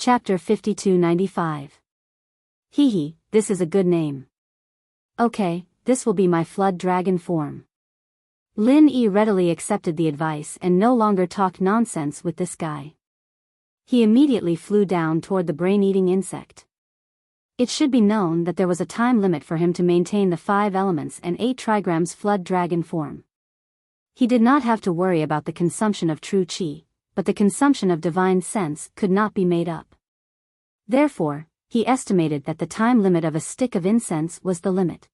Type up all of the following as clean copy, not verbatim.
Chapter 5295. Hee, this is a good name. Okay, this will be my flood dragon form. Lin Yi readily accepted the advice and no longer talked nonsense with this guy. He immediately flew down toward the brain-eating insect. It should be known that there was a time limit for him to maintain the 5 elements and 8 trigrams flood dragon form. He did not have to worry about the consumption of true qi, but the consumption of divine sense could not be made up. Therefore, he estimated that the time limit of a stick of incense was the limit.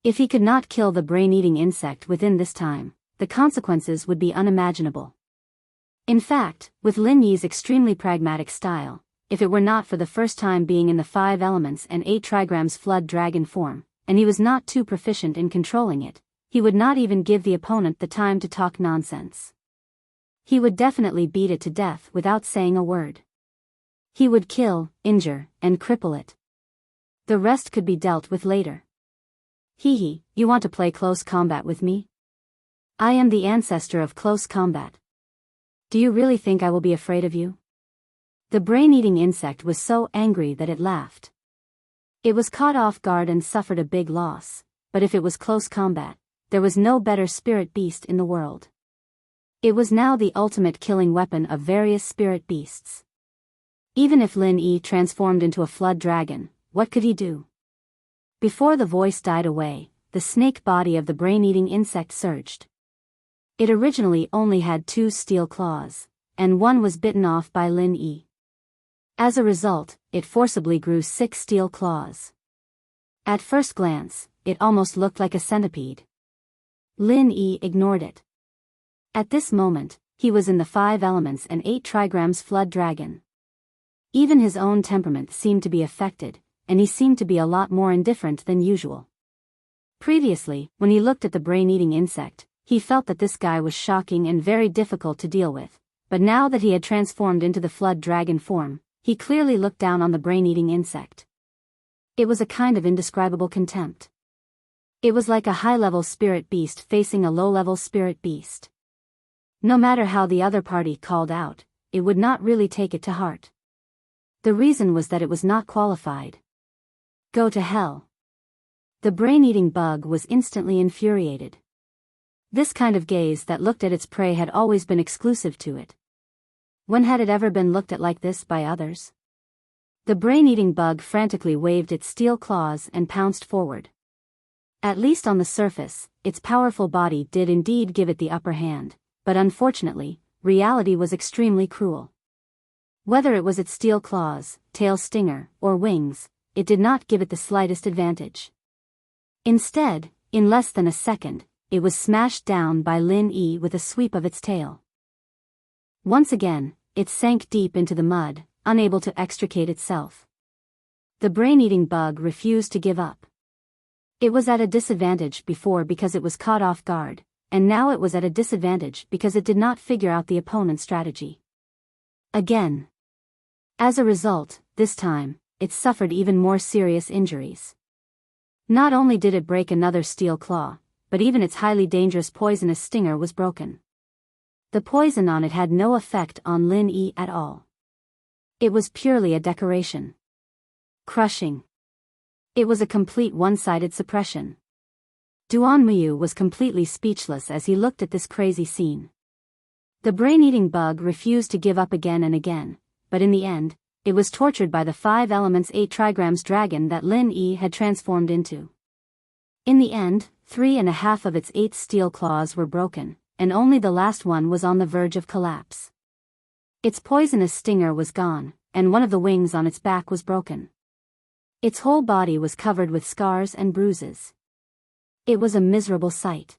If he could not kill the brain-eating insect within this time, the consequences would be unimaginable. In fact, with Lin Yi's extremely pragmatic style, if it were not for the first time being in the 5 elements and 8 trigrams flood dragon form, and he was not too proficient in controlling it, he would not even give the opponent the time to talk nonsense. He would definitely beat it to death without saying a word. He would kill, injure, and cripple it. The rest could be dealt with later. Hee, you want to play close combat with me? I am the ancestor of close combat. Do you really think I will be afraid of you? The brain-eating insect was so angry that it laughed. It was caught off guard and suffered a big loss, but if it was close combat, there was no better spirit beast in the world. It was now the ultimate killing weapon of various spirit beasts. Even if Lin Yi transformed into a flood dragon, what could he do? Before the voice died away, the snake body of the brain-eating insect surged. It originally only had 2 steel claws, and one was bitten off by Lin Yi. As a result, it forcibly grew 6 steel claws. At first glance, it almost looked like a centipede. Lin Yi ignored it. At this moment, he was in the 5 elements and 8 trigrams flood dragon. Even his own temperament seemed to be affected, and he seemed to be a lot more indifferent than usual. Previously, when he looked at the brain-eating insect, he felt that this guy was shocking and very difficult to deal with, but now that he had transformed into the flood dragon form, he clearly looked down on the brain-eating insect. It was a kind of indescribable contempt. It was like a high-level spirit beast facing a low-level spirit beast. No matter how the other party called out, it would not really take it to heart. The reason was that it was not qualified. Go to hell. The brain-eating bug was instantly infuriated. This kind of gaze that looked at its prey had always been exclusive to it. When had it ever been looked at like this by others? The brain-eating bug frantically waved its steel claws and pounced forward. At least on the surface, its powerful body did indeed give it the upper hand, but unfortunately, reality was extremely cruel. Whether it was its steel claws, tail stinger, or wings, it did not give it the slightest advantage. Instead, in less than a second, it was smashed down by Lin Yi with a sweep of its tail. Once again, it sank deep into the mud, unable to extricate itself. The brain-eating bug refused to give up. It was at a disadvantage before because it was caught off guard, and now it was at a disadvantage because it did not figure out the opponent's strategy. Again. As a result, this time, it suffered even more serious injuries. Not only did it break another steel claw, but even its highly dangerous poisonous stinger was broken. The poison on it had no effect on Lin Yi at all. It was purely a decoration. Crushing. It was a complete one-sided suppression. Duan Muyu was completely speechless as he looked at this crazy scene. The brain-eating bug refused to give up again and again, but in the end, it was tortured by the 5 elements 8 trigrams dragon that Lin Yi had transformed into. In the end, 3.5 of its 8 steel claws were broken, and only the last one was on the verge of collapse. Its poisonous stinger was gone, and one of the wings on its back was broken. Its whole body was covered with scars and bruises. It was a miserable sight.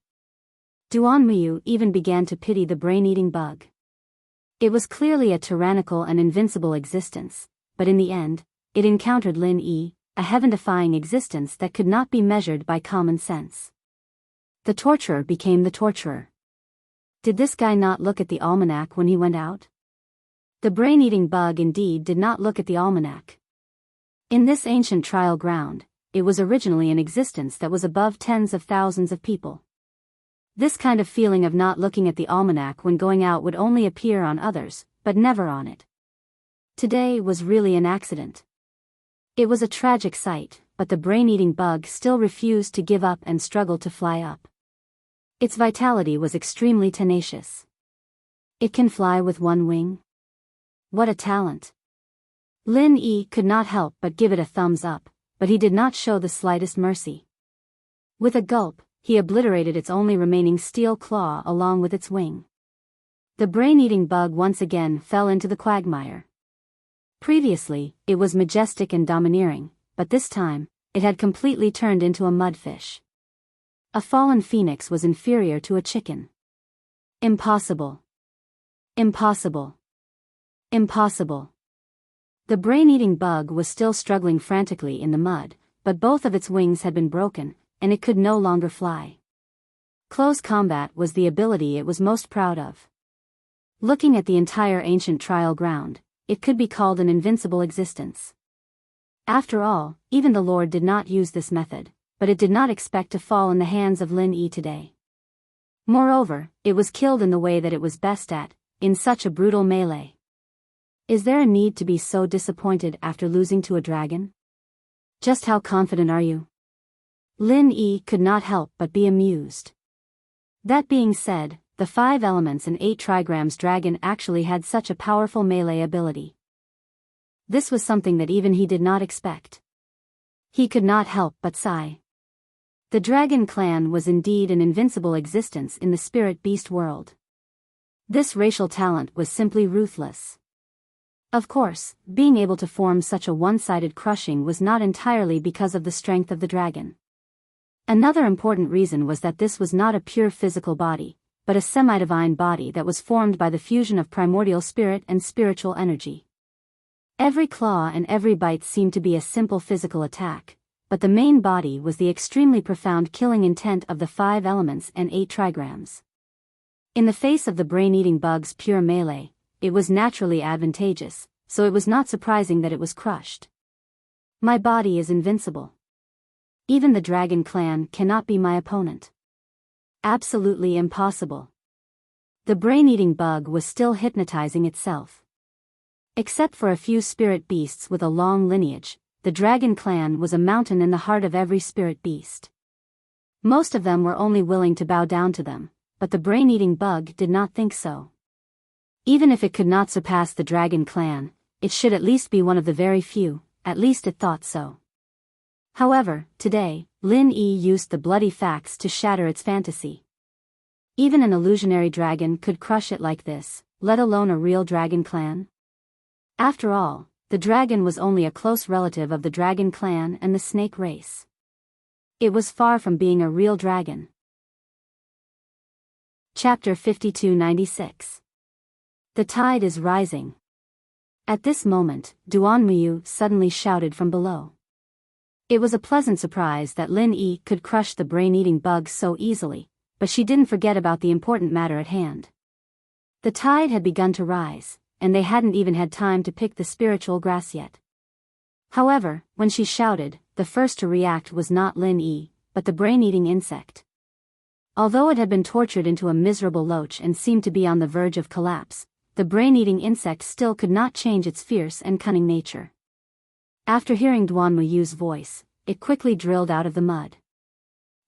Duan Muyu even began to pity the brain-eating bug. It was clearly a tyrannical and invincible existence, but in the end, it encountered Lin Yi, a heaven-defying existence that could not be measured by common sense. The torturer became the torturer. Did this guy not look at the almanac when he went out? The brain-eating bug indeed did not look at the almanac. In this ancient trial ground, it was originally an existence that was above tens of thousands of people. This kind of feeling of not looking at the almanac when going out would only appear on others, but never on it. Today was really an accident. It was a tragic sight, but the brain-eating bug still refused to give up and struggled to fly up. Its vitality was extremely tenacious. It can fly with one wing? What a talent! Lin Yi could not help but give it a thumbs up, but he did not show the slightest mercy. With a gulp, he obliterated its only remaining steel claw along with its wing. The brain-eating bug once again fell into the quagmire. Previously, it was majestic and domineering, but this time, it had completely turned into a mudfish. A fallen phoenix was inferior to a chicken. Impossible. Impossible. Impossible. The brain-eating bug was still struggling frantically in the mud, but both of its wings had been broken, and it could no longer fly. Close combat was the ability it was most proud of. Looking at the entire ancient trial ground, it could be called an invincible existence. After all, even the Lord did not use this method, but it did not expect to fall in the hands of Lin Yi today. Moreover, it was killed in the way that it was best at, in such a brutal melee. Is there a need to be so disappointed after losing to a dragon? Just how confident are you? Lin Yi could not help but be amused. That being said, the 5 elements and 8 trigrams dragon actually had such a powerful melee ability. This was something that even he did not expect. He could not help but sigh. The dragon clan was indeed an invincible existence in the spirit beast world. This racial talent was simply ruthless. Of course, being able to form such a one-sided crushing was not entirely because of the strength of the dragon. Another important reason was that this was not a pure physical body, but a semi-divine body that was formed by the fusion of primordial spirit and spiritual energy. Every claw and every bite seemed to be a simple physical attack, but the main body was the extremely profound killing intent of the 5 elements and 8 trigrams. In the face of the brain-eating bug's pure melee, it was naturally advantageous, so it was not surprising that it was crushed. My body is invincible. Even the dragon clan cannot be my opponent. Absolutely impossible. The brain-eating bug was still hypnotizing itself. Except for a few spirit beasts with a long lineage, the dragon clan was a mountain in the heart of every spirit beast. Most of them were only willing to bow down to them, but the brain-eating bug did not think so. Even if it could not surpass the dragon clan, it should at least be one of the very few, at least it thought so. However, today, Lin Yi used the bloody facts to shatter its fantasy. Even an illusionary dragon could crush it like this, let alone a real dragon clan. After all, the dragon was only a close relative of the dragon clan and the snake race. It was far from being a real dragon. Chapter 5296. The tide is rising. At this moment, Duan Muyu suddenly shouted from below. It was a pleasant surprise that Lin Yi could crush the brain-eating bug so easily, but she didn't forget about the important matter at hand. The tide had begun to rise, and they hadn't even had time to pick the spiritual grass yet. However, when she shouted, the first to react was not Lin Yi, but the brain-eating insect. Although it had been tortured into a miserable loach and seemed to be on the verge of collapse, the brain-eating insect still could not change its fierce and cunning nature. After hearing Duan Muyu's voice, it quickly drilled out of the mud.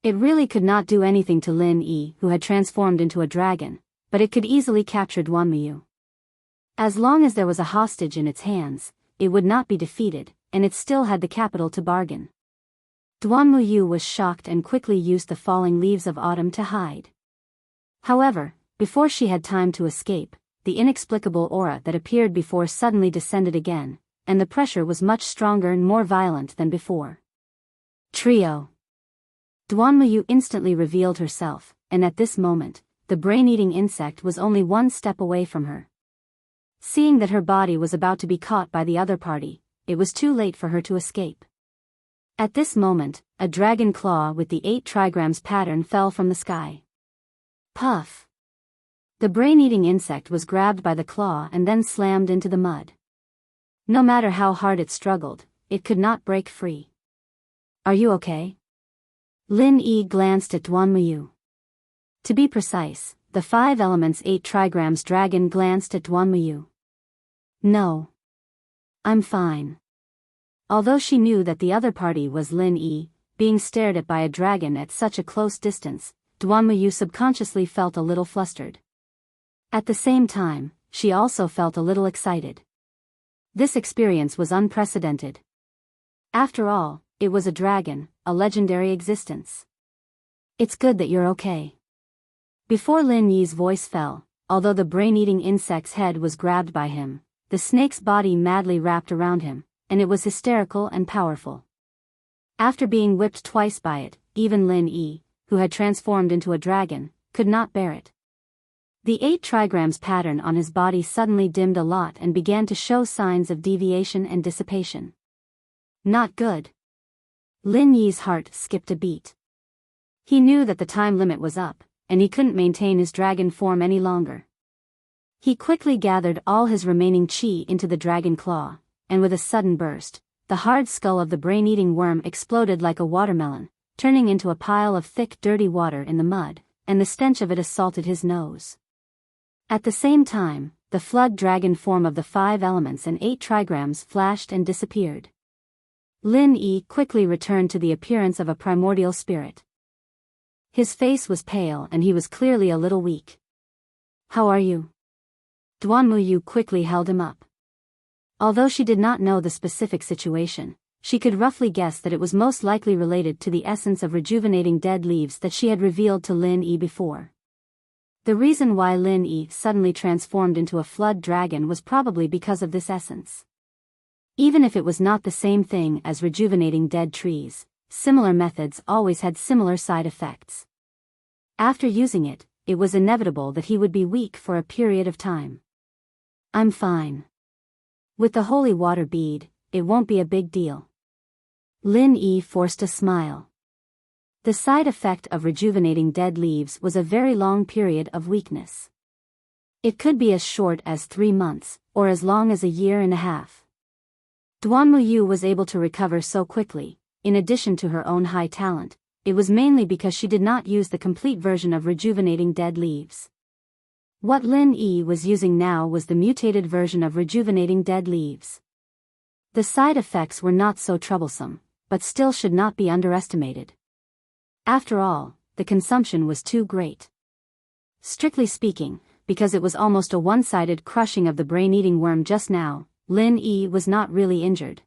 It really could not do anything to Lin Yi, who had transformed into a dragon, but it could easily capture Duan Muyu. As long as there was a hostage in its hands, it would not be defeated, and it still had the capital to bargain. Duan Muyu was shocked and quickly used the falling leaves of autumn to hide. However, before she had time to escape, the inexplicable aura that appeared before suddenly descended again, and the pressure was much stronger and more violent than before. Trio. Duan Muyu instantly revealed herself, and at this moment, the brain-eating insect was only one step away from her. Seeing that her body was about to be caught by the other party, it was too late for her to escape. At this moment, a dragon claw with the 8 trigrams pattern fell from the sky. Puff! The brain-eating insect was grabbed by the claw and then slammed into the mud. No matter how hard it struggled, it could not break free. Are you okay? Lin Yi glanced at Duan Muyu. To be precise, the 5 elements 8 trigrams dragon glanced at Duan Muyu. No. I'm fine. Although she knew that the other party was Lin Yi, being stared at by a dragon at such a close distance, Duanmuyu subconsciously felt a little flustered. At the same time, she also felt a little excited. This experience was unprecedented. After all, it was a dragon, a legendary existence. It's good that you're okay. Before Lin Yi's voice fell, although the brain-eating insect's head was grabbed by him, the snake's body madly wrapped around him, and it was hysterical and powerful. After being whipped twice by it, even Lin Yi, who had transformed into a dragon, could not bear it. The 8 trigrams pattern on his body suddenly dimmed a lot and began to show signs of deviation and dissipation. Not good. Lin Yi's heart skipped a beat. He knew that the time limit was up, and he couldn't maintain his dragon form any longer. He quickly gathered all his remaining chi into the dragon claw, and with a sudden burst, the hard skull of the brain-eating worm exploded like a watermelon, turning into a pile of thick dirty water in the mud, and the stench of it assaulted his nose. At the same time, the flood dragon form of the 5 elements and 8 trigrams flashed and disappeared. Lin Yi quickly returned to the appearance of a primordial spirit. His face was pale and he was clearly a little weak. How are you? Duanmuyu quickly held him up. Although she did not know the specific situation, she could roughly guess that it was most likely related to the essence of rejuvenating dead leaves that she had revealed to Lin Yi before. The reason why Lin Yi suddenly transformed into a flood dragon was probably because of this essence. Even if it was not the same thing as rejuvenating dead trees, similar methods always had similar side effects. After using it, it was inevitable that he would be weak for a period of time. I'm fine. With the holy water bead, it won't be a big deal. Lin Yi forced a smile. The side effect of rejuvenating dead leaves was a very long period of weakness. It could be as short as 3 months, or as long as a year and a half. Duanmuyu was able to recover so quickly, in addition to her own high talent, it was mainly because she did not use the complete version of rejuvenating dead leaves. What Lin Yi was using now was the mutated version of rejuvenating dead leaves. The side effects were not so troublesome, but still should not be underestimated. After all, the consumption was too great. Strictly speaking, because it was almost a one-sided crushing of the brain-eating worm just now, Lin Yi was not really injured.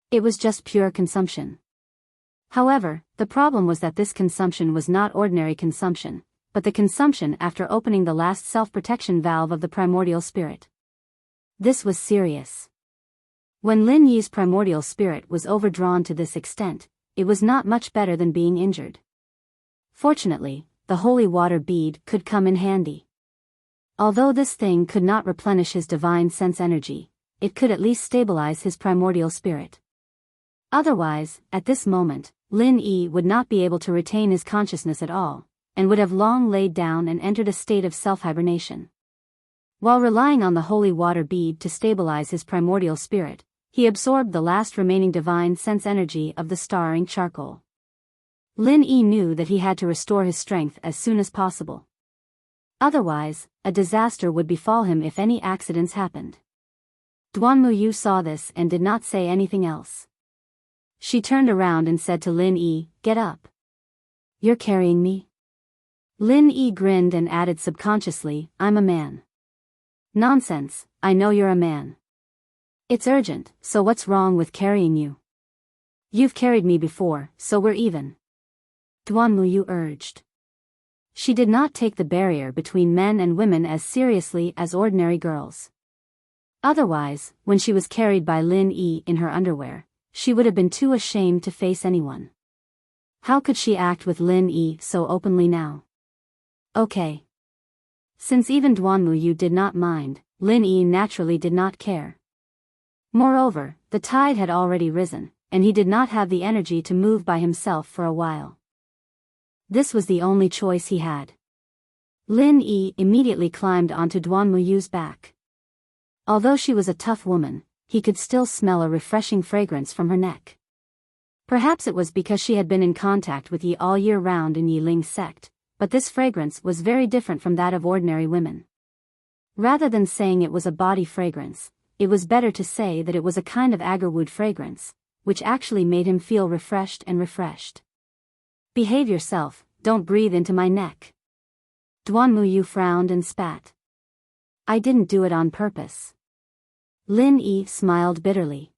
It was just pure consumption. However, the problem was that this consumption was not ordinary consumption, but the consumption after opening the last self-protection valve of the primordial spirit. This was serious. When Lin Yi's primordial spirit was overdrawn to this extent, it was not much better than being injured. Fortunately, the holy water bead could come in handy. Although this thing could not replenish his divine sense energy, it could at least stabilize his primordial spirit. Otherwise, at this moment, Lin Yi would not be able to retain his consciousness at all, and would have long laid down and entered a state of self-hibernation. While relying on the holy water bead to stabilize his primordial spirit, he absorbed the last remaining divine sense energy of the starring charcoal. Lin Yi knew that he had to restore his strength as soon as possible. Otherwise, a disaster would befall him if any accidents happened. Duanmuyu saw this and did not say anything else. She turned around and said to Lin Yi, "Get up. You're carrying me?" Lin Yi grinned and added subconsciously, "I'm a man." "Nonsense, I know you're a man. It's urgent, so what's wrong with carrying you? You've carried me before, so we're even." Duanmuyu urged. She did not take the barrier between men and women as seriously as ordinary girls. Otherwise, when she was carried by Lin Yi in her underwear, she would have been too ashamed to face anyone. How could she act with Lin Yi so openly now? Okay. Since even Duanmuyu did not mind, Lin Yi naturally did not care. Moreover, the tide had already risen, and he did not have the energy to move by himself for a while. This was the only choice he had. Lin Yi immediately climbed onto Duanmuyu's back. Although she was a tough woman, he could still smell a refreshing fragrance from her neck. Perhaps it was because she had been in contact with Yi all year round in Yi Ling's sect, but this fragrance was very different from that of ordinary women. Rather than saying it was a body fragrance, it was better to say that it was a kind of agarwood fragrance, which actually made him feel refreshed and refreshed. Behave yourself, don't breathe into my neck. Duan Muyu frowned and spat. I didn't do it on purpose. Lin Yi smiled bitterly.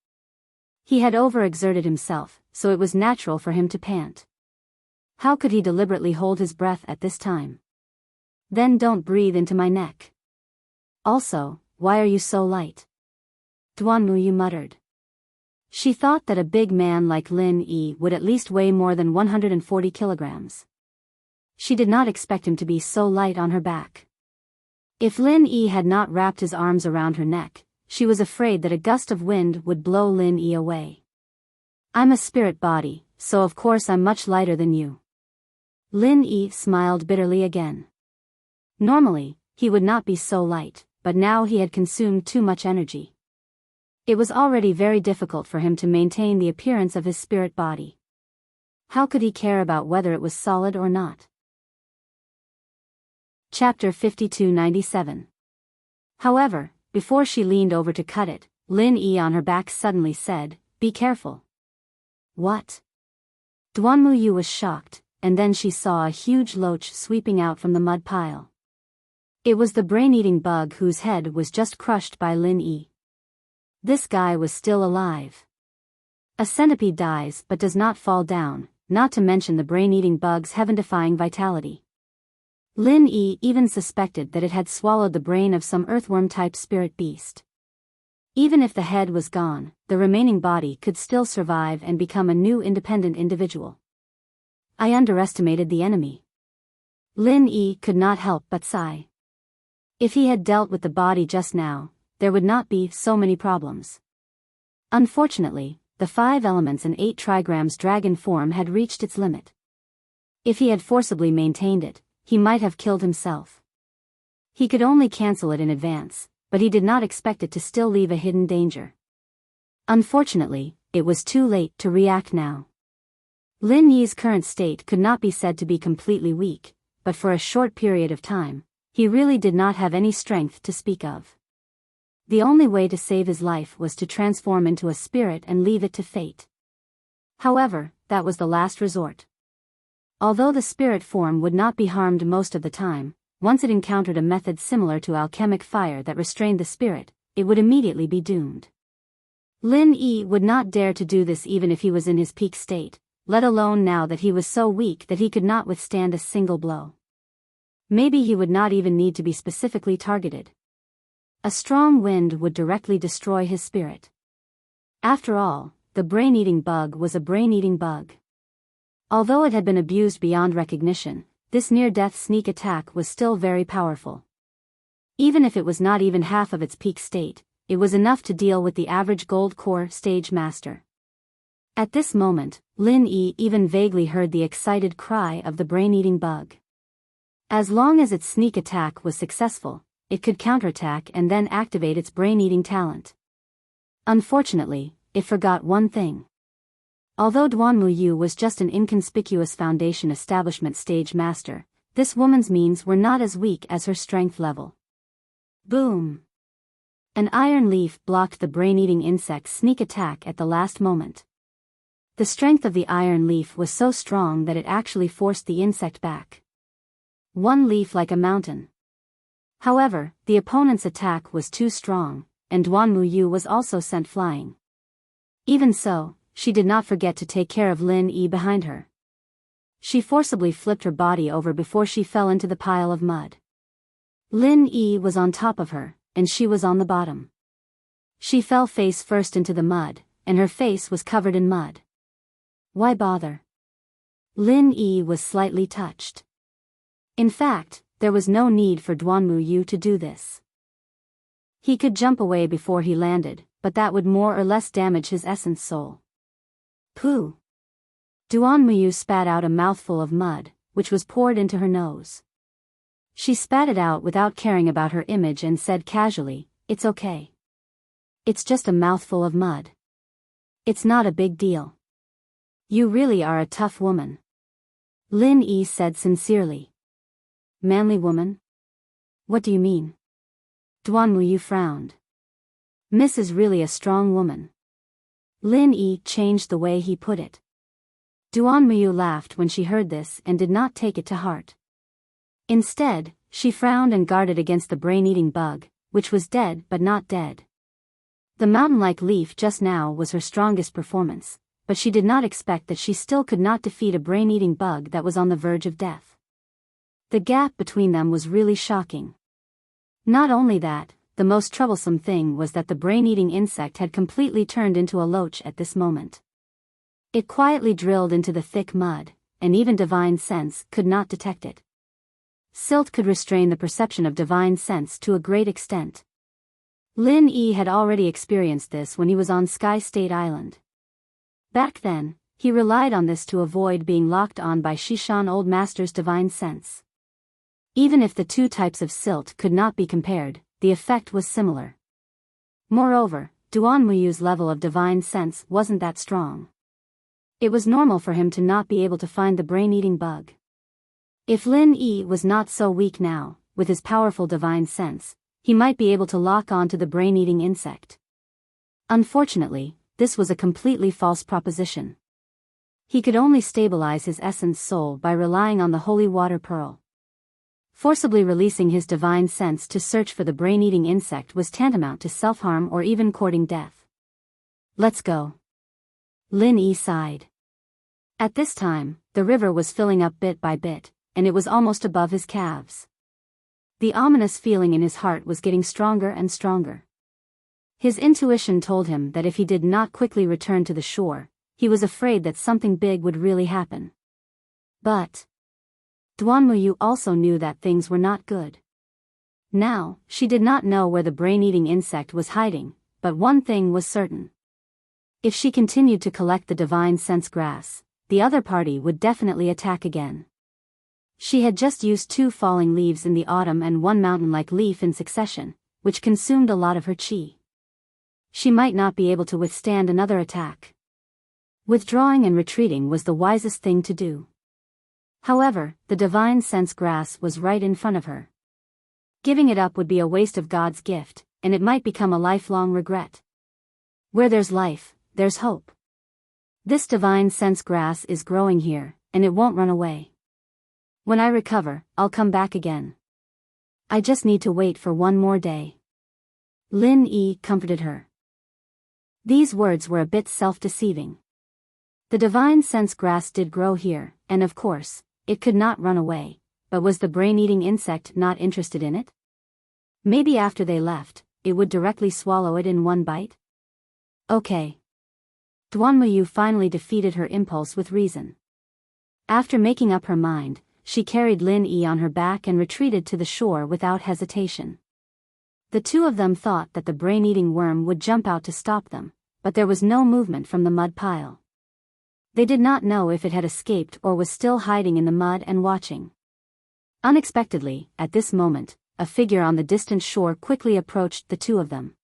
He had overexerted himself, so it was natural for him to pant. How could he deliberately hold his breath at this time? Then don't breathe into my neck. Also, why are you so light? Duan Muyu muttered. She thought that a big man like Lin Yi would at least weigh more than 140 kilograms. She did not expect him to be so light on her back. If Lin Yi had not wrapped his arms around her neck, she was afraid that a gust of wind would blow Lin Yi away. I'm a spirit body, so of course I'm much lighter than you. Lin Yi smiled bitterly again. Normally, he would not be so light, but now he had consumed too much energy. It was already very difficult for him to maintain the appearance of his spirit body. How could he care about whether it was solid or not? Chapter 5297. However, before she leaned over to cut it, Lin Yi on her back suddenly said, "Be careful." What? Duan Muyu was shocked, and then she saw a huge loach sweeping out from the mud pile. It was the brain-eating bug whose head was just crushed by Lin Yi. This guy was still alive. A centipede dies but does not fall down, not to mention the brain-eating bug's heaven-defying vitality. Lin Yi even suspected that it had swallowed the brain of some earthworm-type spirit beast. Even if the head was gone, the remaining body could still survive and become a new independent individual. I underestimated the enemy. Lin Yi could not help but sigh. If he had dealt with the body just now, there would not be so many problems. Unfortunately, the 5 elements and 8 trigrams dragon form had reached its limit. If he had forcibly maintained it, he might have killed himself. He could only cancel it in advance, but he did not expect it to still leave a hidden danger. Unfortunately, it was too late to react now. Lin Yi's current state could not be said to be completely weak, but for a short period of time, he really did not have any strength to speak of. The only way to save his life was to transform into a spirit and leave it to fate. However, that was the last resort. Although the spirit form would not be harmed most of the time, once it encountered a method similar to alchemic fire that restrained the spirit, it would immediately be doomed. Lin Yi would not dare to do this even if he was in his peak state, let alone now that he was so weak that he could not withstand a single blow. Maybe he would not even need to be specifically targeted. A strong wind would directly destroy his spirit. After all, the brain-eating bug was a brain-eating bug. Although it had been abused beyond recognition, this near-death sneak attack was still very powerful. Even if it was not even half of its peak state, it was enough to deal with the average gold core stage master. At this moment, Lin Yi even vaguely heard the excited cry of the brain-eating bug. As long as its sneak attack was successful, it could counterattack and then activate its brain-eating talent. Unfortunately, it forgot one thing. Although Duan Muyu was just an inconspicuous foundation establishment stage master, this woman's means were not as weak as her strength level. Boom! An iron leaf blocked the brain-eating insect's sneak attack at the last moment. The strength of the iron leaf was so strong that it actually forced the insect back. One leaf like a mountain. However, the opponent's attack was too strong, and Duan Muyu was also sent flying. Even so, she did not forget to take care of Lin Yi behind her. She forcibly flipped her body over before she fell into the pile of mud. Lin Yi was on top of her, and she was on the bottom. She fell face first into the mud, and her face was covered in mud. Why bother? Lin Yi was slightly touched. In fact, there was no need for Duan Muyu to do this. He could jump away before he landed, but that would more or less damage his essence soul. Pooh! Duan Muyu spat out a mouthful of mud, which was poured into her nose. She spat it out without caring about her image and said casually, "It's okay. It's just a mouthful of mud. It's not a big deal. You really are a tough woman." Lin Yi said sincerely. Manly woman? What do you mean? Duan Muyu frowned. Miss is really a strong woman. Lin Yi changed the way he put it. Duan Muyu laughed when she heard this and did not take it to heart. Instead, she frowned and guarded against the brain-eating bug, which was dead but not dead. The mountain-like leaf just now was her strongest performance, but she did not expect that she still could not defeat a brain-eating bug that was on the verge of death. The gap between them was really shocking. Not only that, the most troublesome thing was that the brain-eating insect had completely turned into a loach at this moment. It quietly drilled into the thick mud, and even divine sense could not detect it. Silt could restrain the perception of divine sense to a great extent. Lin Yi had already experienced this when he was on Sky State Island. Back then, he relied on this to avoid being locked on by Shishan Old Master's divine sense. Even if the two types of silt could not be compared, the effect was similar. Moreover, Duan Muyu's level of divine sense wasn't that strong. It was normal for him to not be able to find the brain-eating bug. If Lin Yi was not so weak now, with his powerful divine sense, he might be able to lock on to the brain-eating insect. Unfortunately, this was a completely false proposition. He could only stabilize his essence soul by relying on the holy water pearl. Forcibly releasing his divine sense to search for the brain-eating insect was tantamount to self-harm or even courting death. Let's go. Lin Yi sighed. At this time, the river was filling up bit by bit, and it was almost above his calves. The ominous feeling in his heart was getting stronger and stronger. His intuition told him that if he did not quickly return to the shore, he was afraid that something big would really happen. But Duan Muyu also knew that things were not good. Now, she did not know where the brain-eating insect was hiding, but one thing was certain. If she continued to collect the divine sense grass, the other party would definitely attack again. She had just used 2 falling leaves in the autumn and 1 mountain-like leaf in succession, which consumed a lot of her chi. She might not be able to withstand another attack. Withdrawing and retreating was the wisest thing to do. However, the divine sense grass was right in front of her. Giving it up would be a waste of God's gift, and it might become a lifelong regret. Where there's life, there's hope. This divine sense grass is growing here, and it won't run away. When I recover, I'll come back again. I just need to wait for 1 more day. Lin Yi comforted her. These words were a bit self-deceiving. The divine sense grass did grow here, and of course, it could not run away, but was the brain-eating insect not interested in it? Maybe after they left, it would directly swallow it in 1 bite? Okay. Duan Muyu finally defeated her impulse with reason. After making up her mind, she carried Lin Yi on her back and retreated to the shore without hesitation. The two of them thought that the brain-eating worm would jump out to stop them, but there was no movement from the mud pile. They did not know if it had escaped or was still hiding in the mud and watching. Unexpectedly, at this moment, a figure on the distant shore quickly approached the two of them.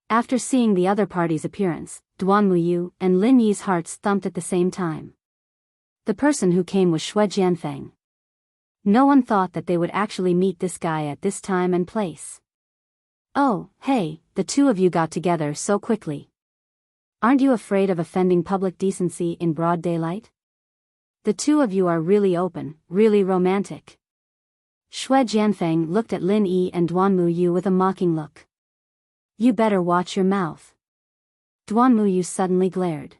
After seeing the other party's appearance, Duan Muyu and Lin Yi's hearts thumped at the same time. The person who came was Shui Jianfeng. No one thought that they would actually meet this guy at this time and place. Oh, hey, the two of you got together so quickly. Aren't you afraid of offending public decency in broad daylight? The two of you are really open, really romantic. Shui Jianfeng looked at Lin Yi and Duan Muyu with a mocking look. You better watch your mouth. Duan Muyu suddenly glared.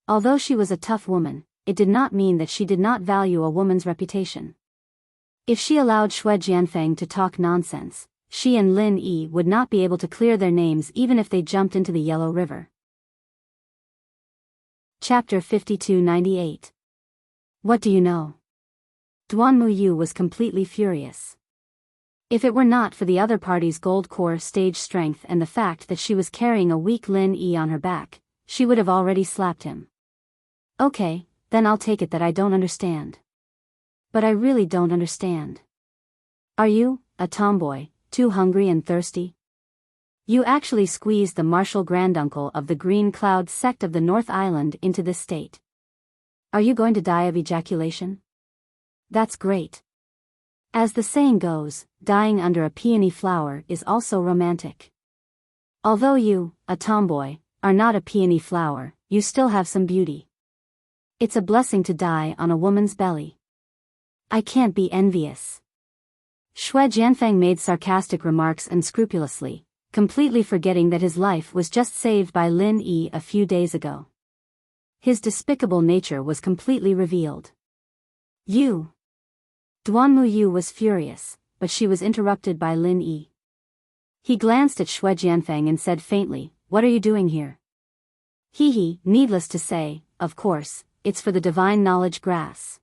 Although she was a tough woman, it did not mean that she did not value a woman's reputation. If she allowed Shui Jianfeng to talk nonsense, she and Lin Yi would not be able to clear their names even if they jumped into the Yellow River. Chapter 5298. What do you know? Duan Muyu was completely furious. If it were not for the other party's gold core stage strength and the fact that she was carrying a weak Lin Yi on her back, she would have already slapped him. Okay, then I'll take it that I don't understand. But I really don't understand. Are you, a tomboy, too hungry and thirsty? You actually squeezed the martial granduncle of the Green Cloud sect of the North Island into this state. Are you going to die of ejaculation? That's great. As the saying goes, dying under a peony flower is also romantic. Although you, a tomboy, are not a peony flower, you still have some beauty. It's a blessing to die on a woman's belly. I can't be envious. Shui Jianfeng made sarcastic remarks unscrupulously, completely forgetting that his life was just saved by Lin Yi a few days ago. His despicable nature was completely revealed. You! Duan Muyu was furious, but she was interrupted by Lin Yi. He glanced at Shui Jianfeng and said faintly, "What are you doing here?" Needless to say, of course, it's for the divine knowledge grass.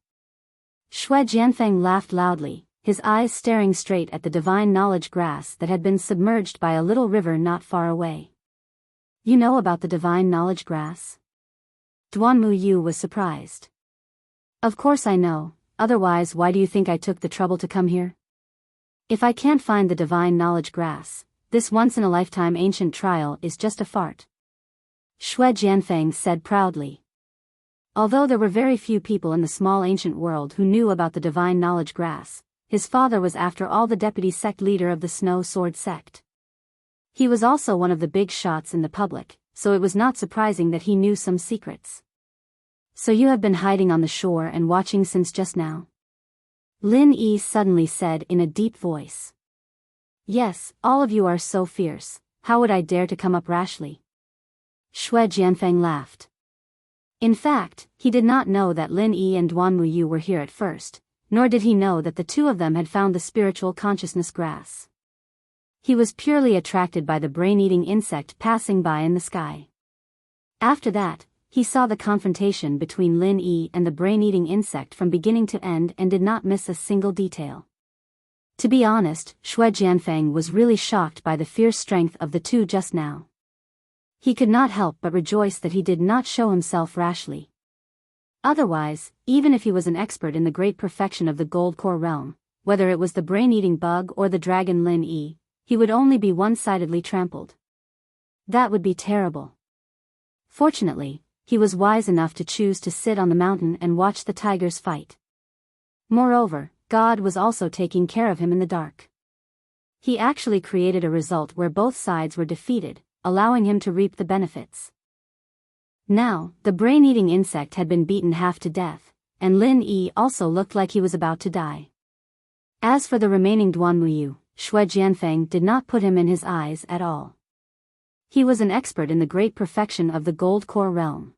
Shui Jianfeng laughed loudly, his eyes staring straight at the divine knowledge grass that had been submerged by a little river not far away. You know about the divine knowledge grass? Duan Muyu was surprised. Of course I know, otherwise why do you think I took the trouble to come here? If I can't find the divine knowledge grass, this once-in-a-lifetime ancient trial is just a fart. Shui Jianfeng said proudly. Although there were very few people in the small ancient world who knew about the divine knowledge grass, his father was after all the deputy sect leader of the Snow Sword sect. He was also one of the big shots in the public, so it was not surprising that he knew some secrets. So you have been hiding on the shore and watching since just now? Lin Yi suddenly said in a deep voice. Yes, all of you are so fierce, how would I dare to come up rashly? Shui Jianfeng laughed. In fact, he did not know that Lin Yi and Duan Muyu were here at first, nor did he know that the two of them had found the spiritual consciousness grass. He was purely attracted by the brain-eating insect passing by in the sky. After that, he saw the confrontation between Lin Yi and the brain-eating insect from beginning to end and did not miss a single detail. To be honest, Shui Jianfeng was really shocked by the fierce strength of the two just now. He could not help but rejoice that he did not show himself rashly. Otherwise, even if he was an expert in the great perfection of the gold core realm, whether it was the brain-eating bug or the dragon Lin Yi, he would only be one-sidedly trampled. That would be terrible. Fortunately, he was wise enough to choose to sit on the mountain and watch the tigers fight. Moreover, God was also taking care of him in the dark. He actually created a result where both sides were defeated, allowing him to reap the benefits. Now, the brain-eating insect had been beaten half to death, and Lin Yi also looked like he was about to die. As for the remaining Duan Muyu, Shui Jianfeng did not put him in his eyes at all. He was an expert in the great perfection of the gold core realm.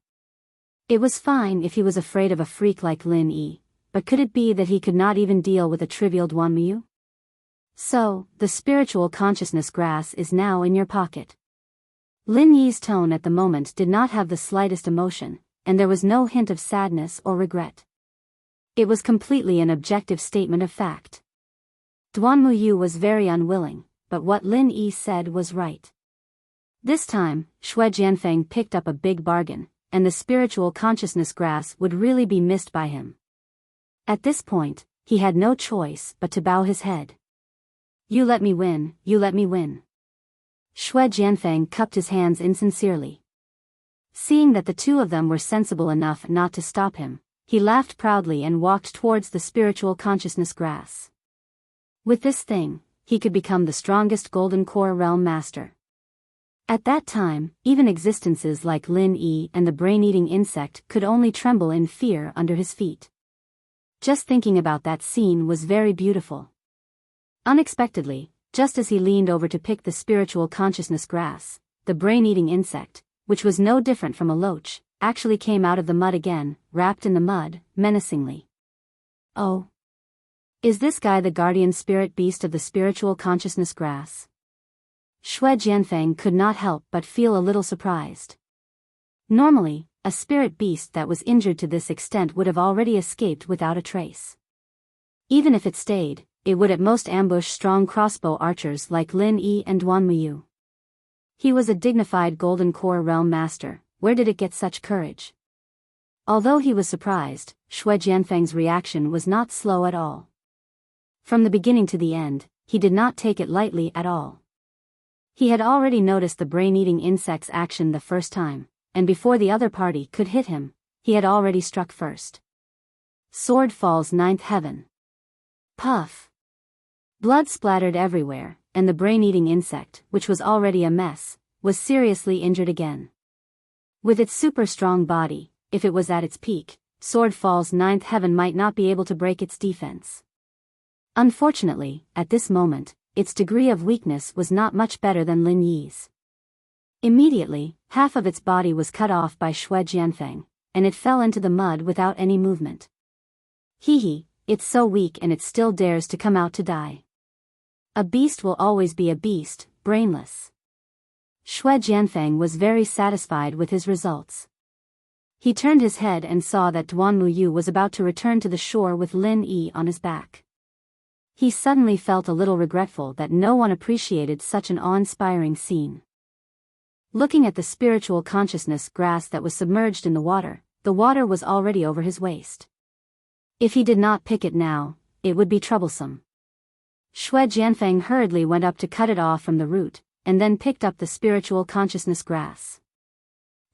It was fine if he was afraid of a freak like Lin Yi, but could it be that he could not even deal with a trivial Duan Muyu? So, the spiritual consciousness grass is now in your pocket. Lin Yi's tone at the moment did not have the slightest emotion, and there was no hint of sadness or regret. It was completely an objective statement of fact. Duan Muyu was very unwilling, but what Lin Yi said was right. This time, Shui Jianfeng picked up a big bargain, and the spiritual consciousness grass would really be missed by him. At this point, he had no choice but to bow his head. You let me win, you let me win. Shui Jianfeng cupped his hands insincerely. Seeing that the two of them were sensible enough not to stop him, he laughed proudly and walked towards the spiritual consciousness grass. With this thing, he could become the strongest golden core realm master. At that time, even existences like Lin Yi and the brain-eating insect could only tremble in fear under his feet. Just thinking about that scene was very beautiful. Unexpectedly, just as he leaned over to pick the spiritual consciousness grass, the brain-eating insect, which was no different from a loach, actually came out of the mud again, wrapped in the mud, menacingly. Oh! Is this guy the guardian spirit beast of the spiritual consciousness grass? Shui Jianfeng could not help but feel a little surprised. Normally, a spirit beast that was injured to this extent would have already escaped without a trace. Even if it stayed, it would at most ambush strong crossbow archers like Lin Yi and Duan Muyu. He was a dignified golden core realm master, where did it get such courage? Although he was surprised, Shui Jianfeng's reaction was not slow at all. From the beginning to the end, he did not take it lightly at all. He had already noticed the brain-eating insect's action the first time, and before the other party could hit him, he had already struck first. Sword falls ninth heaven. Puff! Blood splattered everywhere, and the brain-eating insect, which was already a mess, was seriously injured again. With its super-strong body, if it was at its peak, Sword Fall's ninth heaven might not be able to break its defense. Unfortunately, at this moment, its degree of weakness was not much better than Lin Yi's. Immediately, half of its body was cut off by Shui Jianfeng, and it fell into the mud without any movement. Hee, it's so weak and it still dares to come out to die. A beast will always be a beast, brainless. Shui Jianfeng was very satisfied with his results. He turned his head and saw that Duan Muyu was about to return to the shore with Lin Yi on his back. He suddenly felt a little regretful that no one appreciated such an awe-inspiring scene. Looking at the spiritual consciousness grass that was submerged in the water was already over his waist. If he did not pick it now, it would be troublesome. Shui Jianfeng hurriedly went up to cut it off from the root, and then picked up the spiritual consciousness grass.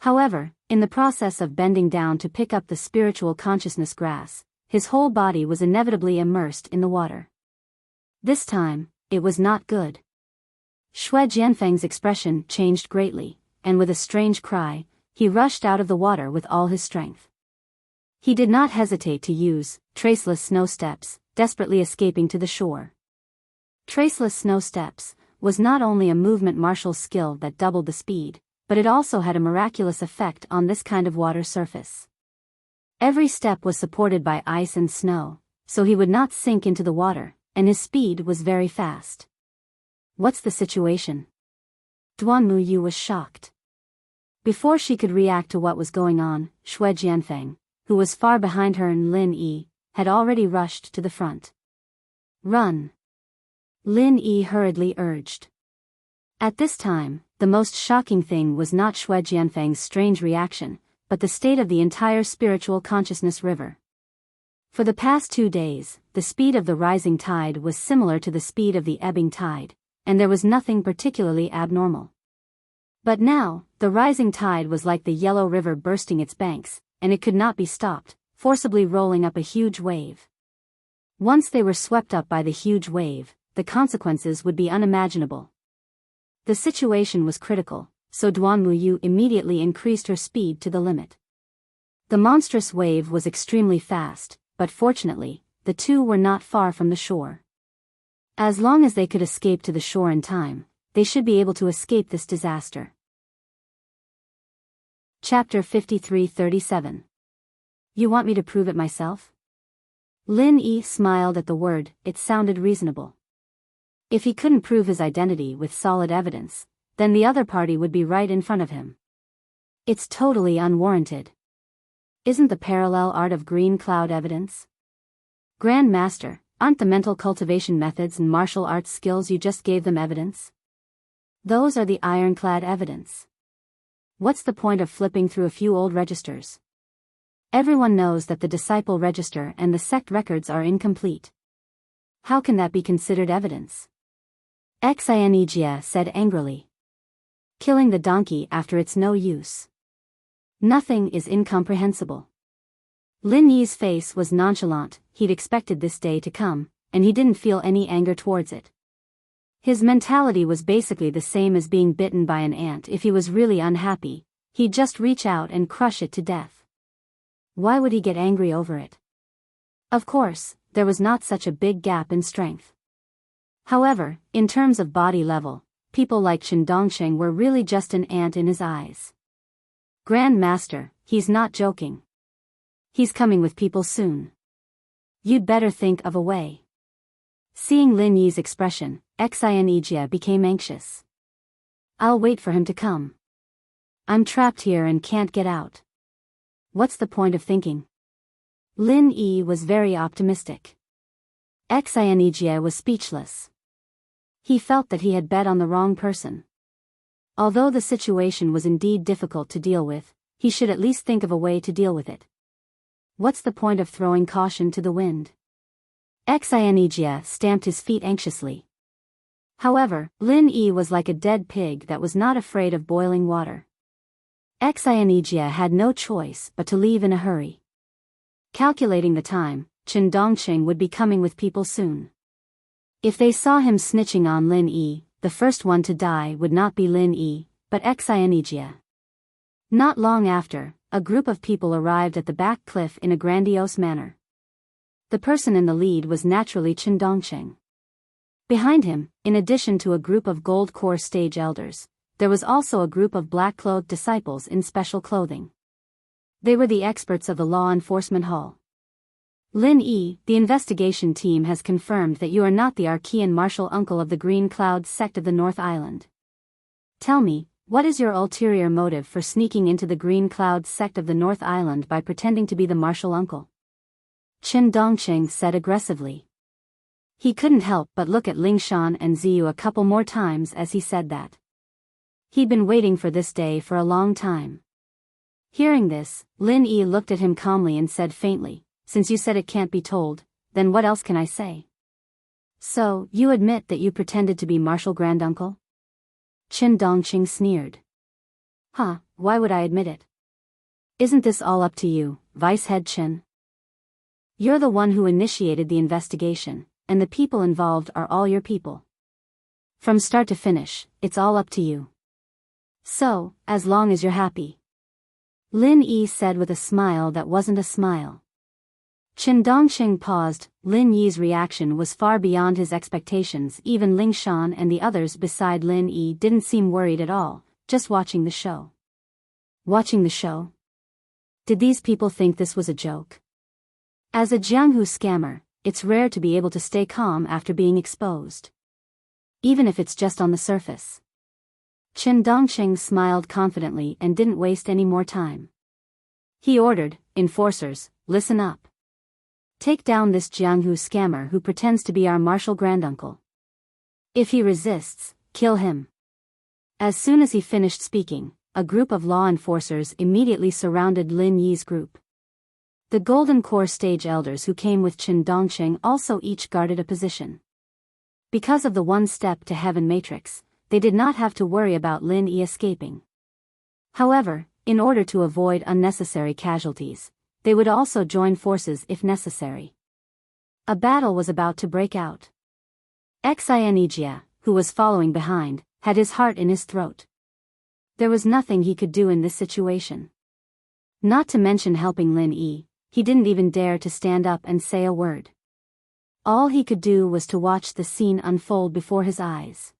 However, in the process of bending down to pick up the spiritual consciousness grass, his whole body was inevitably immersed in the water. This time, it was not good. Shui Jianfeng's expression changed greatly, and with a strange cry, he rushed out of the water with all his strength. He did not hesitate to use traceless snow steps, desperately escaping to the shore. Traceless snow steps was not only a movement martial skill that doubled the speed, but it also had a miraculous effect on this kind of water surface. Every step was supported by ice and snow, so he would not sink into the water, and his speed was very fast. What's the situation? Duan Muyu was shocked. Before she could react to what was going on, Shui Jianfeng, who was far behind her and Lin Yi, had already rushed to the front. Run! Lin Yi hurriedly urged. At this time, the most shocking thing was not Shui Jianfeng's strange reaction, but the state of the entire spiritual consciousness river. For the past 2 days, the speed of the rising tide was similar to the speed of the ebbing tide, and there was nothing particularly abnormal. But now, the rising tide was like the Yellow River bursting its banks, and it could not be stopped, forcibly rolling up a huge wave. Once they were swept up by the huge wave, the consequences would be unimaginable. The situation was critical, so Duan Muyu immediately increased her speed to the limit. The monstrous wave was extremely fast, but fortunately, the two were not far from the shore. As long as they could escape to the shore in time, they should be able to escape this disaster. Chapter 53-37. You want me to prove it myself? Lin Yi smiled at the word. It sounded reasonable. If he couldn't prove his identity with solid evidence, then the other party would be right in front of him. It's totally unwarranted. Isn't the parallel art of green cloud evidence? Grand Master, aren't the mental cultivation methods and martial arts skills you just gave them evidence? Those are the ironclad evidence. What's the point of flipping through a few old registers? Everyone knows that the disciple register and the sect records are incomplete. How can that be considered evidence? Xianijia said angrily. Killing the donkey after it's no use. Nothing is incomprehensible. Lin Yi's face was nonchalant. He'd expected this day to come, and he didn't feel any anger towards it. His mentality was basically the same as being bitten by an ant. If he was really unhappy, he'd just reach out and crush it to death. Why would he get angry over it? Of course, there was not such a big gap in strength. However, in terms of body level, people like Chen Dongsheng were really just an ant in his eyes. Grand Master, he's not joking. He's coming with people soon. You'd better think of a way. Seeing Lin Yi's expression, Xianijia became anxious. I'll wait for him to come. I'm trapped here and can't get out. What's the point of thinking? Lin Yi was very optimistic. Xianijia was speechless. He felt that he had bet on the wrong person. Although the situation was indeed difficult to deal with, he should at least think of a way to deal with it. What's the point of throwing caution to the wind? Xianijia stamped his feet anxiously. However, Lin Yi was like a dead pig that was not afraid of boiling water. Xianijia had no choice but to leave in a hurry. Calculating the time, Chen Dongsheng would be coming with people soon. If they saw him snitching on Lin Yi, the first one to die would not be Lin Yi, but Enchanting. Not long after, a group of people arrived at the back cliff in a grandiose manner. The person in the lead was naturally Enchanting. Behind him, in addition to a group of gold core stage elders, there was also a group of black-clothed disciples in special clothing. They were the experts of the law enforcement hall. Lin Yi, the investigation team has confirmed that you are not the Archean martial uncle of the Green Cloud sect of the North Island. Tell me, what is your ulterior motive for sneaking into the Green Cloud sect of the North Island by pretending to be the martial uncle? Enchanting said aggressively. He couldn't help but look at Lingshan and Ziyu a couple more times as he said that. He'd been waiting for this day for a long time. Hearing this, Lin Yi looked at him calmly and said faintly, "Since you said it can't be told, then what else can I say?" "So, you admit that you pretended to be martial granduncle?" Enchanting sneered. "Huh, why would I admit it? Isn't this all up to you, Vice Head Chen? You're the one who initiated the investigation, and the people involved are all your people. From start to finish, it's all up to you. So, as long as you're happy." Lin Yi said with a smile that wasn't a smile. Enchanting paused. Lin Yi's reaction was far beyond his expectations. Even Lingshan and the others beside Lin Yi didn't seem worried at all, just watching the show. Watching the show? Did these people think this was a joke? As a Jianghu scammer, it's rare to be able to stay calm after being exposed. Even if it's just on the surface. Enchanting smiled confidently and didn't waste any more time. He ordered, "Enforcers, listen up. Take down this Jianghu scammer who pretends to be our martial granduncle. If he resists, kill him." As soon as he finished speaking, a group of law enforcers immediately surrounded Lin Yi's group. The Golden Core stage elders who came with Enchanting also each guarded a position. Because of the one-step to heaven matrix, they did not have to worry about Lin Yi escaping. However, in order to avoid unnecessary casualties, they would also join forces if necessary. A battle was about to break out. Enchanting, who was following behind, had his heart in his throat. There was nothing he could do in this situation. Not to mention helping Lin Yi, he didn't even dare to stand up and say a word. All he could do was to watch the scene unfold before his eyes.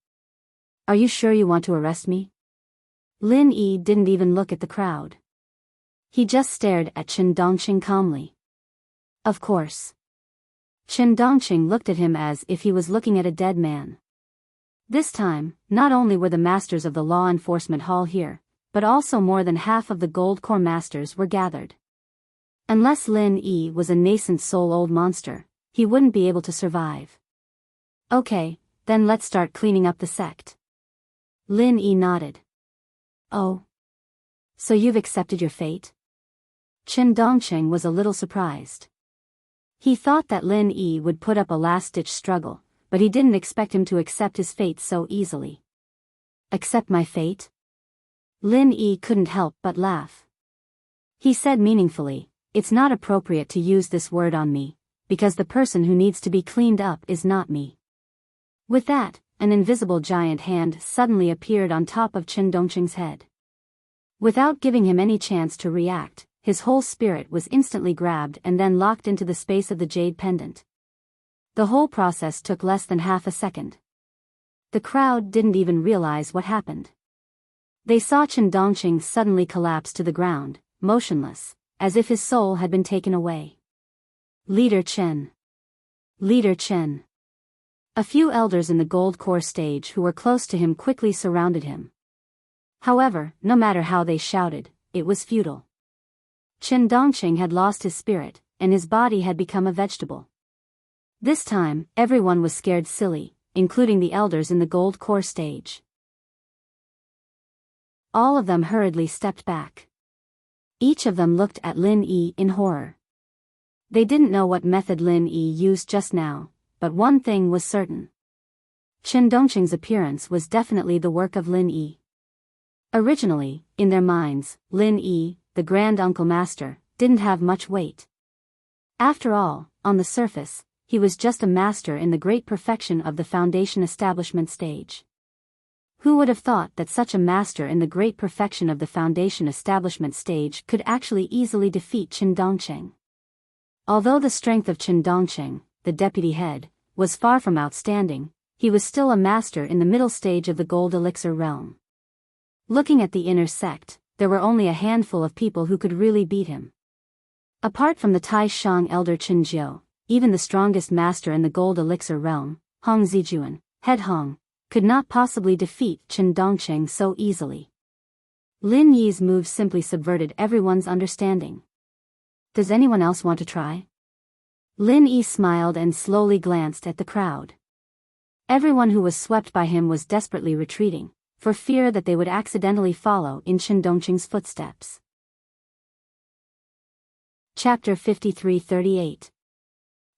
"Are you sure you want to arrest me?" Lin Yi didn't even look at the crowd. He just stared at Enchanting calmly. "Of course." Enchanting looked at him as if he was looking at a dead man. This time, not only were the masters of the law enforcement hall here, but also more than half of the Gold Core masters were gathered. Unless Lin Yi was a nascent soul-old monster, he wouldn't be able to survive. "Okay, then let's start cleaning up the sect." Lin Yi nodded. "Oh. So you've accepted your fate?" Enchanting was a little surprised. He thought that Lin Yi would put up a last-ditch struggle, but he didn't expect him to accept his fate so easily. "Accept my fate?" Lin Yi couldn't help but laugh. He said meaningfully, "It's not appropriate to use this word on me, because the person who needs to be cleaned up is not me." With that, an invisible giant hand suddenly appeared on top of Enchanting's head. Without giving him any chance to react, his whole spirit was instantly grabbed and then locked into the space of the jade pendant. The whole process took less than half a second. The crowd didn't even realize what happened. They saw Enchanting suddenly collapse to the ground, motionless, as if his soul had been taken away. "Leader Chen! Leader Chen!" A few elders in the Gold Core stage who were close to him quickly surrounded him. However, no matter how they shouted, it was futile. Enchanting had lost his spirit, and his body had become a vegetable. This time, everyone was scared silly, including the elders in the Gold Core stage. All of them hurriedly stepped back. Each of them looked at Lin Yi in horror. They didn't know what method Lin Yi used just now, but one thing was certain. Enchanting's appearance was definitely the work of Lin Yi. Originally, in their minds, Lin Yi, the Grand Uncle Master, didn't have much weight. After all, on the surface, he was just a master in the great perfection of the Foundation establishment stage. Who would have thought that such a master in the great perfection of the foundation establishment stage could actually easily defeat Qin Dongqing? Although the strength of Qin Dongqing, the deputy head, was far from outstanding, he was still a master in the middle stage of the gold elixir realm. Looking at the inner sect, there were only a handful of people who could really beat him. Apart from the Tai Shang elder Qin Jiu, even the strongest master in the gold elixir realm, Hong Zijuan, head Hong, could not possibly defeat Qin Dongqing so easily. Lin Yi's move simply subverted everyone's understanding. Does anyone else want to try? Lin Yi smiled and slowly glanced at the crowd. Everyone who was swept by him was desperately retreating, for fear that they would accidentally follow in Qin Dongqing's footsteps. Chapter 53-38.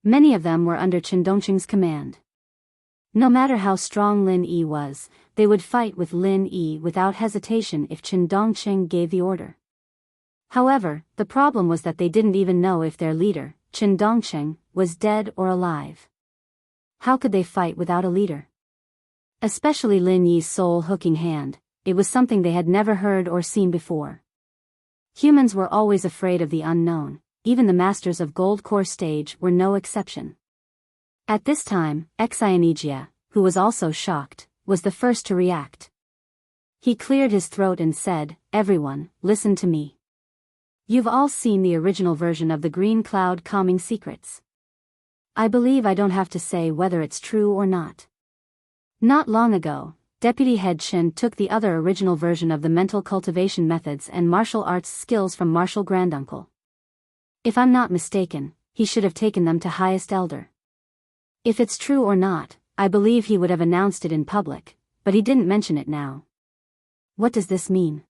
Many of them were under Qin Dongqing's command. No matter how strong Lin Yi was, they would fight with Lin Yi without hesitation if Qin Dongqing gave the order. However, the problem was that they didn't even know if their leader, Qin Dongqing, was dead or alive. How could they fight without a leader? Especially Lin Yi's soul-hooking hand, it was something they had never heard or seen before. Humans were always afraid of the unknown, even the masters of Gold Core stage were no exception. At this time, Enchanting, who was also shocked, was the first to react. He cleared his throat and said, "Everyone, listen to me. You've all seen the original version of the Green Cloud Calming Secrets. I believe I don't have to say whether it's true or not. Not long ago, Deputy Head Qin took the other original version of the mental cultivation methods and martial arts skills from Martial Granduncle. If I'm not mistaken, he should have taken them to Highest Elder. If it's true or not, I believe he would have announced it in public, but he didn't mention it now. What does this mean?"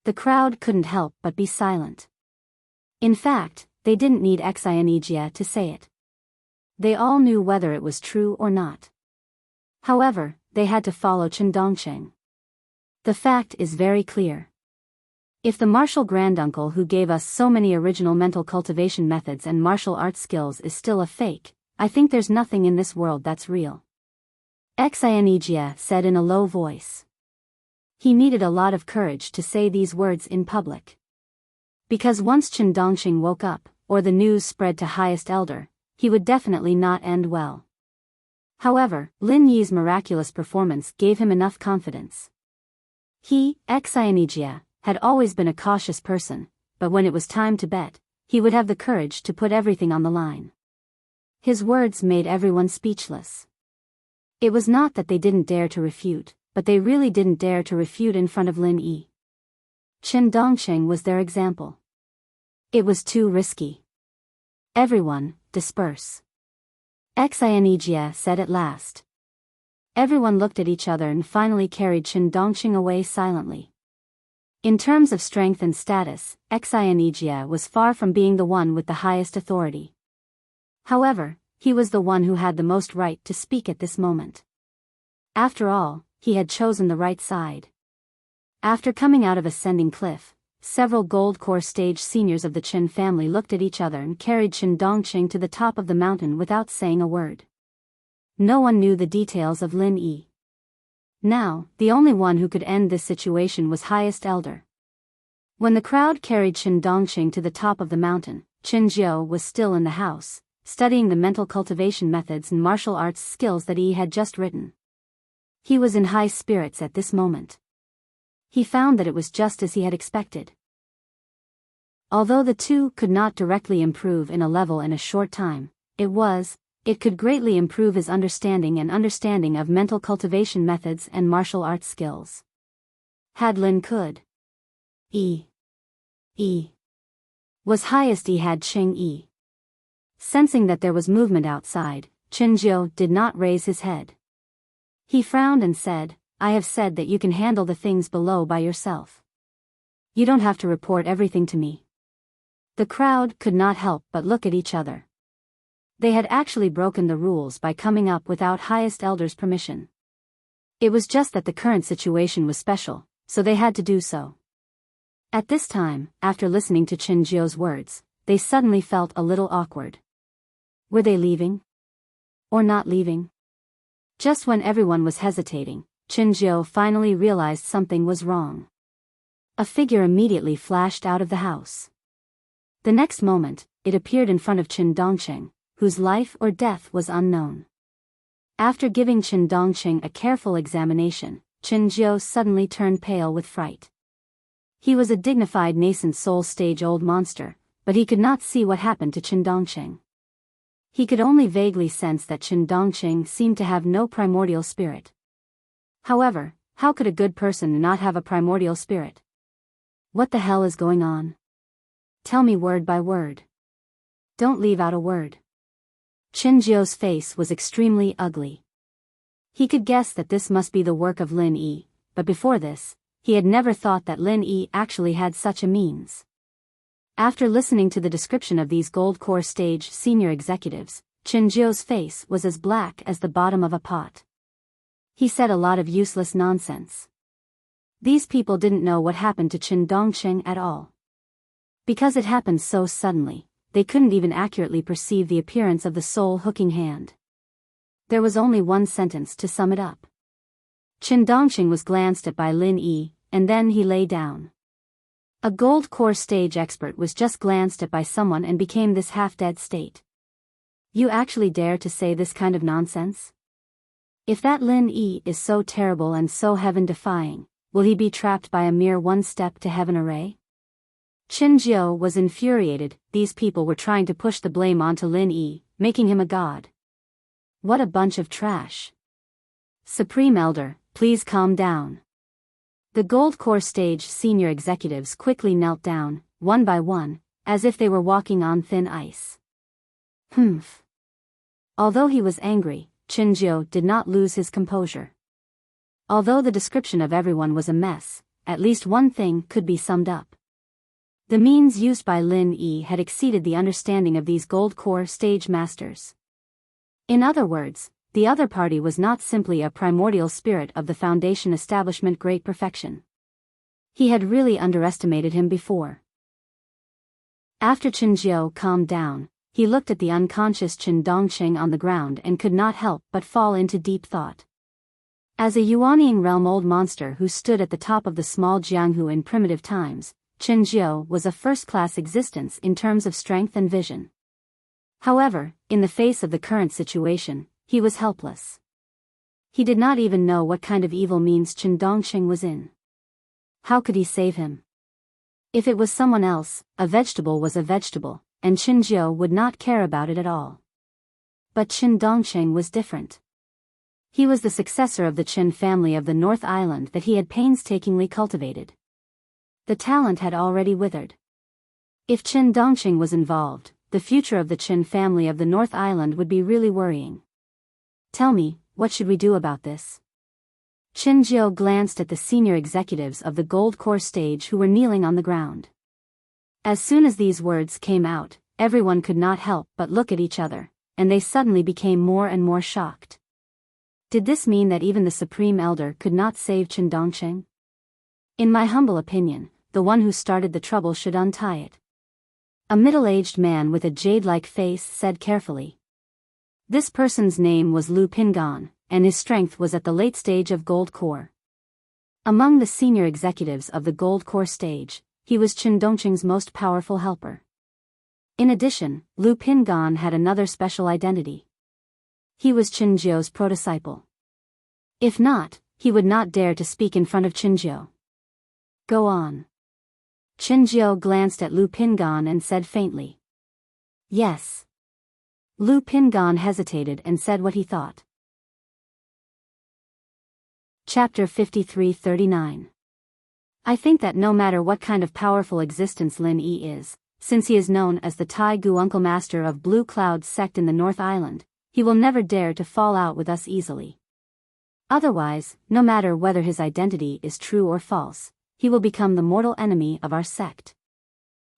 The crowd couldn't help but be silent. In fact, they didn't need Enchanting to say it. They all knew whether it was true or not. However, they had to follow Qin Dongqing. The fact is very clear. If the Martial Granduncle who gave us so many original mental cultivation methods and martial arts skills is still a fake, I think there's nothing in this world that's real. Enchanting said in a low voice. He needed a lot of courage to say these words in public. Because once Qin Dongqing woke up, or the news spread to Highest Elder, he would definitely not end well. However, Lin Yi's miraculous performance gave him enough confidence. He, Enchanting, had always been a cautious person, but when it was time to bet, he would have the courage to put everything on the line. His words made everyone speechless. It was not that they didn't dare to refute, but they really didn't dare to refute in front of Lin Yi. Qin Dongqing was their example. It was too risky. "Everyone, disperse," Enchanting said at last. Everyone looked at each other and finally carried Qin Dongqing away silently. In terms of strength and status, Enchanting was far from being the one with the highest authority. However, he was the one who had the most right to speak at this moment. After all, he had chosen the right side. After coming out of Ascending Cliff, several Gold Core stage seniors of the Qin family looked at each other and carried Qin Dongqing to the top of the mountain without saying a word. No one knew the details of Lin Yi. Now, the only one who could end this situation was Highest Elder. When the crowd carried Qin Dongqing to the top of the mountain, Qin Jiu was still in the house, studying the mental cultivation methods and martial arts skills that he had just written. He was in high spirits at this moment. He found that it was just as he had expected. Although the two could not directly improve in a level in a short time, it could greatly improve his understanding of mental cultivation methods and martial arts skills. Had Lin could. Was highest had Qing Yi. Sensing that there was movement outside, Qin Jiu did not raise his head. He frowned and said, "I have said that you can handle the things below by yourself. You don't have to report everything to me." The crowd could not help but look at each other. They had actually broken the rules by coming up without Highest Elder's permission. It was just that the current situation was special, so they had to do so. At this time, after listening to Qin Jiu's words, they suddenly felt a little awkward. Were they leaving? Or not leaving? Just when everyone was hesitating, Qinzhou finally realized something was wrong. A figure immediately flashed out of the house. The next moment, it appeared in front of Qin Dongqing, whose life or death was unknown. After giving Qin Dongqing a careful examination, Qinzhou suddenly turned pale with fright. He was a dignified nascent soul stage-old monster, but he could not see what happened to Qin Dongqing. He could only vaguely sense that Qin Dongqing seemed to have no primordial spirit. However, how could a good person not have a primordial spirit? What the hell is going on? Tell me word by word. Don't leave out a word. Qinzhou's face was extremely ugly. He could guess that this must be the work of Lin Yi, but before this, he had never thought that Lin Yi actually had such a means. After listening to the description of these gold core stage senior executives, Qinzhou's face was as black as the bottom of a pot. He said a lot of useless nonsense. These people didn't know what happened to Qin Dongqing at all. Because it happened so suddenly, they couldn't even accurately perceive the appearance of the soul-hooking hand. There was only one sentence to sum it up. Qin Dongqing was glanced at by Lin Yi, and then he lay down. A gold core stage expert was just glanced at by someone and became this half-dead state. You actually dare to say this kind of nonsense? If that Lin Yi is so terrible and so heaven-defying, will he be trapped by a mere one step to heaven array? Qinzhou was infuriated. These people were trying to push the blame onto Lin Yi, making him a god. What a bunch of trash. Supreme Elder, please calm down. The gold core stage senior executives quickly knelt down, one by one, as if they were walking on thin ice. Humph. Although he was angry, Qinzhou did not lose his composure. Although the description of everyone was a mess, at least one thing could be summed up. The means used by Lin Yi had exceeded the understanding of these gold core stage masters. In other words, the other party was not simply a primordial spirit of the Foundation establishment great perfection. He had really underestimated him before. After Qinzhou calmed down, he looked at the unconscious Qin Dongqing on the ground and could not help but fall into deep thought. As a Yuanying realm old monster who stood at the top of the small Jianghu in primitive times, Qinzhou was a first-class existence in terms of strength and vision. However, in the face of the current situation, he was helpless. He did not even know what kind of evil means Qin Dongqing was in. How could he save him? If it was someone else, a vegetable was a vegetable, and Qinzhou would not care about it at all. But Qin Dongqing was different. He was the successor of the Qin family of the North Island that he had painstakingly cultivated. The talent had already withered. If Qin Dongqing was involved, the future of the Qin family of the North Island would be really worrying. Tell me, what should we do about this? Qinzhou glanced at the senior executives of the gold core stage who were kneeling on the ground. As soon as these words came out, everyone could not help but look at each other, and they suddenly became more and more shocked. Did this mean that even the Supreme Elder could not save Qin Dongqing? In my humble opinion, the one who started the trouble should untie it. A middle-aged man with a jade-like face said carefully. This person's name was Lu Pingan, and his strength was at the late stage of Gold Core. Among the senior executives of the Gold Core stage, he was Qin Dongqing's most powerful helper. In addition, Lu Pingan had another special identity. He was Qinzhou's protodisciple. If not, he would not dare to speak in front of Qinzhou. Go on. Qinzhou glanced at Lu Pingan and said faintly. Yes. Lu Pingan hesitated and said what he thought. Chapter 53-39. I think that no matter what kind of powerful existence Lin Yi is, since he is known as the Tai Gu Uncle Master of Blue Cloud sect in the North Island, he will never dare to fall out with us easily. Otherwise, no matter whether his identity is true or false, he will become the mortal enemy of our sect.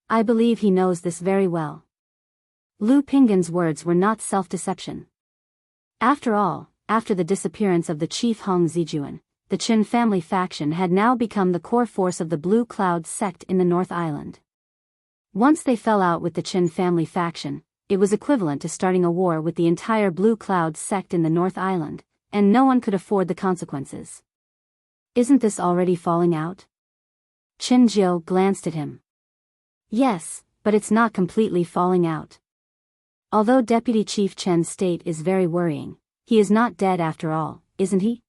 I believe he knows this very well. Lu Pingan's words were not self-deception. After all, after the disappearance of the chief Hong Zijuan, the Qin family faction had now become the core force of the Blue Cloud sect in the North Island. Once they fell out with the Qin family faction, it was equivalent to starting a war with the entire Blue Cloud sect in the North Island, and no one could afford the consequences. Isn't this already falling out? Qin Jiu glanced at him. Yes, but it's not completely falling out. Although Deputy Chief Chen's state is very worrying, he is not dead after all, isn't he?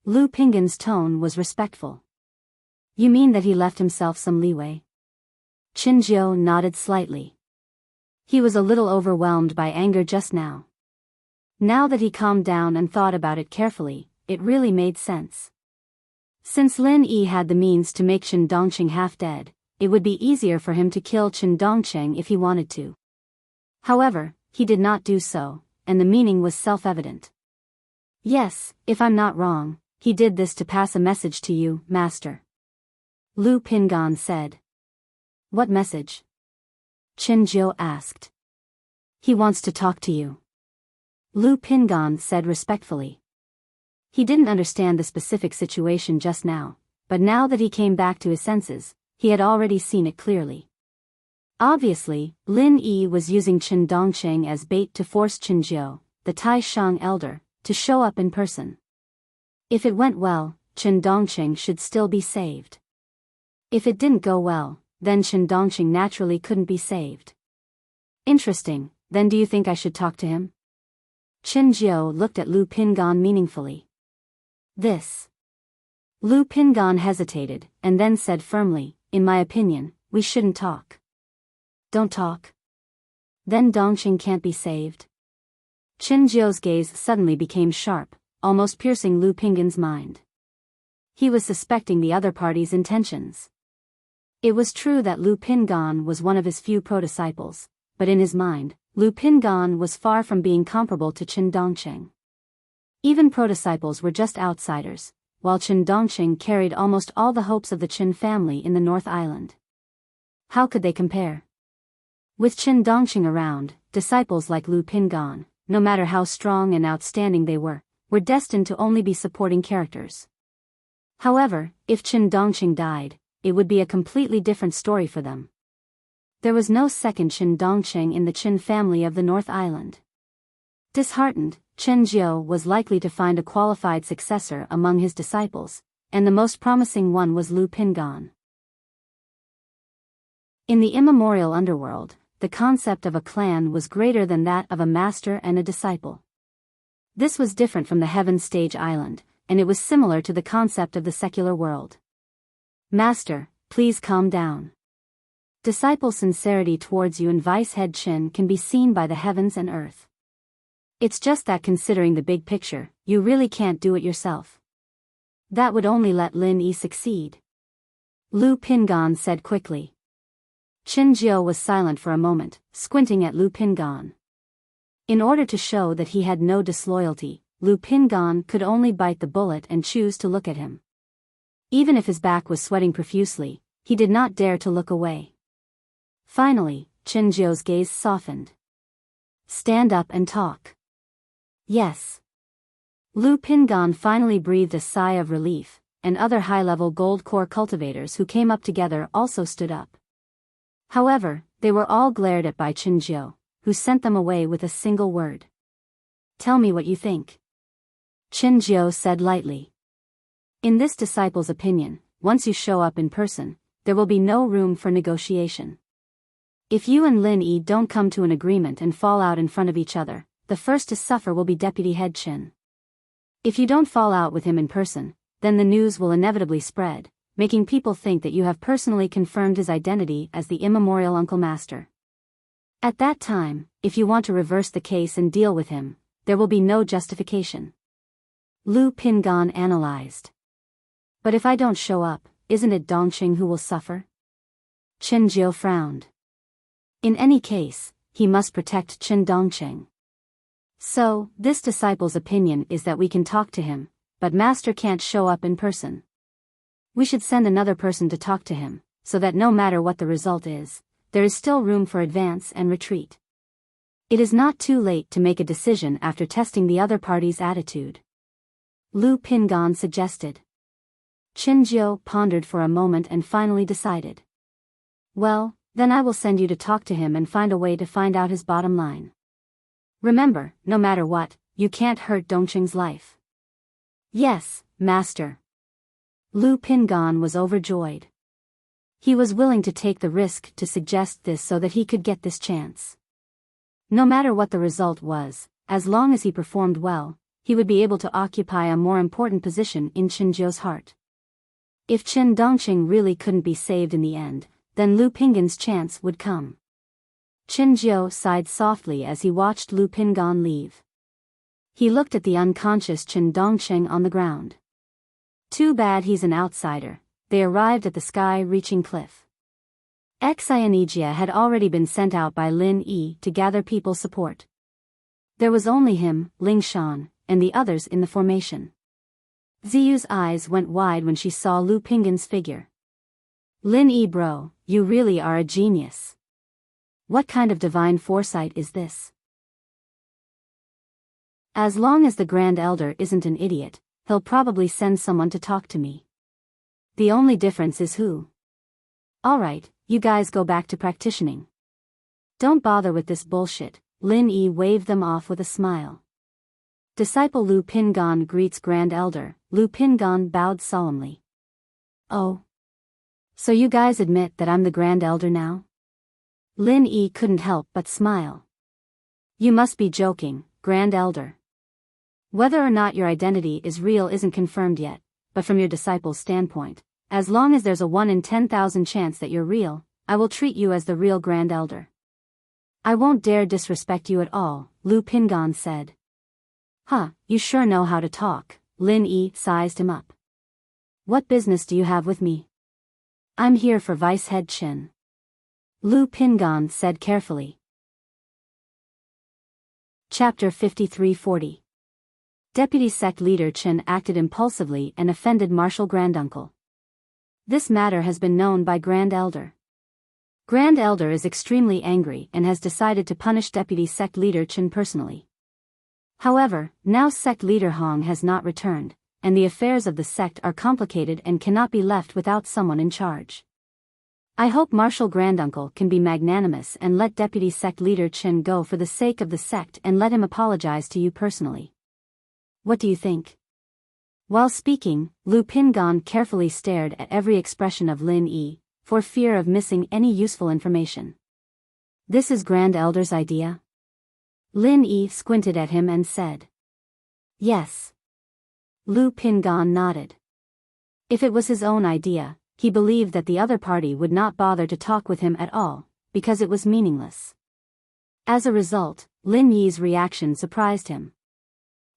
Lu Pinggan's tone was respectful. You mean that he left himself some leeway? Qin Jiu nodded slightly. He was a little overwhelmed by anger just now. Now that he calmed down and thought about it carefully, it really made sense. Since Lin Yi had the means to make Chen Dongqing half dead, it would be easier for him to kill Chen Dongqing if he wanted to. However, he did not do so, and the meaning was self-evident. Yes, if I'm not wrong, he did this to pass a message to you, Master. Lu Pinggan said. What message? Qin Jiu asked. He wants to talk to you. Lu Pinggan said respectfully. He didn't understand the specific situation just now, but now that he came back to his senses, he had already seen it clearly. Obviously, Lin Yi was using Chen Dongqing as bait to force Qin Jiu, the Tai Shang elder, to show up in person. If it went well, Chen Dongqing should still be saved. If it didn't go well, then Chen Dongqing naturally couldn't be saved. Interesting, then do you think I should talk to him? Qin Jiu looked at Lu Pinggan meaningfully. This. Lu Pinggan hesitated, and then said firmly, in my opinion, we shouldn't talk. Don't talk? Then Dongqing can't be saved? Qin Jiu's gaze suddenly became sharp, almost piercing Lu Pinggan's mind. He was suspecting the other party's intentions. It was true that Lu Pinggan was one of his few pro-disciples, but in his mind, Lu Pinggan was far from being comparable to Chen Dongqing. Even pro-disciples were just outsiders, while Chen Dongqing carried almost all the hopes of the Qin family in the North Island. How could they compare? With Chen Dongqing around, disciples like Lu Pinggan, no matter how strong and outstanding they were destined to only be supporting characters. However, if Chen Dongqing died, it would be a completely different story for them. There was no second Chen Dongqing in the Qin family of the North Island. Disheartened, Qin Jiu was likely to find a qualified successor among his disciples, and the most promising one was Lu Pinggan. In the immemorial underworld, the concept of a clan was greater than that of a master and a disciple. This was different from the Heaven Stage Island, and it was similar to the concept of the secular world. Master, please calm down. Disciple sincerity towards you and Vice Head Qin can be seen by the heavens and earth. It's just that considering the big picture, you really can't do it yourself. That would only let Lin Yi succeed. Lu Pinggan said quickly. Qin Jiu was silent for a moment, squinting at Lu Pinggan. In order to show that he had no disloyalty, Lu Pinggan could only bite the bullet and choose to look at him. Even if his back was sweating profusely, he did not dare to look away. Finally, Qin Jiu's gaze softened. Stand up and talk. Yes. Lu Pinggan finally breathed a sigh of relief, and other high-level gold core cultivators who came up together also stood up. However, they were all glared at by Qin Jiu, who sent them away with a single word. Tell me what you think. Qin Jiu said lightly. In this disciple's opinion, once you show up in person, there will be no room for negotiation. If you and Lin Yi don't come to an agreement and fall out in front of each other, the first to suffer will be Deputy Head Qin. If you don't fall out with him in person, then the news will inevitably spread, making people think that you have personally confirmed his identity as the immemorial Uncle Master. At that time, if you want to reverse the case and deal with him, there will be no justification. Lu Pinggan analyzed. But if I don't show up, isn't it Dongqing who will suffer? Qin Jiu frowned. In any case, he must protect Chen Dongqing. So, this disciple's opinion is that we can talk to him, but Master can't show up in person. We should send another person to talk to him, so that no matter what the result is, there is still room for advance and retreat. It is not too late to make a decision after testing the other party's attitude. Lu Pinggan suggested. Qin Jiu pondered for a moment and finally decided. Well, then I will send you to talk to him and find a way to find out his bottom line. Remember, no matter what, you can't hurt Dongqing's life. Yes, Master. Lu Pingan was overjoyed. He was willing to take the risk to suggest this so that he could get this chance. No matter what the result was, as long as he performed well, he would be able to occupy a more important position in Qinzhou's heart. If Qin Dongqing really couldn't be saved in the end, then Lu Pingan's chance would come. Qinzhou sighed softly as he watched Lu Pingan leave. He looked at the unconscious Qin Dongqing on the ground. Too bad he's an outsider. They arrived at the sky-reaching cliff. Xianijia had already been sent out by Lin Yi to gather people's support. There was only him, Ling Shan, and the others in the formation. Ziyu's eyes went wide when she saw Lu Pingan's figure. Lin Yi bro, you really are a genius. What kind of divine foresight is this? As long as the Grand Elder isn't an idiot, he'll probably send someone to talk to me. The only difference is who. Alright, you guys go back to practicing. Don't bother with this bullshit. Lin Yi waved them off with a smile. Disciple Lu Pingan greets Grand Elder. Lu Pingan bowed solemnly. Oh. So you guys admit that I'm the Grand Elder now? Lin Yi couldn't help but smile. You must be joking, Grand Elder. Whether or not your identity is real isn't confirmed yet, but from your disciple's standpoint, as long as there's a 1 in 10,000 chance that you're real, I will treat you as the real Grand Elder. I won't dare disrespect you at all, Lu Pingan said. Huh, you sure know how to talk, Lin Yi sized him up. What business do you have with me? I'm here for Vice Head Qin. Lu Pingan said carefully. Chapter 5340. Deputy Sect Leader Qin acted impulsively and offended Martial Granduncle. This matter has been known by Grand Elder. Grand Elder is extremely angry and has decided to punish Deputy Sect Leader Qin personally. However, now Sect Leader Hong has not returned, and the affairs of the sect are complicated and cannot be left without someone in charge. I hope Martial Granduncle can be magnanimous and let Deputy Sect Leader Qin go for the sake of the sect and let him apologize to you personally. What do you think? While speaking, Lu Pingan carefully stared at every expression of Lin Yi, for fear of missing any useful information. This is Grand Elder's idea? Lin Yi squinted at him and said. Yes. Lu Pingan nodded. If it was his own idea, he believed that the other party would not bother to talk with him at all, because it was meaningless. As a result, Lin Yi's reaction surprised him.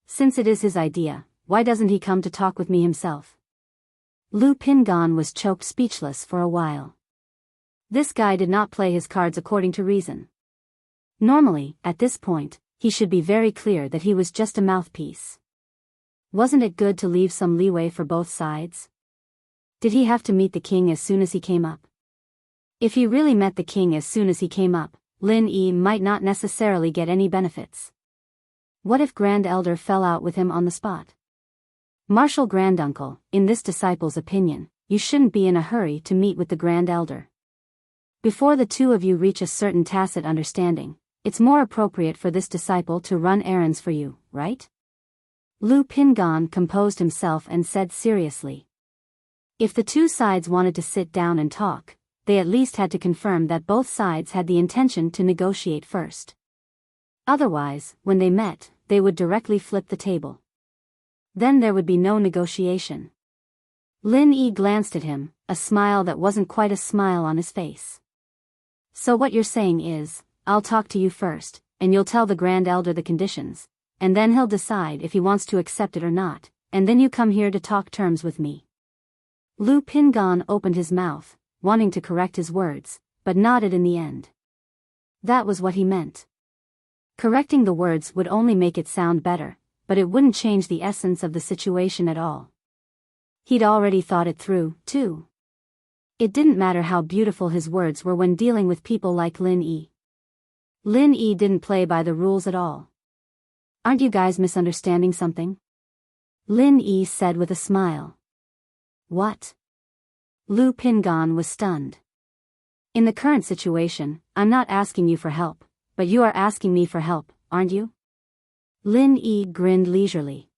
Since it is his idea, why doesn't he come to talk with me himself? Lu Pingan was choked speechless for a while. This guy did not play his cards according to reason. Normally, at this point, he should be very clear that he was just a mouthpiece. Wasn't it good to leave some leeway for both sides? Did he have to meet the king as soon as he came up? If he really met the king as soon as he came up, Lin Yi might not necessarily get any benefits. What if Grand Elder fell out with him on the spot? Martial Granduncle, in this disciple's opinion, you shouldn't be in a hurry to meet with the Grand Elder. Before the two of you reach a certain tacit understanding, it's more appropriate for this disciple to run errands for you, right? Lu Pingan composed himself and said seriously. If the two sides wanted to sit down and talk, they at least had to confirm that both sides had the intention to negotiate first. Otherwise, when they met, they would directly flip the table. Then there would be no negotiation. Lin Yi glanced at him, a smile that wasn't quite a smile on his face. So what you're saying is, I'll talk to you first, and you'll tell the Grand Elder the conditions, and then he'll decide if he wants to accept it or not, and then you come here to talk terms with me. Lu Pingan opened his mouth, wanting to correct his words, but nodded in the end. That was what he meant. Correcting the words would only make it sound better, but it wouldn't change the essence of the situation at all. He'd already thought it through, too. It didn't matter how beautiful his words were when dealing with people like Lin Yi. Lin Yi didn't play by the rules at all. Aren't you guys misunderstanding something? Lin Yi said with a smile. What? Lu Pingan was stunned. In the current situation, I'm not asking you for help, but you are asking me for help, aren't you? Lin Yi grinned leisurely.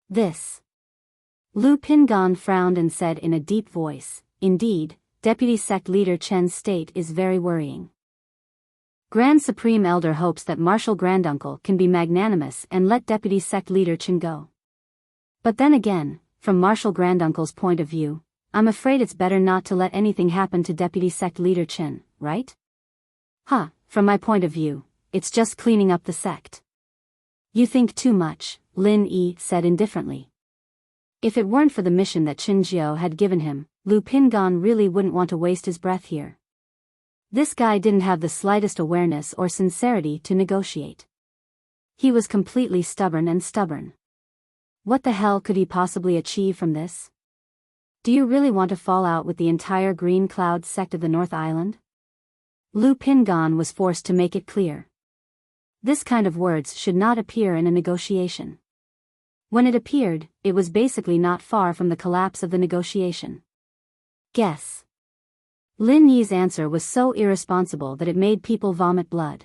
This Lu Pingan frowned and said in a deep voice, "Indeed, Deputy Sect Leader Chen's state is very worrying. Grand Supreme Elder hopes that Martial Granduncle can be magnanimous and let Deputy Sect Leader Chen go. But then again, from Martial Granduncle's point of view, I'm afraid it's better not to let anything happen to Deputy Sect Leader Chen, right? From my point of view, it's just cleaning up the sect." "You think too much," Lin Yi said indifferently. If it weren't for the mission that Qin Jiao had given him, Lu Pingan really wouldn't want to waste his breath here. This guy didn't have the slightest awareness or sincerity to negotiate. He was completely stubborn. What the hell could he possibly achieve from this? Do you really want to fall out with the entire Green Cloud sect of the North Island? Lu Pingan was forced to make it clear. This kind of words should not appear in a negotiation. When it appeared, it was basically not far from the collapse of the negotiation. Guess. Lin Yi's answer was so irresponsible that it made people vomit blood.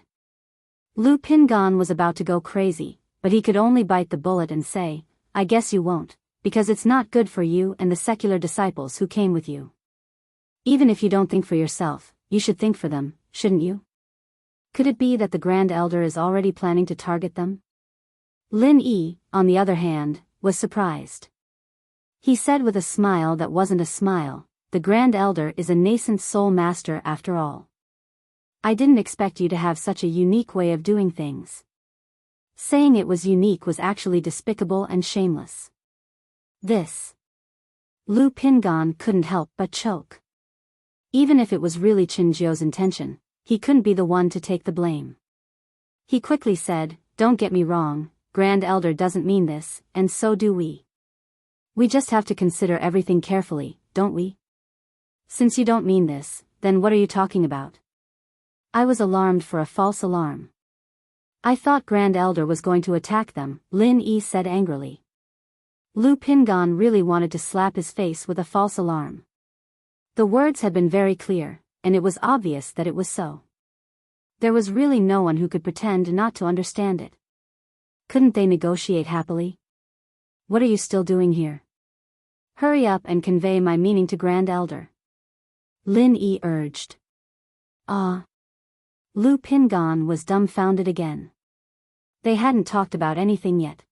Lu Pingan was about to go crazy, but he could only bite the bullet and say, "I guess you won't, because it's not good for you and the secular disciples who came with you. Even if you don't think for yourself, you should think for them, shouldn't you? Could it be that the Grand Elder is already planning to target them?" Lin Yi, on the other hand, was surprised. He said with a smile that wasn't a smile, "The Grand Elder is a nascent soul master after all. I didn't expect you to have such a unique way of doing things." Saying it was unique was actually despicable and shameless. This. Lu Pingan couldn't help but choke. Even if it was really Qin Jiao's intention, he couldn't be the one to take the blame. He quickly said, "Don't get me wrong, Grand Elder doesn't mean this, and so do we. We just have to consider everything carefully, don't we? Since you don't mean this, then what are you talking about?" "I was alarmed for a false alarm. I thought Grand Elder was going to attack them," Lin Yi said angrily. Lu Pingan really wanted to slap his face with a false alarm. The words had been very clear, and it was obvious that it was so. There was really no one who could pretend not to understand it. Couldn't they negotiate happily? "What are you still doing here? Hurry up and convey my meaning to Grand Elder," Lin Yi urged. Lu Pingan was dumbfounded again. They hadn't talked about anything yet.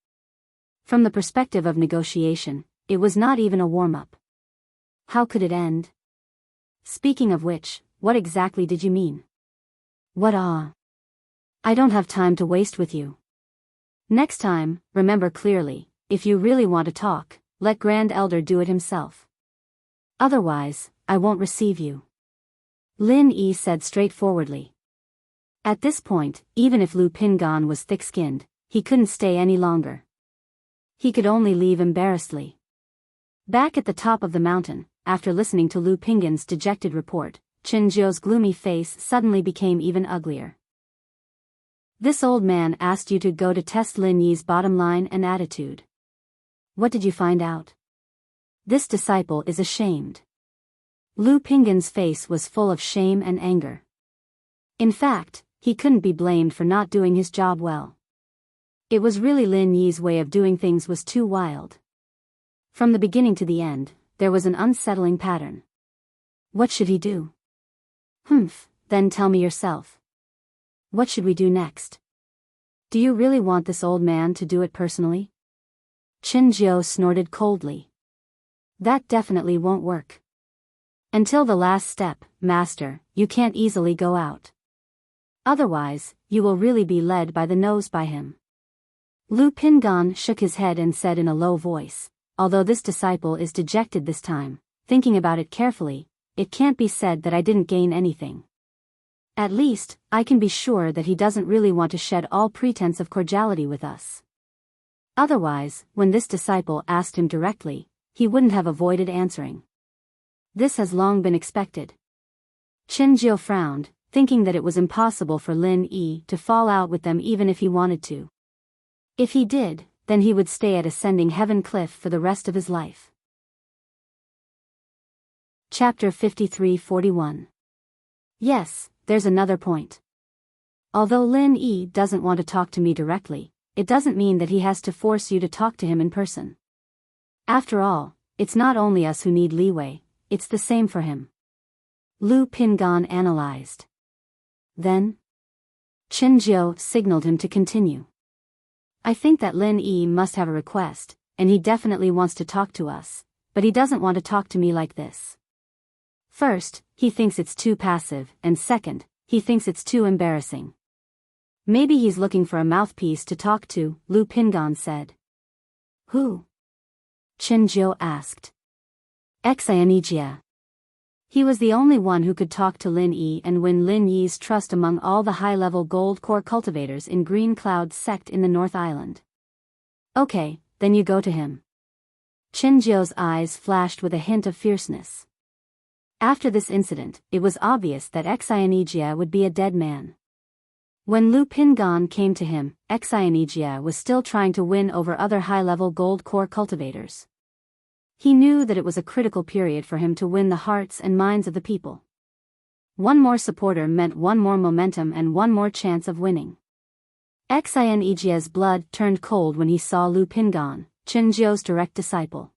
From the perspective of negotiation, it was not even a warm-up. How could it end? "Speaking of which, what exactly did you mean?" "What I don't have time to waste with you. Next time, remember clearly, if you really want to talk, let Grand Elder do it himself. Otherwise, I won't receive you," Lin Yi said straightforwardly. At this point, even if Lu Pingan was thick-skinned, he couldn't stay any longer. He could only leave embarrassedly. Back at the top of the mountain, after listening to Lu Pingan's dejected report, Qin Jiao's gloomy face suddenly became even uglier. "This old man asked you to go to test Lin Yi's bottom line and attitude. What did you find out? This disciple is ashamed." Lu Pingan's face was full of shame and anger. In fact, he couldn't be blamed for not doing his job well. It was really Lin Yi's way of doing things was too wild. From the beginning to the end, there was an unsettling pattern. What should he do? Then tell me yourself. What should we do next? Do you really want this old man to do it personally? Qin Jiao snorted coldly. That definitely won't work. Until the last step, Master, you can't easily go out. Otherwise, you will really be led by the nose by him. Lu Pingan shook his head and said in a low voice, "Although this disciple is dejected this time, thinking about it carefully, it can't be said that I didn't gain anything. At least, I can be sure that he doesn't really want to shed all pretense of cordiality with us. Otherwise, when this disciple asked him directly, he wouldn't have avoided answering. This has long been expected." Qin Jiao frowned, thinking that it was impossible for Lin Yi to fall out with them even if he wanted to. If he did, then he would stay at Ascending Heaven Cliff for the rest of his life. Chapter 53-41. Yes, there's another point. Although Lin Yi doesn't want to talk to me directly, it doesn't mean that he has to force you to talk to him in person. After all, it's not only us who need leeway, it's the same for him. Lu Pingan analyzed. Then, Qinjiu signaled him to continue. I think that Lin Yi must have a request, and he definitely wants to talk to us, but he doesn't want to talk to me like this. First, he thinks it's too passive, and second, he thinks it's too embarrassing. Maybe he's looking for a mouthpiece to talk to, Lu Pingan said. Who? Qinjiu asked. Xianijia. He was the only one who could talk to Lin Yi and win Lin Yi's trust among all the high-level gold core cultivators in Green Cloud sect in the North Island. Okay, then you go to him. Qinjiu's eyes flashed with a hint of fierceness. After this incident, it was obvious that Xianijia would be a dead man. When Lu Pingan came to him, Xianijia was still trying to win over other high-level gold core cultivators. He knew that it was a critical period for him to win the hearts and minds of the people. One more supporter meant one more momentum and one more chance of winning. Xianijia's blood turned cold when he saw Lu Pingan, Qinjiu's direct disciple.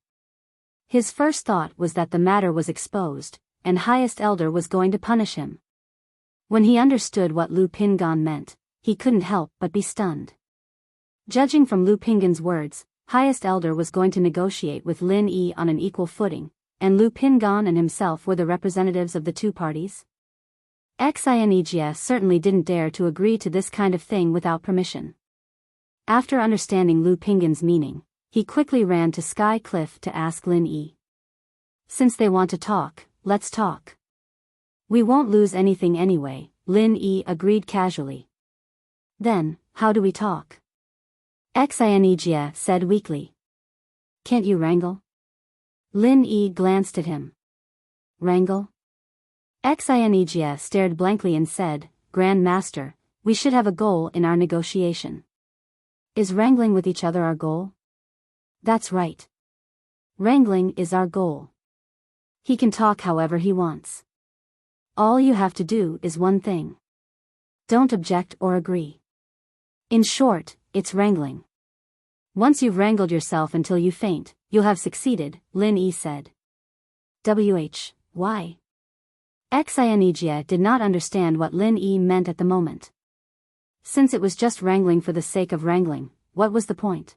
His first thought was that the matter was exposed, and Highest Elder was going to punish him. When he understood what Lu Pingan meant, he couldn't help but be stunned. Judging from Lu Pingan's words, Highest Elder was going to negotiate with Lin Yi on an equal footing, and Lu Pingan and himself were the representatives of the two parties. Xianijia certainly didn't dare to agree to this kind of thing without permission. After understanding Lu Pingan's meaning, he quickly ran to Sky Cliff to ask Lin Yi. Since they want to talk, let's talk. We won't lose anything anyway, Lin Yi agreed casually. Then, how do we talk? Xianijia said weakly. Can't you wrangle? Lin Yi glanced at him. Wrangle? Xianijia stared blankly and said, Grand Master, we should have a goal in our negotiation. Is wrangling with each other our goal? That's right. Wrangling is our goal. He can talk however he wants. All you have to do is one thing. Don't object or agree. In short, it's wrangling. Once you've wrangled yourself until you faint, you'll have succeeded, Lin Yi said. Why? Xianijia did not understand what Lin Yi meant at the moment. Since it was just wrangling for the sake of wrangling, what was the point?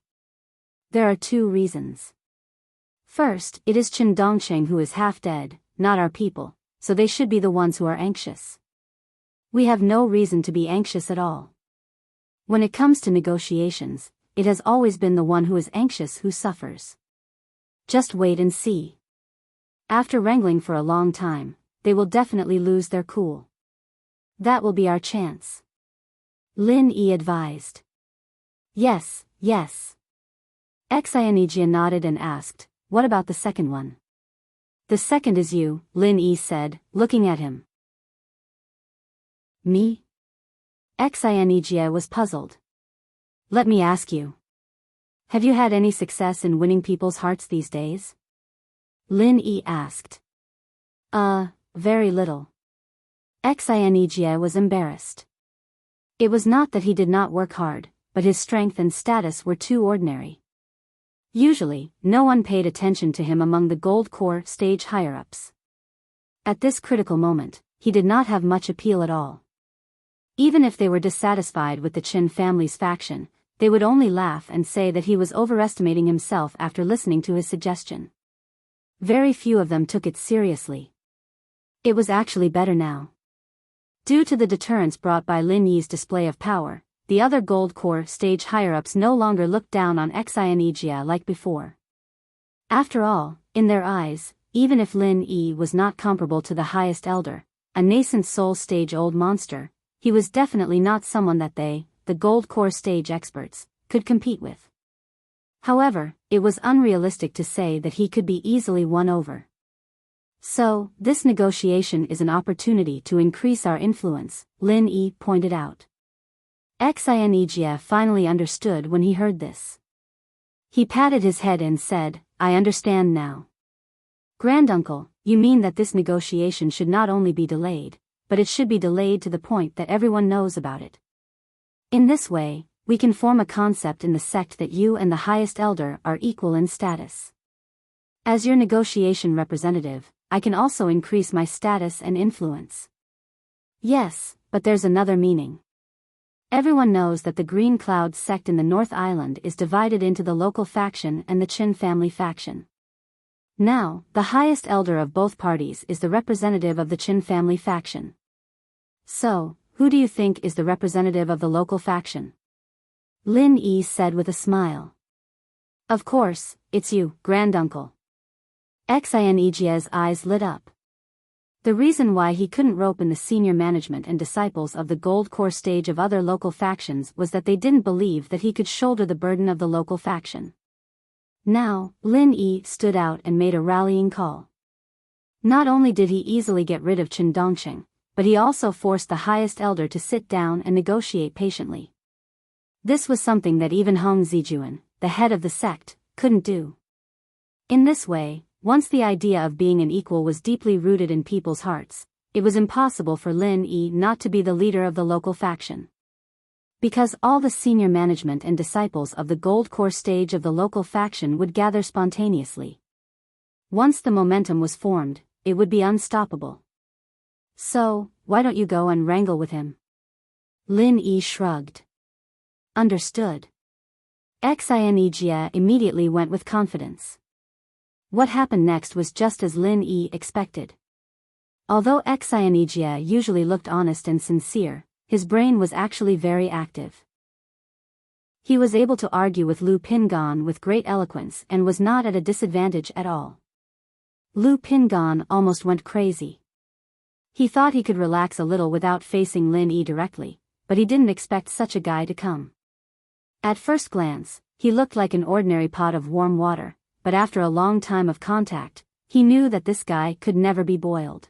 There are two reasons. First, it is Qin Dongsheng who is half dead, not our people, so they should be the ones who are anxious. We have no reason to be anxious at all. When it comes to negotiations, it has always been the one who is anxious who suffers. Just wait and see. After wrangling for a long time, they will definitely lose their cool. That will be our chance. Lin Yi advised. Yes. Xianijia nodded and asked, what about the second one? The second is you, Lin Yi said, looking at him. Me? Xianijia was puzzled. Let me ask you. Have you had any success in winning people's hearts these days? Lin Yi asked. Very little. Xianijia was embarrassed. It was not that he did not work hard, but his strength and status were too ordinary. Usually, no one paid attention to him among the Gold Core stage higher-ups. At this critical moment, he did not have much appeal at all. Even if they were dissatisfied with the Qin family's faction, they would only laugh and say that he was overestimating himself after listening to his suggestion. Very few of them took it seriously. It was actually better now. Due to the deterrence brought by Lin Yi's display of power, the other Gold Core stage higher-ups no longer looked down on Xianijia like before. After all, in their eyes, even if Lin Yi was not comparable to the Highest Elder, a nascent soul stage old monster, he was definitely not someone that they, the Gold Core stage experts, could compete with. However, it was unrealistic to say that he could be easily won over. So, this negotiation is an opportunity to increase our influence, Lin Yi pointed out. Xianijia finally understood when he heard this. He patted his head and said, I understand now. Granduncle, you mean that this negotiation should not only be delayed, but it should be delayed to the point that everyone knows about it. In this way, we can form a concept in the sect that you and the Highest Elder are equal in status. As your negotiation representative, I can also increase my status and influence. Yes, but there's another meaning. Everyone knows that the Green Cloud sect in the North Island is divided into the local faction and the Qin family faction. Now, the highest elder of both parties is the representative of the Qin family faction. So, who do you think is the representative of the local faction? Lin Yi said with a smile. Of course, it's you, granduncle. Xinejia's eyes lit up. The reason why he couldn't rope in the senior management and disciples of the gold core stage of other local factions was that they didn't believe that he could shoulder the burden of the local faction. Now, Lin Yi stood out and made a rallying call. Not only did he easily get rid of Chen Dongqing, but he also forced the highest elder to sit down and negotiate patiently. This was something that even Hong Zijuan, the head of the sect, couldn't do. In this way, once the idea of being an equal was deeply rooted in people's hearts, it was impossible for Lin Yi not to be the leader of the local faction. Because all the senior management and disciples of the gold core stage of the local faction would gather spontaneously. Once the momentum was formed, it would be unstoppable. So, why don't you go and wrangle with him? Lin Yi shrugged. Understood. Xinejia immediately went with confidence. What happened next was just as Lin Yi expected. Although Xinejia usually looked honest and sincere, his brain was actually very active. He was able to argue with Lu Pingan with great eloquence and was not at a disadvantage at all. Lu Pingan almost went crazy. He thought he could relax a little without facing Lin Yi directly, but he didn't expect such a guy to come. At first glance, he looked like an ordinary pot of warm water, but after a long time of contact, he knew that this guy could never be boiled.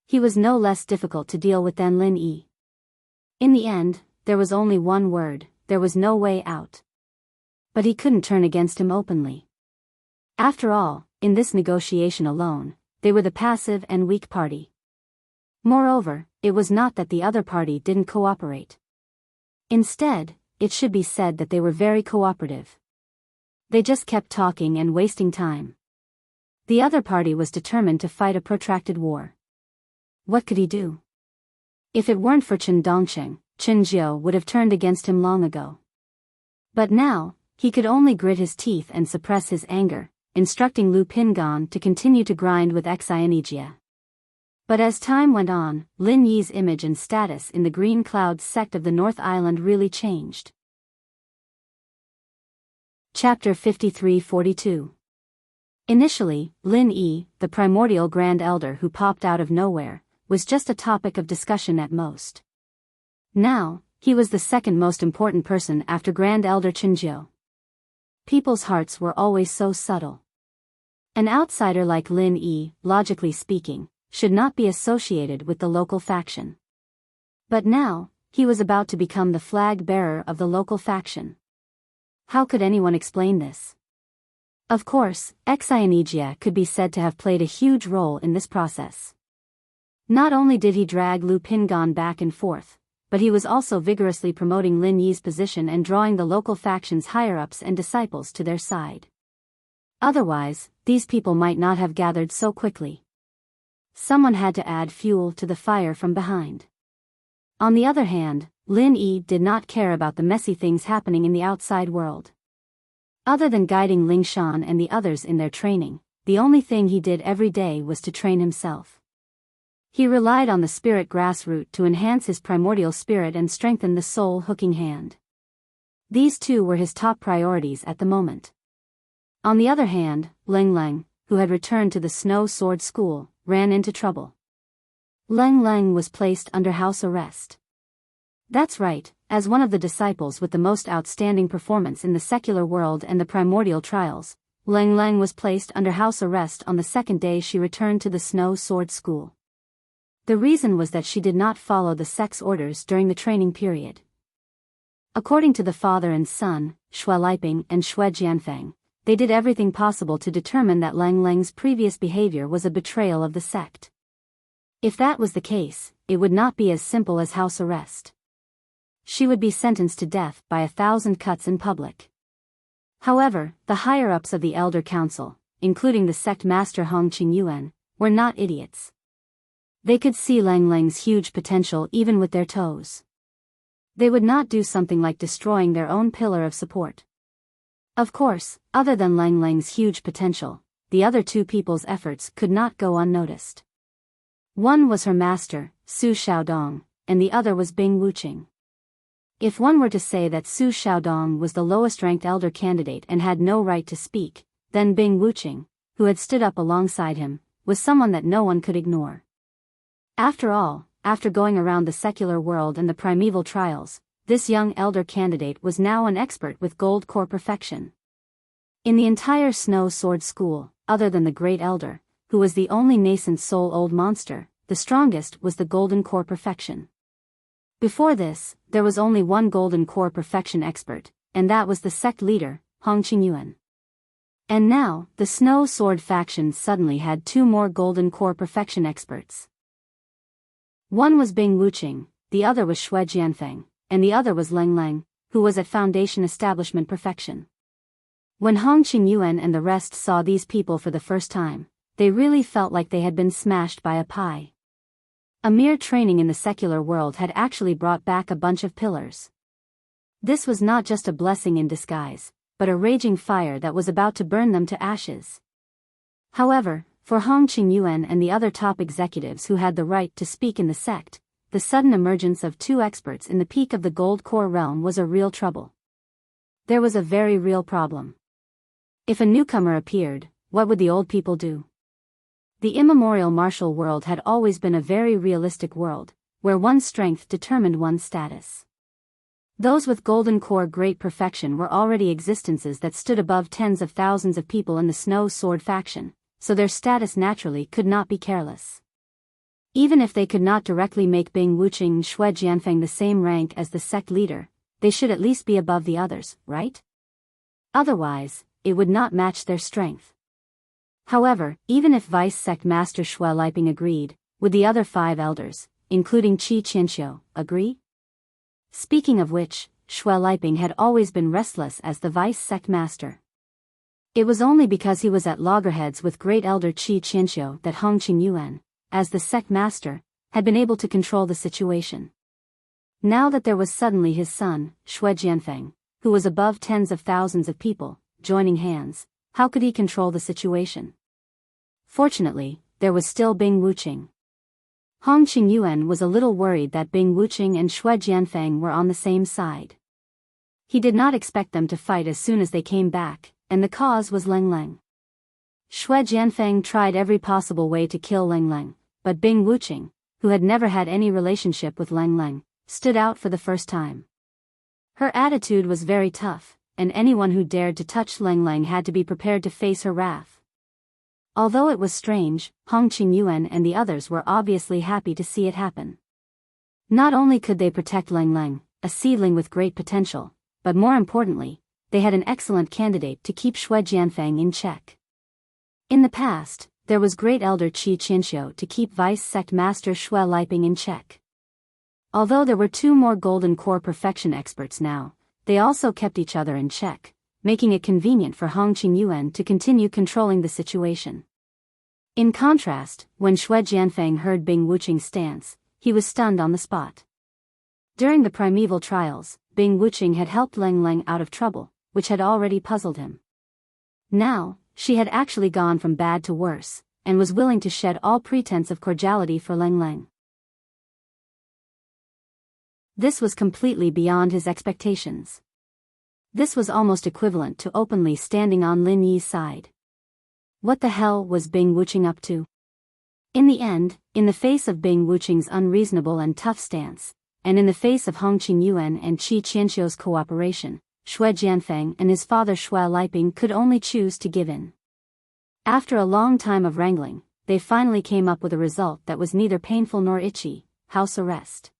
He was no less difficult to deal with than Lin Yi. In the end, there was only one word: there was no way out. But he couldn't turn against him openly. After all, in this negotiation alone, they were the passive and weak party. Moreover, it was not that the other party didn't cooperate. Instead, it should be said that they were very cooperative. They just kept talking and wasting time. The other party was determined to fight a protracted war. What could he do? If it weren't for Chen Dongqing, Chen Jiu would have turned against him long ago. But now, he could only grit his teeth and suppress his anger, instructing Lu Pingan to continue to grind with Xinejia. But as time went on, Lin Yi's image and status in the Green Cloud sect of the North Island really changed. Chapter 53-42. Initially, Lin Yi, the primordial Grand Elder who popped out of nowhere, was just a topic of discussion at most. Now, he was the second most important person after Grand Elder Qinjiu. People's hearts were always so subtle. An outsider like Lin Yi, logically speaking, should not be associated with the local faction. But now, he was about to become the flag bearer of the local faction. How could anyone explain this? Of course, Xinejia could be said to have played a huge role in this process. Not only did he drag Lu Pingan back and forth, but he was also vigorously promoting Lin Yi's position and drawing the local faction's higher-ups and disciples to their side. Otherwise, these people might not have gathered so quickly. Someone had to add fuel to the fire from behind. On the other hand, Lin Yi did not care about the messy things happening in the outside world. Other than guiding Ling Shan and the others in their training, the only thing he did every day was to train himself. He relied on the spirit grassroot to enhance his primordial spirit and strengthen the soul hooking hand. These two were his top priorities at the moment. On the other hand, Leng Leng, who had returned to the Snow Sword School, ran into trouble. Leng Leng was placed under house arrest. That's right, as one of the disciples with the most outstanding performance in the secular world and the primordial trials, Leng Leng was placed under house arrest on the second day she returned to the Snow Sword School. The reason was that she did not follow the sect's orders during the training period. According to the father and son, Xue Liping and Xue Jianfeng, they did everything possible to determine that Leng Leng's previous behavior was a betrayal of the sect. If that was the case, it would not be as simple as house arrest. She would be sentenced to death by 1,000 cuts in public. However, the higher-ups of the Elder Council, including the sect master Hong Qingyuan, were not idiots. They could see Lang Lang's huge potential even with their toes. They would not do something like destroying their own pillar of support. Of course, other than Lang Lang's huge potential, the other two people's efforts could not go unnoticed. One was her master, Su Xiaodong, and the other was Bing Wuqing. If one were to say that Su Xiaodong was the lowest-ranked elder candidate and had no right to speak, then Bing Wuqing, who had stood up alongside him, was someone that no one could ignore. After all, after going around the secular world and the primeval trials, this young elder candidate was now an expert with gold core perfection. In the entire Snow Sword School, other than the Great Elder, who was the only nascent soul-old monster, the strongest was the golden core perfection. Before this, there was only one golden core perfection expert, and that was the sect leader, Hong Qingyuan. And now, the Snow Sword faction suddenly had two more golden core perfection experts. One was Bing Wuqing, the other was Xue Jianfeng, and the other was Lang Lang, who was at Foundation Establishment Perfection. When Hong Qingyuan and the rest saw these people for the first time, they really felt like they had been smashed by a pie. A mere training in the secular world had actually brought back a bunch of pillars. This was not just a blessing in disguise, but a raging fire that was about to burn them to ashes. However, for Hong Qingyuan and the other top executives who had the right to speak in the sect, the sudden emergence of two experts in the peak of the gold core realm was a real trouble. There was a very real problem. If a newcomer appeared, what would the old people do? The immemorial martial world had always been a very realistic world, where one's strength determined one's status. Those with golden core great perfection were already existences that stood above tens of thousands of people in the Snow Sword faction, so their status naturally could not be careless. Even if they could not directly make Bing Wuqing and Xue Jianfeng the same rank as the sect leader, they should at least be above the others, right? Otherwise, it would not match their strength. However, even if Vice Sect Master Xue Liping agreed, would the other 5 elders, including Qi Qianxiu, agree? Speaking of which, Xue Liping had always been restless as the Vice Sect Master. It was only because he was at loggerheads with Great Elder Qi Qianxiu that Hong Qingyuan, as the sect master, had been able to control the situation. Now that there was suddenly his son, Xue Jianfeng, who was above tens of thousands of people, joining hands, how could he control the situation? Fortunately, there was still Bing Wuqing. Hong Qingyuan was a little worried that Bing Wuqing and Xue Jianfeng were on the same side. He did not expect them to fight as soon as they came back, and the cause was Lang Lang. Xue Jianfeng tried every possible way to kill Lang Lang, but Bing Wuqing, who had never had any relationship with Lang Lang, stood out for the first time. Her attitude was very tough, and anyone who dared to touch Lang Lang had to be prepared to face her wrath. Although it was strange, Hong Qingyuan and the others were obviously happy to see it happen. Not only could they protect Lang Lang, a seedling with great potential, but more importantly, they had an excellent candidate to keep Xue Jianfeng in check. In the past, there was Great Elder Qi Qianxiu to keep Vice Sect Master Xue Liping in check. Although there were 2 more golden core perfection experts now, they also kept each other in check, making it convenient for Hong Qingyuan to continue controlling the situation. In contrast, when Xue Jianfeng heard Bing Wuqing's stance, he was stunned on the spot. During the primeval trials, Bing Wuqing had helped Lang Lang out of trouble, which had already puzzled him. Now, she had actually gone from bad to worse, and was willing to shed all pretense of cordiality for Lang Lang. This was completely beyond his expectations. This was almost equivalent to openly standing on Lin Yi's side. What the hell was Bing Wuqing up to? In the end, in the face of Bing Wuqing's unreasonable and tough stance, and in the face of Hong Qingyuan and Qi Qianxiu's cooperation, Xue Jianfeng and his father Xue Liping could only choose to give in. After a long time of wrangling, they finally came up with a result that was neither painful nor itchy: house arrest.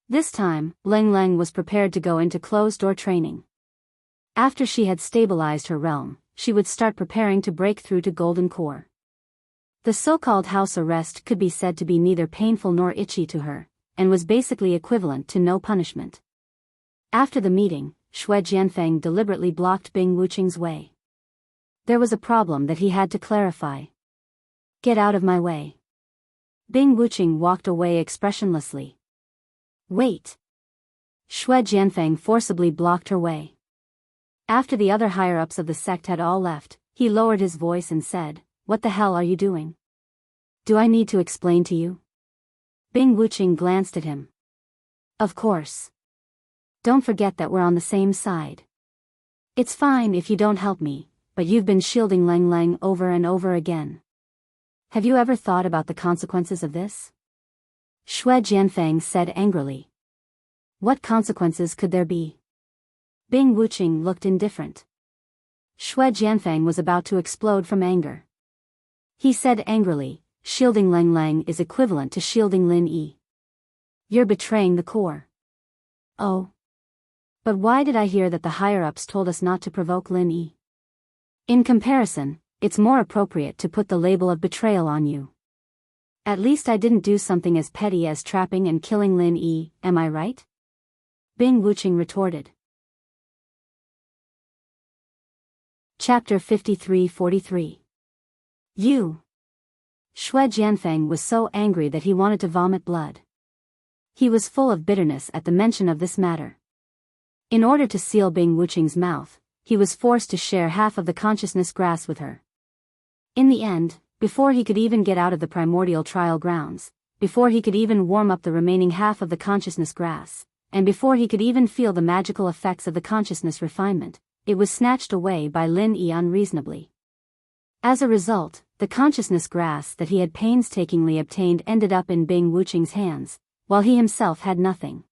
This time, Lang Lang was prepared to go into closed-door training. After she had stabilized her realm, she would start preparing to break through to Golden Core. The so-called house arrest could be said to be neither painful nor itchy to her, and was basically equivalent to no punishment. After the meeting, Xue Jianfeng deliberately blocked Bing Wuqing's way. There was a problem that he had to clarify. Get out of my way. Bing Wuching walked away expressionlessly. Wait. Xue Jianfeng forcibly blocked her way. After the other higher-ups of the sect had all left, he lowered his voice and said, "What the hell are you doing? Do I need to explain to you?" Bing Wuching glanced at him. Of course. Don't forget that we're on the same side. It's fine if you don't help me, but you've been shielding Lang Lang over and over again. Have you ever thought about the consequences of this? Xue Jianfeng said angrily. What consequences could there be? Bing Wuching looked indifferent. Xue Jianfeng was about to explode from anger. He said angrily, shielding Lang Lang is equivalent to shielding Lin Yi. You're betraying the core. Oh. But why did I hear that the higher-ups told us not to provoke Lin Yi? In comparison, it's more appropriate to put the label of betrayal on you. At least I didn't do something as petty as trapping and killing Lin Yi, am I right? Bing Wuching retorted. Chapter 53-43. You. Xue Jianfeng was so angry that he wanted to vomit blood. He was full of bitterness at the mention of this matter. In order to seal Bing Wuching's mouth, he was forced to share half of the consciousness grass with her. In the end, before he could even get out of the primordial trial grounds, before he could even warm up the remaining half of the consciousness grass, and before he could even feel the magical effects of the consciousness refinement, it was snatched away by Lin Yi unreasonably. As a result, the consciousness grass that he had painstakingly obtained ended up in Bing Wuching's hands, while he himself had nothing.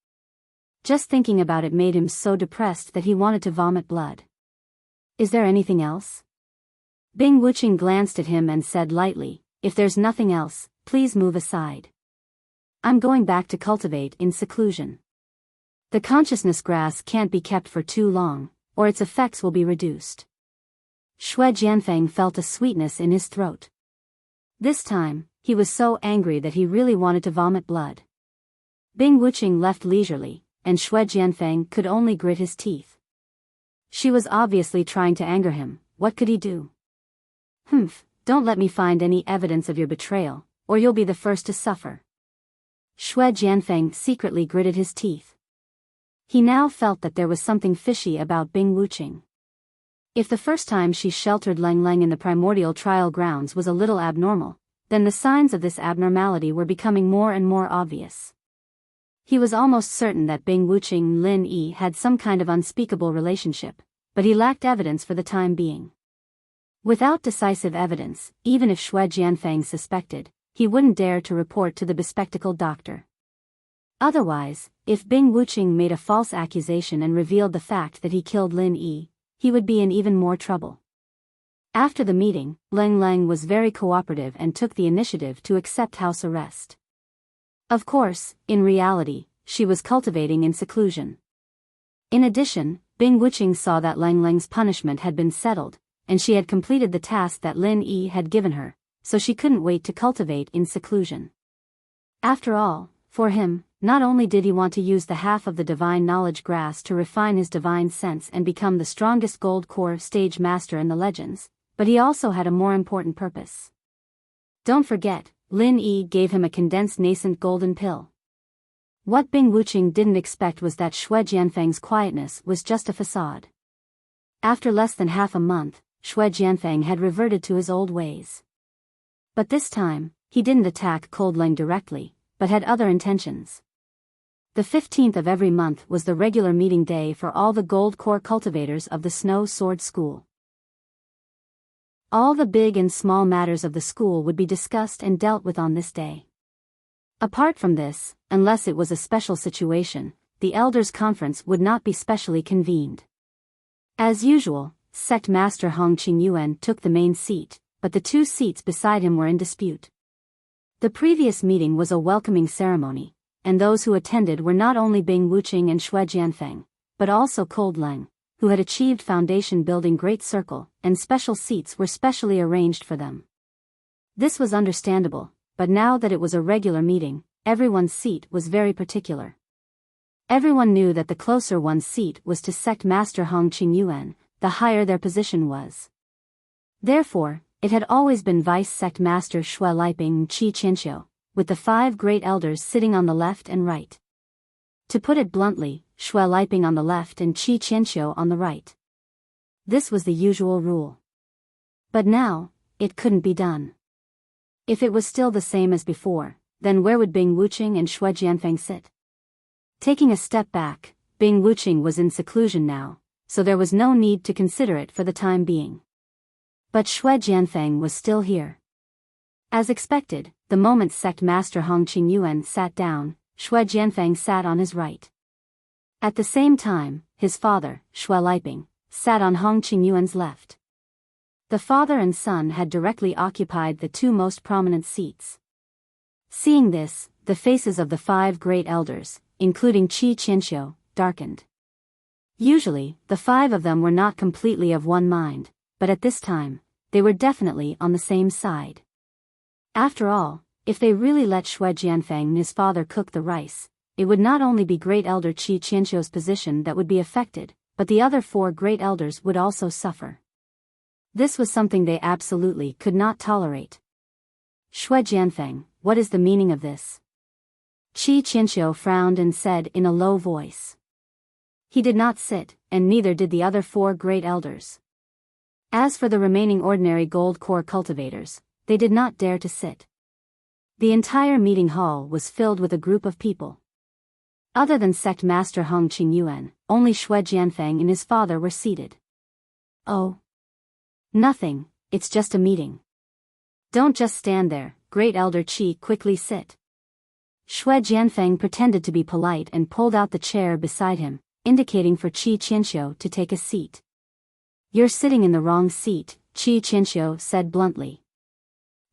Just thinking about it made him so depressed that he wanted to vomit blood. Is there anything else? Bing Wuching glanced at him and said lightly, if there's nothing else, please move aside. I'm going back to cultivate in seclusion. The consciousness grass can't be kept for too long, or its effects will be reduced. Xue Jianfeng felt a sweetness in his throat. This time, he was so angry that he really wanted to vomit blood. Bing Wuching left leisurely, and Xue Jianfeng could only grit his teeth. She was obviously trying to anger him. What could he do? Humph, don't let me find any evidence of your betrayal, or you'll be the first to suffer. Xue Jianfeng secretly gritted his teeth. He now felt that there was something fishy about Bing Wuching. If the first time she sheltered Lang Lang in the primordial trial grounds was a little abnormal, then the signs of this abnormality were becoming more and more obvious. He was almost certain that Bing Wuching and Lin Yi had some kind of unspeakable relationship, but he lacked evidence for the time being. Without decisive evidence, even if Xue Jianfeng suspected, he wouldn't dare to report to the bespectacled doctor. Otherwise, if Bing Wuching made a false accusation and revealed the fact that he killed Lin Yi, he would be in even more trouble. After the meeting, Lang Lang was very cooperative and took the initiative to accept house arrest. Of course, in reality, she was cultivating in seclusion. In addition, Bing Wuching saw that Lang Lang's punishment had been settled, and she had completed the task that Lin Yi had given her, so she couldn't wait to cultivate in seclusion. After all, for him, not only did he want to use the half of the divine knowledge grass to refine his divine sense and become the strongest gold core stage master in the legends, but he also had a more important purpose. Don't forget, Lin Yi gave him a condensed nascent golden pill. What Bing Wuching didn't expect was that Xue Jianfeng's quietness was just a facade. After less than half a month, Xue Jianfeng had reverted to his old ways. But this time, he didn't attack Cold Lang directly, but had other intentions. The 15th of every month was the regular meeting day for all the gold core cultivators of the Snow Sword School. All the big and small matters of the school would be discussed and dealt with on this day. Apart from this, unless it was a special situation, the Elders' Conference would not be specially convened. As usual, Sect Master Hong Qingyuan took the main seat, but the two seats beside him were in dispute. The previous meeting was a welcoming ceremony, and those who attended were not only Bing Wuching and Xue Jianfeng, but also Cold Lang, who had achieved foundation building Great Circle, and special seats were specially arranged for them. This was understandable, but now that it was a regular meeting, everyone's seat was very particular. Everyone knew that the closer one's seat was to Sect Master Hong Qingyuan, the higher their position was. Therefore, it had always been Vice Sect Master Shui Liping and Qi Qianxiu, with the 5 great elders sitting on the left and right. To put it bluntly, Shui Liping on the left and Qi Qianxiu on the right. This was the usual rule. But now, it couldn't be done. If it was still the same as before, then where would Bing Wuqing and Shui Jianfeng sit? Taking a step back, Bing Wuqing was in seclusion now, so there was no need to consider it for the time being. But Shui Jianfeng was still here. As expected, the moment Sect Master Hong Qingyuan sat down, Shui Jianfeng sat on his right. At the same time, his father, Shui Liping, sat on Hong Qingyuan's left. The father and son had directly occupied the 2 most prominent seats. Seeing this, the faces of the 5 great elders, including Qi Qianxiu, darkened. Usually, the 5 of them were not completely of one mind, but at this time, they were definitely on the same side. After all, if they really let Shui Jianfeng and his father cook the rice, it would not only be Great Elder Qi Qianxiu's position that would be affected, but the other 4 great elders would also suffer. This was something they absolutely could not tolerate. Shui Jianfeng, what is the meaning of this? Qi Qianxiu frowned and said in a low voice. He did not sit, and neither did the other 4 great elders. As for the remaining ordinary gold core cultivators, they did not dare to sit. The entire meeting hall was filled with a group of people. Other than Sect Master Hong Qingyuan, only Shui Jianfeng and his father were seated. Oh. Nothing, it's just a meeting. Don't just stand there, Great Elder Qi, quickly sit. Shui Jianfeng pretended to be polite and pulled out the chair beside him, indicating for Qi Qianxiu to take a seat. You're sitting in the wrong seat, Qi Qianxiu said bluntly.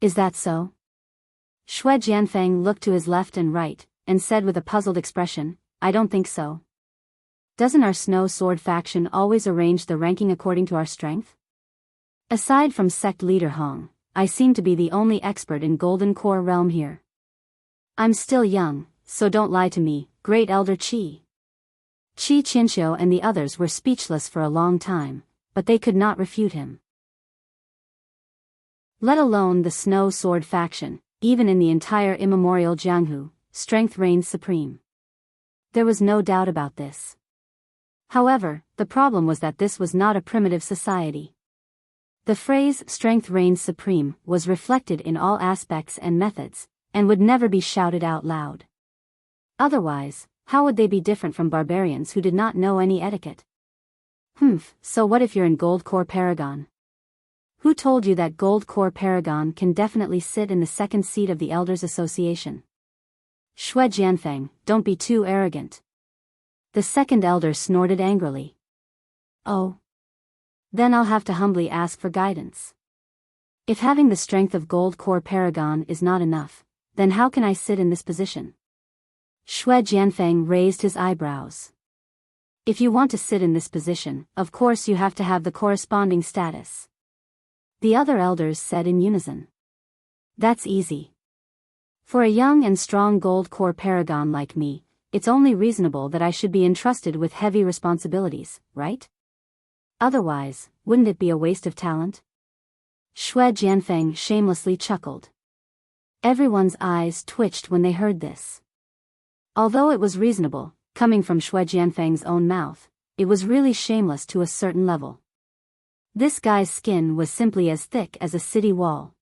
Is that so? Shui Jianfeng looked to his left and right, and said with a puzzled expression, I don't think so. Doesn't our Snow Sword faction always arrange the ranking according to our strength? Aside from sect leader Hong, I seem to be the only expert in Golden Core realm here. I'm still young, so don't lie to me, Great Elder Qi. Qi Qianxiu and the others were speechless for a long time, but they could not refute him. Let alone the Snow Sword faction, even in the entire immemorial Jianghu, strength reigns supreme. There was no doubt about this. However, the problem was that this was not a primitive society. The phrase strength reigns supreme was reflected in all aspects and methods, and would never be shouted out loud. Otherwise, how would they be different from barbarians who did not know any etiquette? So what if you're in Gold Core Paragon? Who told you that Gold Core Paragon can definitely sit in the 2nd seat of the Elders Association? Shui Jianfeng, don't be too arrogant. The 2nd elder snorted angrily. Oh. Then I'll have to humbly ask for guidance. If having the strength of Gold Core Paragon is not enough, then how can I sit in this position? Shui Jianfeng raised his eyebrows. If you want to sit in this position, of course you have to have the corresponding status. The other elders said in unison. That's easy. For a young and strong Gold Core Paragon like me, it's only reasonable that I should be entrusted with heavy responsibilities, right? Otherwise, wouldn't it be a waste of talent? Shui Jianfeng shamelessly chuckled. Everyone's eyes twitched when they heard this. Although it was reasonable, coming from Shui Jianfeng's own mouth, it was really shameless to a certain level. This guy's skin was simply as thick as a city wall.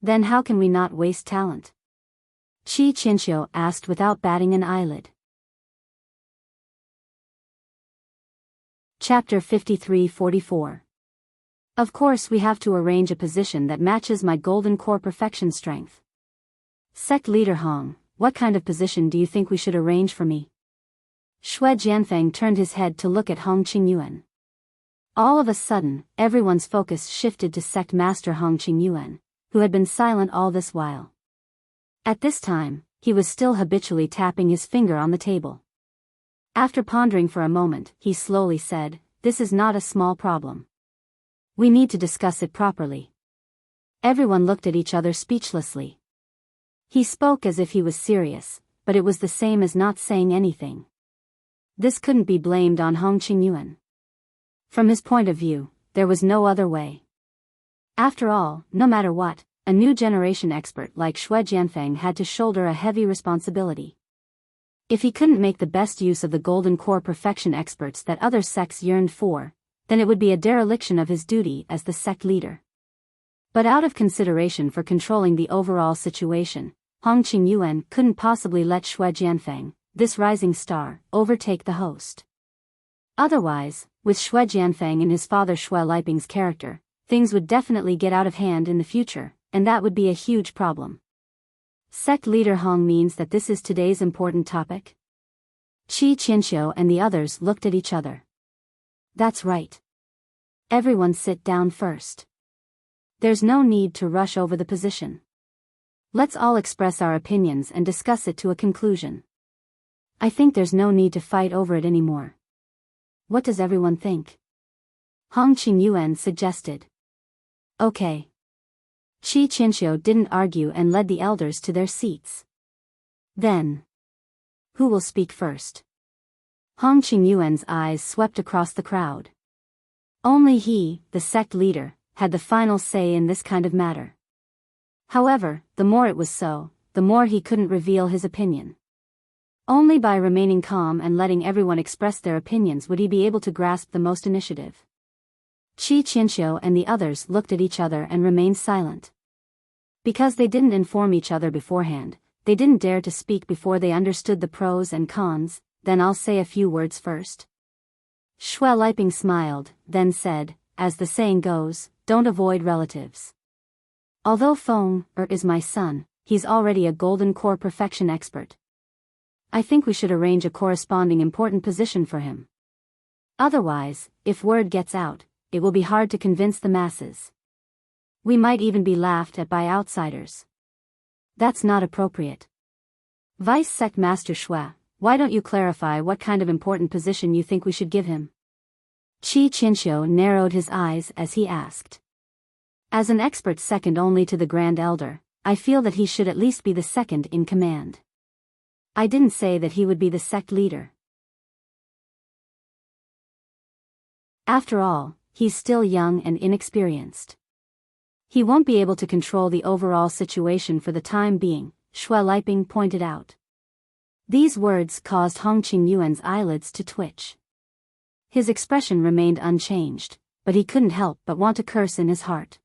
Then how can we not waste talent? Qi Qianxiu asked without batting an eyelid. Chapter 53-44. Of course we have to arrange a position that matches my Golden Core perfection strength. Sect leader Hong, what kind of position do you think we should arrange for me? Shui Jianfeng turned his head to look at Hong Qingyuan. All of a sudden, everyone's focus shifted to Sect Master Hong Qingyuan, who had been silent all this while. At this time, he was still habitually tapping his finger on the table. After pondering for a moment, he slowly said, "This is not a small problem. We need to discuss it properly." Everyone looked at each other speechlessly. He spoke as if he was serious, but it was the same as not saying anything. This couldn't be blamed on Hong Qingyuan. From his point of view, there was no other way. After all, no matter what, a new generation expert like Xue Jianfeng had to shoulder a heavy responsibility. If he couldn't make the best use of the golden core perfection experts that other sects yearned for, then it would be a dereliction of his duty as the sect leader. But out of consideration for controlling the overall situation, Hong Qingyuan couldn't possibly let Xue Jianfeng, this rising star, overtake the host. Otherwise, with Xue Jianfeng and his father Xue Liping's character, things would definitely get out of hand in the future, and that would be a huge problem. Sect leader Hong means that this is today's important topic? Qi Qianxiu and the others looked at each other. That's right. Everyone sit down first. There's no need to rush over the position. Let's all express our opinions and discuss it to a conclusion. I think there's no need to fight over it anymore. What does everyone think? Hong Qingyuan suggested. Okay. Qi Qianxiu didn't argue and led the elders to their seats. Then, who will speak first? Hong Qingyuan's eyes swept across the crowd. Only he, the sect leader, had the final say in this kind of matter. However, the more it was so, the more he couldn't reveal his opinion. Only by remaining calm and letting everyone express their opinions would he be able to grasp the most initiative. Qi Qianxiu and the others looked at each other and remained silent. Because they didn't inform each other beforehand, they didn't dare to speak before they understood the pros and cons. Then I'll say a few words first. Xue Liping smiled, then said, as the saying goes, don't avoid relatives. Although Feng is my son, he's already a golden core perfection expert. I think we should arrange a corresponding important position for him. Otherwise, if word gets out, it will be hard to convince the masses. We might even be laughed at by outsiders. That's not appropriate. Vice Sect Master Xue, why don't you clarify what kind of important position you think we should give him? Qi Qianxiu narrowed his eyes as he asked. As an expert second only to the Grand Elder, I feel that he should at least be the second in command. I didn't say that he would be the sect leader. After all, he's still young and inexperienced. He won't be able to control the overall situation for the time being, Xue Liping pointed out. These words caused Hong Qingyuan's eyelids to twitch. His expression remained unchanged, but he couldn't help but want to curse in his heart.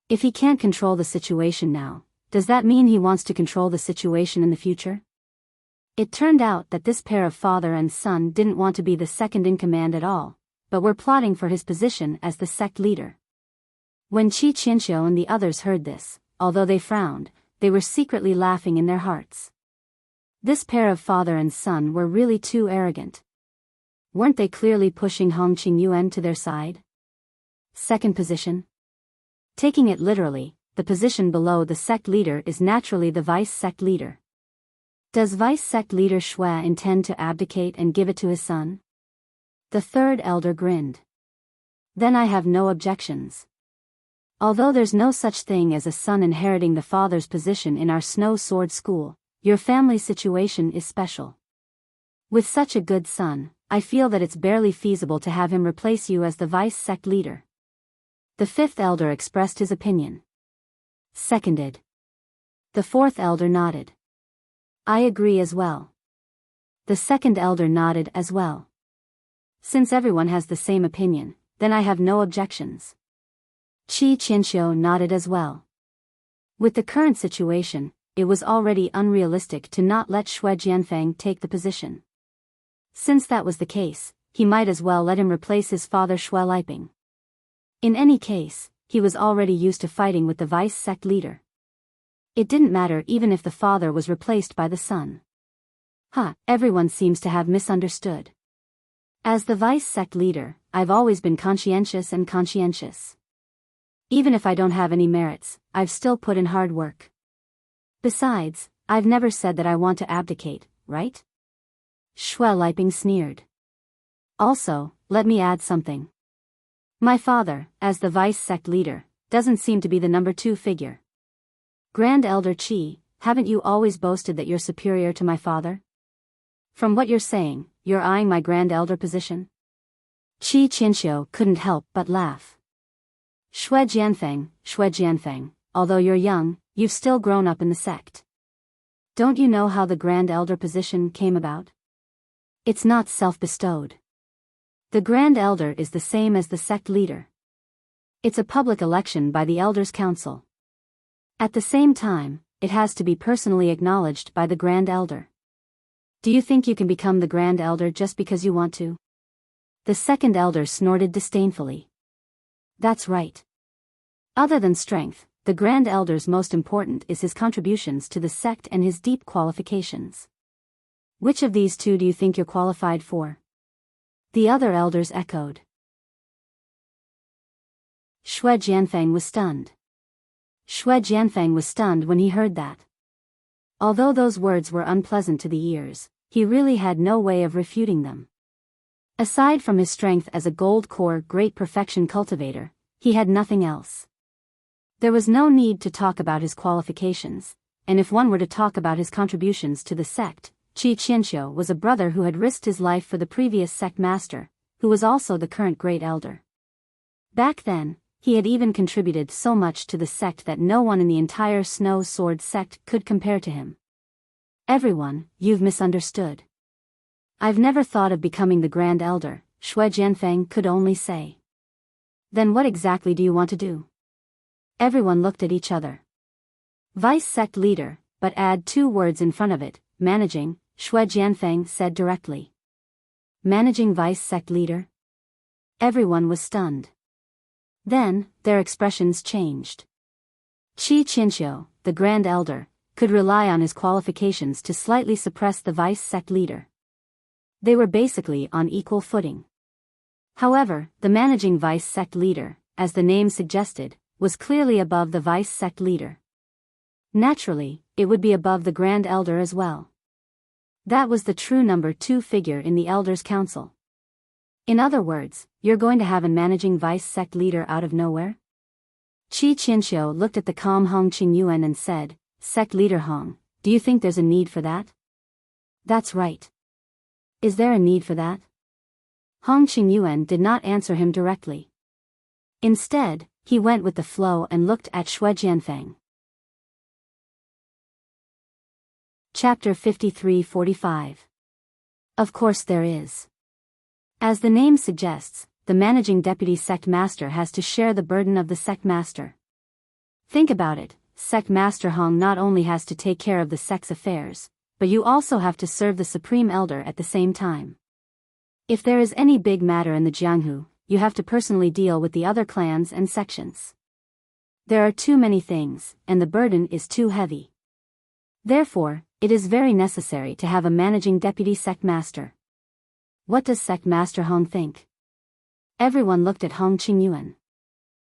If he can't control the situation now, does that mean he wants to control the situation in the future? It turned out that this pair of father and son didn't want to be the second in command at all, but were plotting for his position as the sect leader. When Qi Qianxiu and the others heard this, although they frowned, they were secretly laughing in their hearts. This pair of father and son were really too arrogant. Weren't they clearly pushing Hong Qingyuan to their side? Second position. Taking it literally, the position below the sect leader is naturally the vice sect leader. Does vice sect leader Xue intend to abdicate and give it to his son? The third elder grinned. Then I have no objections. Although there's no such thing as a son inheriting the father's position in our Snow Sword School, your family situation is special. With such a good son, I feel that it's barely feasible to have him replace you as the vice sect leader. The fifth elder expressed his opinion. Seconded. The fourth elder nodded. I agree as well. The second elder nodded as well. Since everyone has the same opinion, then I have no objections. Qi Qianxiu nodded as well. With the current situation, it was already unrealistic to not let Xue Jianfeng take the position. Since that was the case, he might as well let him replace his father Xue Liping. In any case, he was already used to fighting with the vice sect leader. It didn't matter even if the father was replaced by the son. Everyone seems to have misunderstood. As the vice sect leader, I've always been conscientious and conscientious. Even if I don't have any merits, I've still put in hard work. Besides, I've never said that I want to abdicate, right? Xue Liping sneered. Also, let me add something. My father, as the vice sect leader, doesn't seem to be the number 2 figure. Grand Elder Qi, haven't you always boasted that you're superior to my father? From what you're saying, you're eyeing my Grand Elder position? Qi Qianxiu couldn't help but laugh. Shui Jianfeng, although you're young, you've still grown up in the sect. Don't you know how the Grand Elder position came about? It's not self-bestowed. The Grand Elder is the same as the sect leader. It's a public election by the Elders' Council. At the same time, it has to be personally acknowledged by the Grand Elder. Do you think you can become the Grand Elder just because you want to? The second elder snorted disdainfully. That's right. Other than strength, the Grand Elder's most important is his contributions to the sect and his deep qualifications. Which of these two do you think you're qualified for? The other elders echoed. Shui Jianfeng was stunned. Shui Jianfeng was stunned when he heard that. Although those words were unpleasant to the ears, he really had no way of refuting them. Aside from his strength as a gold core great perfection cultivator, he had nothing else. There was no need to talk about his qualifications, and if one were to talk about his contributions to the sect, Qi Qianxiu was a brother who had risked his life for the previous sect master, who was also the current great elder. Back then, he had even contributed so much to the sect that no one in the entire Snow Sword sect could compare to him. Everyone, you've misunderstood. I've never thought of becoming the Grand Elder, Shui Jianfeng could only say. Then what exactly do you want to do? Everyone looked at each other. Vice sect leader, but add 2 words in front of it, managing, Shui Jianfeng said directly. Managing vice sect leader? Everyone was stunned. Then, their expressions changed. Qi Qianxiu, the Grand Elder, could rely on his qualifications to slightly suppress the vice sect leader. They were basically on equal footing. However, the managing vice sect leader, as the name suggested, was clearly above the vice sect leader. Naturally, it would be above the Grand Elder as well. That was the true number 2 figure in the Elders' Council. In other words, you're going to have a managing vice sect leader out of nowhere? Qi Qianxiu looked at the calm Hong Qingyuan and said, Sect leader Hong, do you think there's a need for that? That's right. Is there a need for that? Hong Qingyuan did not answer him directly. Instead, he went with the flow and looked at Shui Jianfeng. Chapter 53-45. Of course there is. As the name suggests, the managing deputy sect master has to share the burden of the sect master. Think about it, sect master Hong not only has to take care of the sect's affairs, but you also have to serve the supreme elder at the same time. If there is any big matter in the Jianghu, you have to personally deal with the other clans and sections. There are too many things, and the burden is too heavy. Therefore, it is very necessary to have a managing deputy sect master. What does sect master Hong think? Everyone looked at Hong Qingyuan.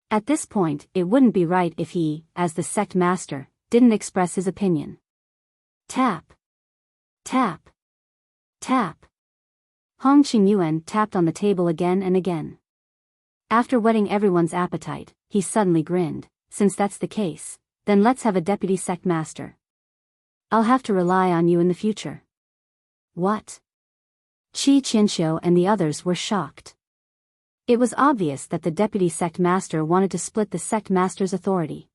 At this point, it wouldn't be right if he, as the sect master, didn't express his opinion. Tap. Tap. Tap. Hong Qingyuan tapped on the table again and again. After whetting everyone's appetite, he suddenly grinned. Since that's the case, then let's have a deputy sect master. I'll have to rely on you in the future. What? Qi Qianxiu and the others were shocked. It was obvious that the deputy sect master wanted to split the sect master's authority.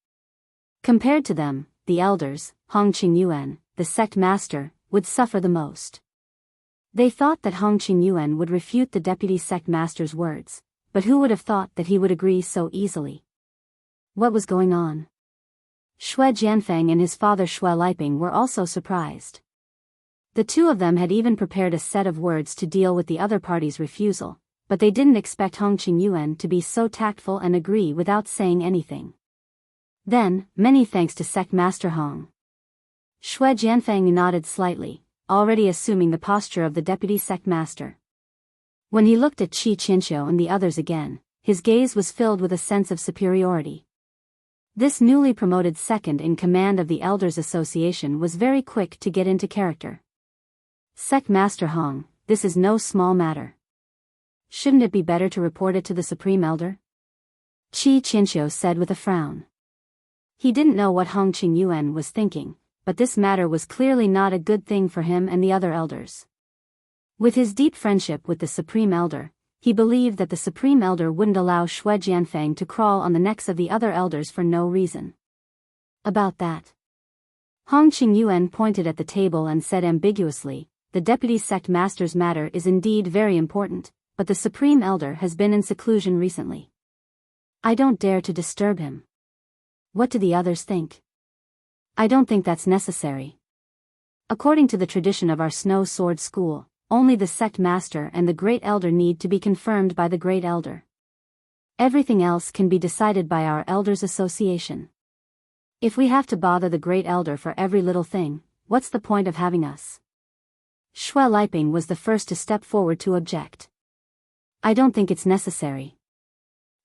Compared to them, the elders, Hong Qingyuan, the sect master, would suffer the most. They thought that Hong Qingyuan would refute the deputy sect master's words, but who would have thought that he would agree so easily? What was going on? Shui Jianfeng and his father Shui Liping were also surprised. The two of them had even prepared a set of words to deal with the other party's refusal, but they didn't expect Hong Qingyuan to be so tactful and agree without saying anything. Then, many thanks to sect master Hong. Shui Jianfeng nodded slightly, already assuming the posture of the deputy sect master. When he looked at Qi Qianxiu and the others again, his gaze was filled with a sense of superiority. This newly promoted second in command of the Elders Association was very quick to get into character. Sect Master Hong, this is no small matter. Shouldn't it be better to report it to the Supreme Elder? Qi Qianxiu said with a frown. He didn't know what Hong Qingyuan was thinking, but this matter was clearly not a good thing for him and the other elders. With his deep friendship with the Supreme Elder, He believed that the Supreme Elder wouldn't allow Shui Jianfeng to crawl on the necks of the other elders for no reason. About that. Hong Qingyuan pointed at the table and said ambiguously, the deputy sect master's matter is indeed very important, but the Supreme Elder has been in seclusion recently. I don't dare to disturb him. What do the others think? I don't think that's necessary. According to the tradition of our Snow Sword School, only the sect master and the Great Elder need to be confirmed by the Great Elder. Everything else can be decided by our Elders Association. If we have to bother the Great Elder for every little thing, what's the point of having us? Shui Liping was the first to step forward to object. I don't think it's necessary.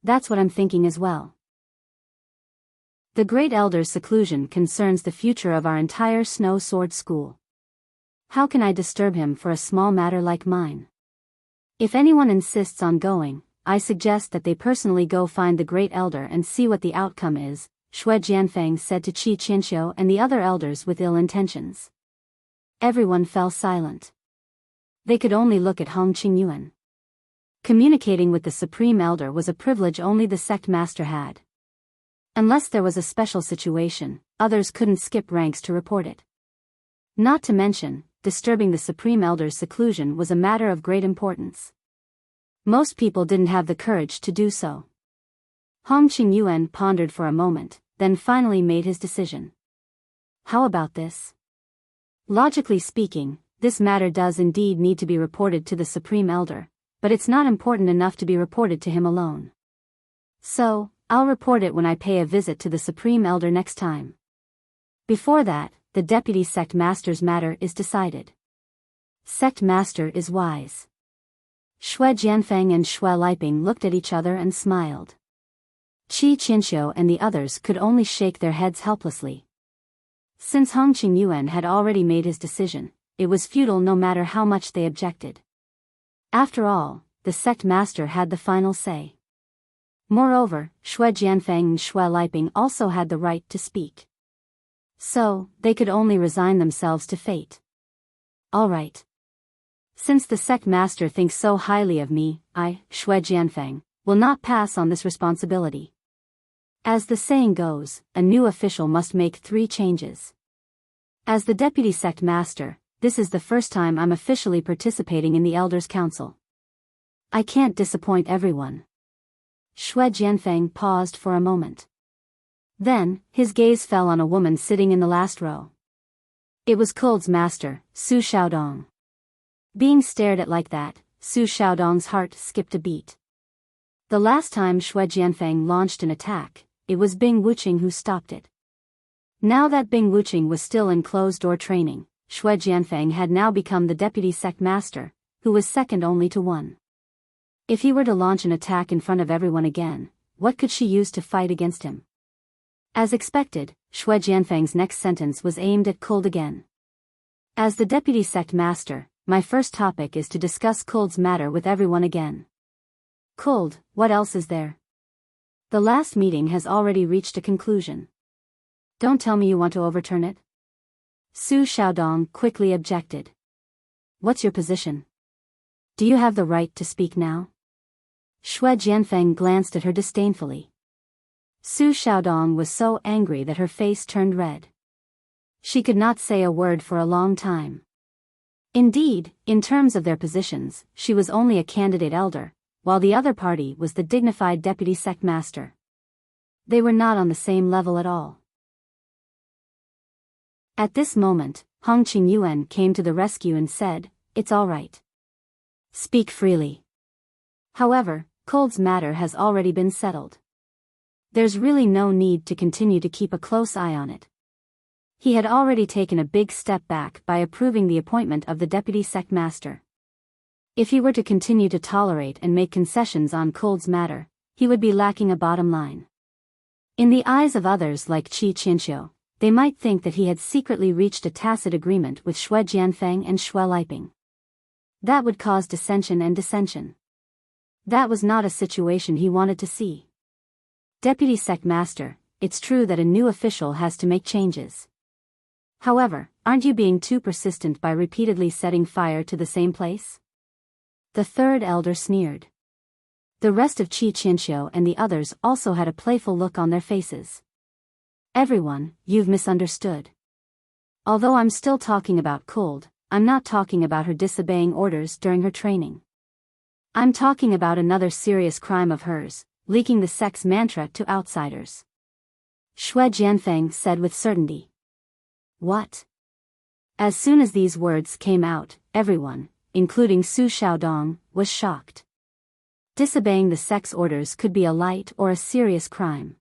That's what I'm thinking as well. The Great Elder's seclusion concerns the future of our entire Snow Sword School. How can I disturb him for a small matter like mine? If anyone insists on going, I suggest that they personally go find the Great Elder and see what the outcome is, Shui Jianfeng said to Qi Qianxiu and the other elders with ill intentions. Everyone fell silent. They could only look at Hong Qingyuan. Communicating with the Supreme Elder was a privilege only the sect master had. Unless there was a special situation, others couldn't skip ranks to report it. Not to mention, disturbing the Supreme Elder's seclusion was a matter of great importance. Most people didn't have the courage to do so. Hong Qingyuan pondered for a moment, then finally made his decision. How about this? Logically speaking, this matter does indeed need to be reported to the Supreme Elder, but it's not important enough to be reported to him alone. So, I'll report it when I pay a visit to the Supreme Elder next time. Before that, the Deputy Sect Master's matter is decided. Sect Master is wise. Shui Jianfeng and Shui Liping looked at each other and smiled. Qi Qianxiu and the others could only shake their heads helplessly. Since Hong Qingyuan had already made his decision, it was futile no matter how much they objected. After all, the Sect Master had the final say. Moreover, Shui Jianfeng and Shui Liping also had the right to speak. So, they could only resign themselves to fate. All right. Since the sect master thinks so highly of me, I, Shui Jianfeng, will not pass on this responsibility. As the saying goes, a new official must make 3 changes. As the deputy sect master, this is the first time I'm officially participating in the Elders' Council. I can't disappoint everyone. Shui Jianfeng paused for a moment. Then, his gaze fell on a woman sitting in the last row. It was Kuld's master, Su Xiaodong. Being stared at like that, Su Xiaodong's heart skipped a beat. The last time Shui Jianfeng launched an attack, it was Bing Wuqing who stopped it. Now that Bing Wuqing was still in closed-door training, Shui Jianfeng had now become the deputy sect master, who was second only to one. If he were to launch an attack in front of everyone again, what could she use to fight against him? As expected, Shui Jianfeng's next sentence was aimed at Kuld again. As the deputy sect master, my first topic is to discuss Kuld's matter with everyone again. Kuld, what else is there? The last meeting has already reached a conclusion. Don't tell me you want to overturn it? Su Xiaodong quickly objected. What's your position? Do you have the right to speak now? Shui Jianfeng glanced at her disdainfully. Su Xiaodong was so angry that her face turned red. She could not say a word for a long time. Indeed, in terms of their positions, she was only a candidate elder, while the other party was the dignified deputy sect master. They were not on the same level at all. At this moment, Hong Qingyuan came to the rescue and said, "It's all right. Speak freely." However, Kuld's matter has already been settled. There's really no need to continue to keep a close eye on it. He had already taken a big step back by approving the appointment of the deputy sect master. If he were to continue to tolerate and make concessions on Kuld's matter, he would be lacking a bottom line. In the eyes of others like Qi Qianxiu, they might think that he had secretly reached a tacit agreement with Shui Jianfeng and Shui Liping. That would cause dissension and dissension. That was not a situation he wanted to see. Deputy sect master, it's true that a new official has to make changes. However, aren't you being too persistent by repeatedly setting fire to the same place? The third elder sneered. The rest of Qi Qianxiu and the others also had a playful look on their faces. Everyone, you've misunderstood. Although I'm still talking about Cold, I'm not talking about her disobeying orders during her training. I'm talking about another serious crime of hers, leaking the sex mantra to outsiders. Shui Jianfeng said with certainty. What? As soon as these words came out, everyone, including Su Xiaodong, was shocked. Disobeying the sex orders could be a light or a serious crime.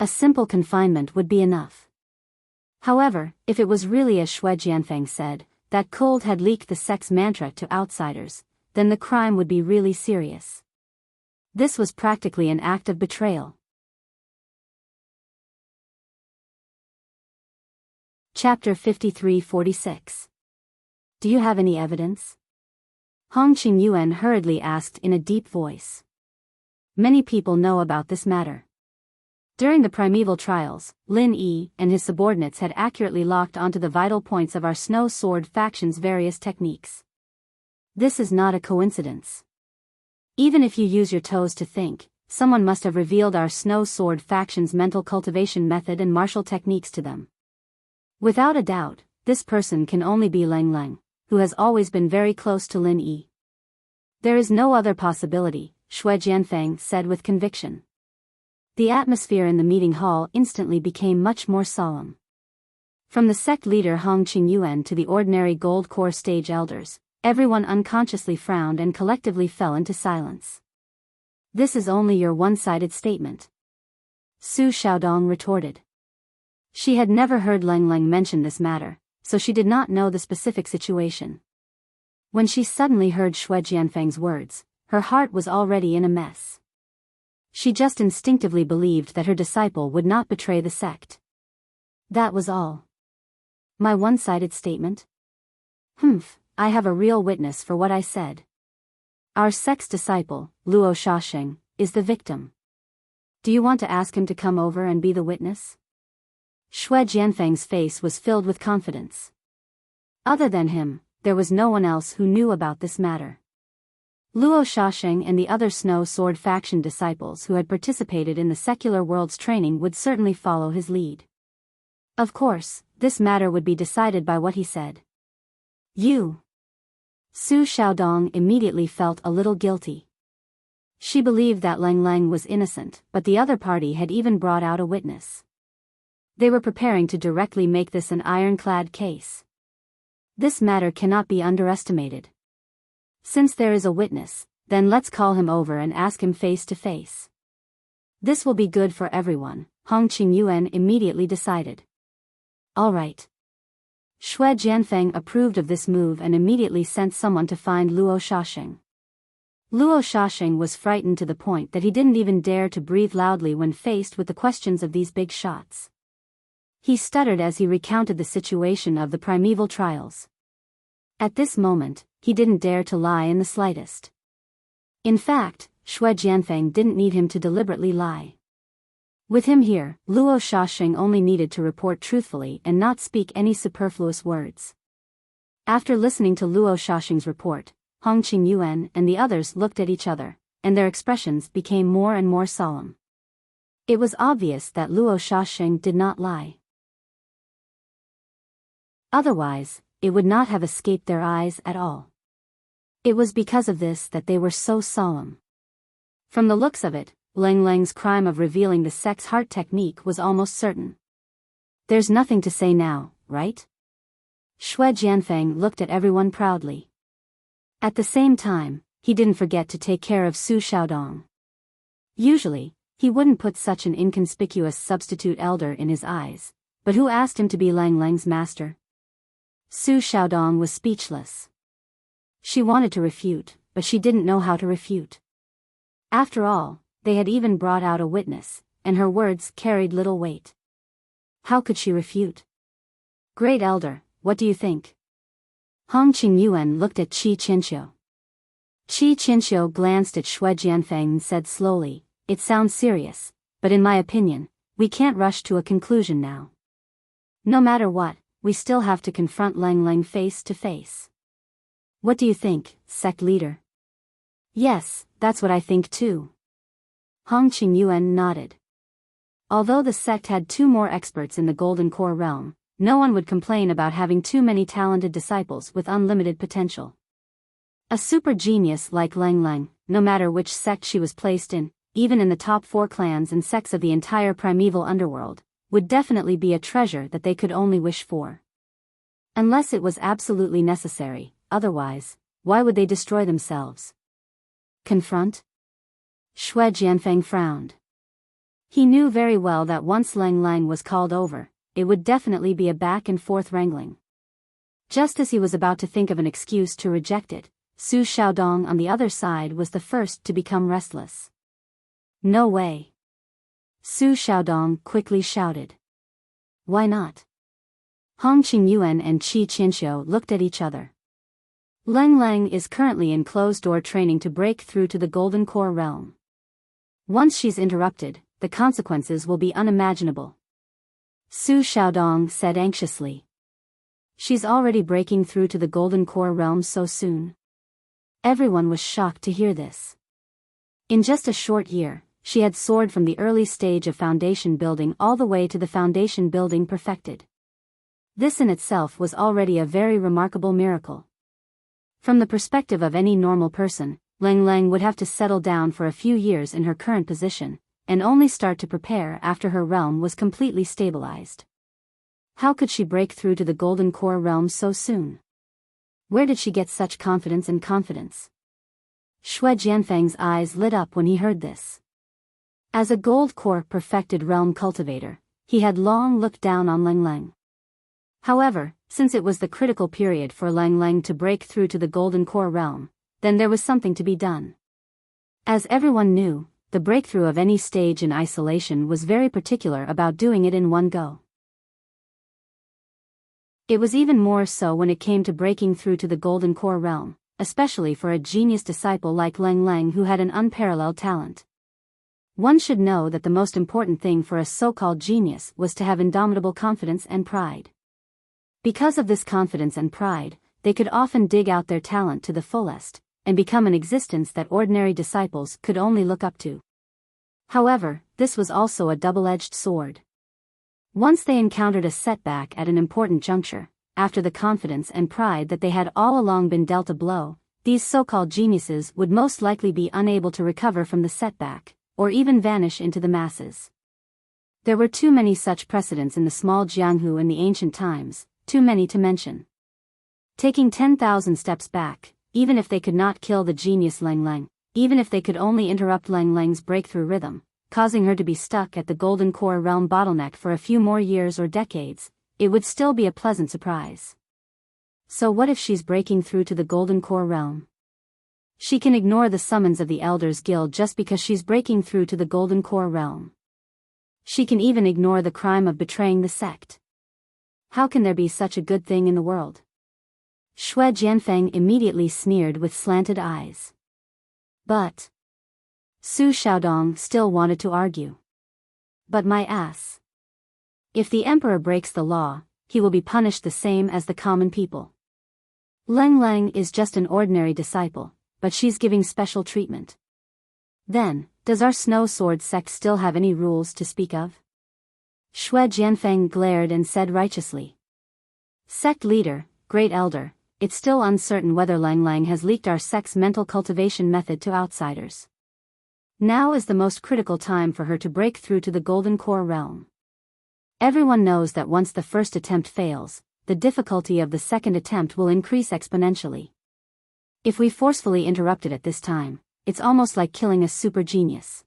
A simple confinement would be enough. However, if it was really as Shui Jianfeng said, that Cold had leaked the sex mantra to outsiders, then the crime would be really serious. This was practically an act of betrayal. Chapter 53-46. Do you have any evidence? Hong Qingyuan hurriedly asked in a deep voice. Many people know about this matter. During the primeval trials, Lin Yi and his subordinates had accurately locked onto the vital points of our Snow Sword faction's various techniques. This is not a coincidence. Even if you use your toes to think, someone must have revealed our Snow Sword faction's mental cultivation method and martial techniques to them. Without a doubt, this person can only be Lang Lang, who has always been very close to Lin Yi. There is no other possibility, Shui Jianfeng said with conviction. The atmosphere in the meeting hall instantly became much more solemn. From the sect leader Hong Qingyuan to the ordinary gold core stage elders, everyone unconsciously frowned and collectively fell into silence. This is only your one-sided statement. Su Xiaodong retorted. She had never heard Lang Lang mention this matter, so she did not know the specific situation. When she suddenly heard Shui Jianfeng's words, her heart was already in a mess. She just instinctively believed that her disciple would not betray the sect. That was all. My one-sided statement? I have a real witness for what I said. Our sect's disciple, Luo Shaoxing, is the victim. Do you want to ask him to come over and be the witness? Shui Jianfeng's face was filled with confidence. Other than him, there was no one else who knew about this matter. Luo Shaoxing and the other Snow Sword faction disciples who had participated in the secular world's training would certainly follow his lead. Of course, this matter would be decided by what he said. You. Su Xiaodong immediately felt a little guilty. She believed that Lang Lang was innocent, but the other party had even brought out a witness. They were preparing to directly make this an ironclad case. This matter cannot be underestimated. Since there is a witness, then let's call him over and ask him face to face. This will be good for everyone, Hong Qingyuan immediately decided. All right. Shui Jianfeng approved of this move and immediately sent someone to find Luo Shaoxing. Luo Shaoxing was frightened to the point that he didn't even dare to breathe loudly when faced with the questions of these big shots. He stuttered as he recounted the situation of the primeval trials. At this moment, he didn't dare to lie in the slightest. In fact, Shui Jianfeng didn't need him to deliberately lie. With him here, Luo Shaoxing only needed to report truthfully and not speak any superfluous words. After listening to Luo Shaoxing's report, Hong Qingyuan and the others looked at each other, and their expressions became more and more solemn. It was obvious that Luo Shaoxing did not lie. Otherwise, it would not have escaped their eyes at all. It was because of this that they were so solemn. From the looks of it, Lang Lang's crime of revealing the sex heart technique was almost certain. There's nothing to say now, right? Shui Jianfeng looked at everyone proudly. At the same time, he didn't forget to take care of Su Xiaodong. Usually, he wouldn't put such an inconspicuous substitute elder in his eyes, but who asked him to be Lang Lang's master? Su Xiaodong was speechless. She wanted to refute, but she didn't know how to refute. After all, they had even brought out a witness, and her words carried little weight. How could she refute? Great Elder, what do you think? Hong Qingyuan looked at Qi Qianxiu. Qi Qianxiu glanced at Shui Jianfeng and said slowly, "It sounds serious, but in my opinion, we can't rush to a conclusion now. No matter what, we still have to confront Lang Lang face to face. What do you think, sect leader?" Yes, that's what I think too. Hong Qingyuan nodded. Although the sect had 2 more experts in the Golden Core realm, no one would complain about having too many talented disciples with unlimited potential. A super genius like Lang Lang, no matter which sect she was placed in, even in the top 4 clans and sects of the entire primeval underworld, would definitely be a treasure that they could only wish for. Unless it was absolutely necessary, otherwise, why would they destroy themselves? Confront? Xue Jianfeng frowned. He knew very well that once Lang Lang was called over, it would definitely be a back-and-forth wrangling. Just as he was about to think of an excuse to reject it, Su Xiaodong on the other side was the first to become restless. No way. Su Xiaodong quickly shouted. Why not? Hong Qingyuan and Qi Qianxiu looked at each other. Lang Lang is currently in closed-door training to break through to the Golden Core realm. Once she's interrupted, the consequences will be unimaginable. Su Xiaodong said anxiously. She's already breaking through to the Golden Core realm so soon. Everyone was shocked to hear this. In just a short year, she had soared from the early stage of foundation building all the way to the foundation building perfected. This in itself was already a very remarkable miracle. From the perspective of any normal person, Lang Lang would have to settle down for a few years in her current position, and only start to prepare after her realm was completely stabilized. How could she break through to the Golden Core realm so soon? Where did she get such confidence and confidence? Xue Jianfeng's eyes lit up when he heard this. As a Gold Core perfected realm cultivator, he had long looked down on Lang Lang. However, since it was the critical period for Lang Lang to break through to the Golden Core realm, then there was something to be done. As everyone knew, the breakthrough of any stage in isolation was very particular about doing it in one go. It was even more so when it came to breaking through to the Golden Core realm, especially for a genius disciple like Lang Lang who had an unparalleled talent. One should know that the most important thing for a so-called genius was to have indomitable confidence and pride. Because of this confidence and pride, they could often dig out their talent to the fullest, and become an existence that ordinary disciples could only look up to. However, this was also a double-edged sword. Once they encountered a setback at an important juncture, after the confidence and pride that they had all along been dealt a blow, these so-called geniuses would most likely be unable to recover from the setback, or even vanish into the masses. There were too many such precedents in the small Jianghu in the ancient times, too many to mention. Taking 10,000 steps back, even if they could not kill the genius Lang Lang, even if they could only interrupt Lang Lang's breakthrough rhythm, causing her to be stuck at the Golden Core realm bottleneck for a few more years or decades, it would still be a pleasant surprise. So what if she's breaking through to the Golden Core realm? She can ignore the summons of the Elders Guild just because she's breaking through to the Golden Core realm. She can even ignore the crime of betraying the sect. How can there be such a good thing in the world? Xue Jianfeng immediately sneered with slanted eyes. But Su Xiaodong still wanted to argue. But my ass. If the emperor breaks the law, he will be punished the same as the common people. Lang Lang is just an ordinary disciple, but she's giving special treatment. Then, does our Snow Sword sect still have any rules to speak of? Xue Jianfeng glared and said righteously. Sect leader, great elder, it's still uncertain whether Lang Lang has leaked our sect's mental cultivation method to outsiders. Now is the most critical time for her to break through to the Golden Core realm. Everyone knows that once the first attempt fails, the difficulty of the second attempt will increase exponentially. If we forcefully interrupt it at this time, it's almost like killing a super genius.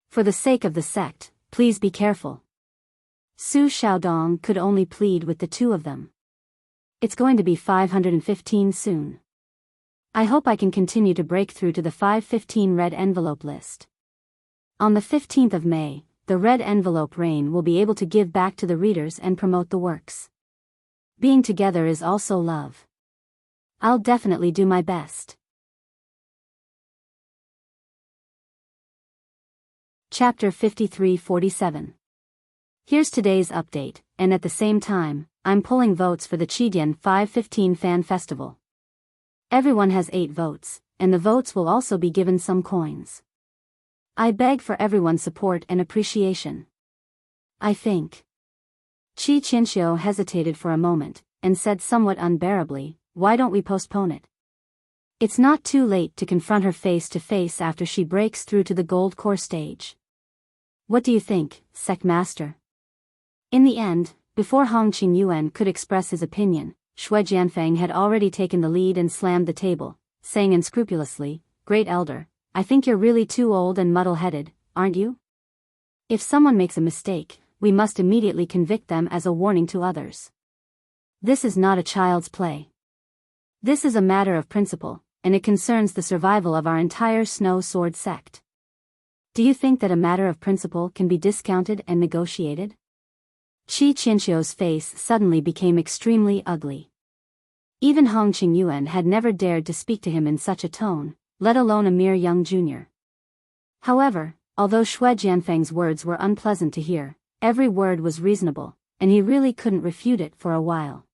For the sake of the sect, please be careful. Su Xiaodong could only plead with the two of them. It's going to be 515 soon. I hope I can continue to break through to the 515 red envelope list. On the 15th of May, the red envelope reign will be able to give back to the readers and promote the works. Being together is also love. I'll definitely do my best. Chapter 53-47. Here's today's update, and at the same time, I'm pulling votes for the Qidian 515 Fan Festival. Everyone has 8 votes, and the votes will also be given some coins. I beg for everyone's support and appreciation. I think. Qi Qianxiu hesitated for a moment, and said somewhat unbearably, why don't we postpone it? It's not too late to confront her face to face after she breaks through to the gold core stage. What do you think, Sect Master? In the end, before Hong Qingyuan could express his opinion, Shui Jianfeng had already taken the lead and slammed the table, saying unscrupulously, Great Elder, I think you're really too old and muddle-headed, aren't you? If someone makes a mistake, we must immediately convict them as a warning to others. This is not a child's play. This is a matter of principle, and it concerns the survival of our entire Snow Sword sect. Do you think that a matter of principle can be discounted and negotiated? Qi Qianxiu's face suddenly became extremely ugly. Even Hong Qingyuan had never dared to speak to him in such a tone, let alone a mere young junior. However, although Shui Jianfeng's words were unpleasant to hear, every word was reasonable, and he really couldn't refute it for a while.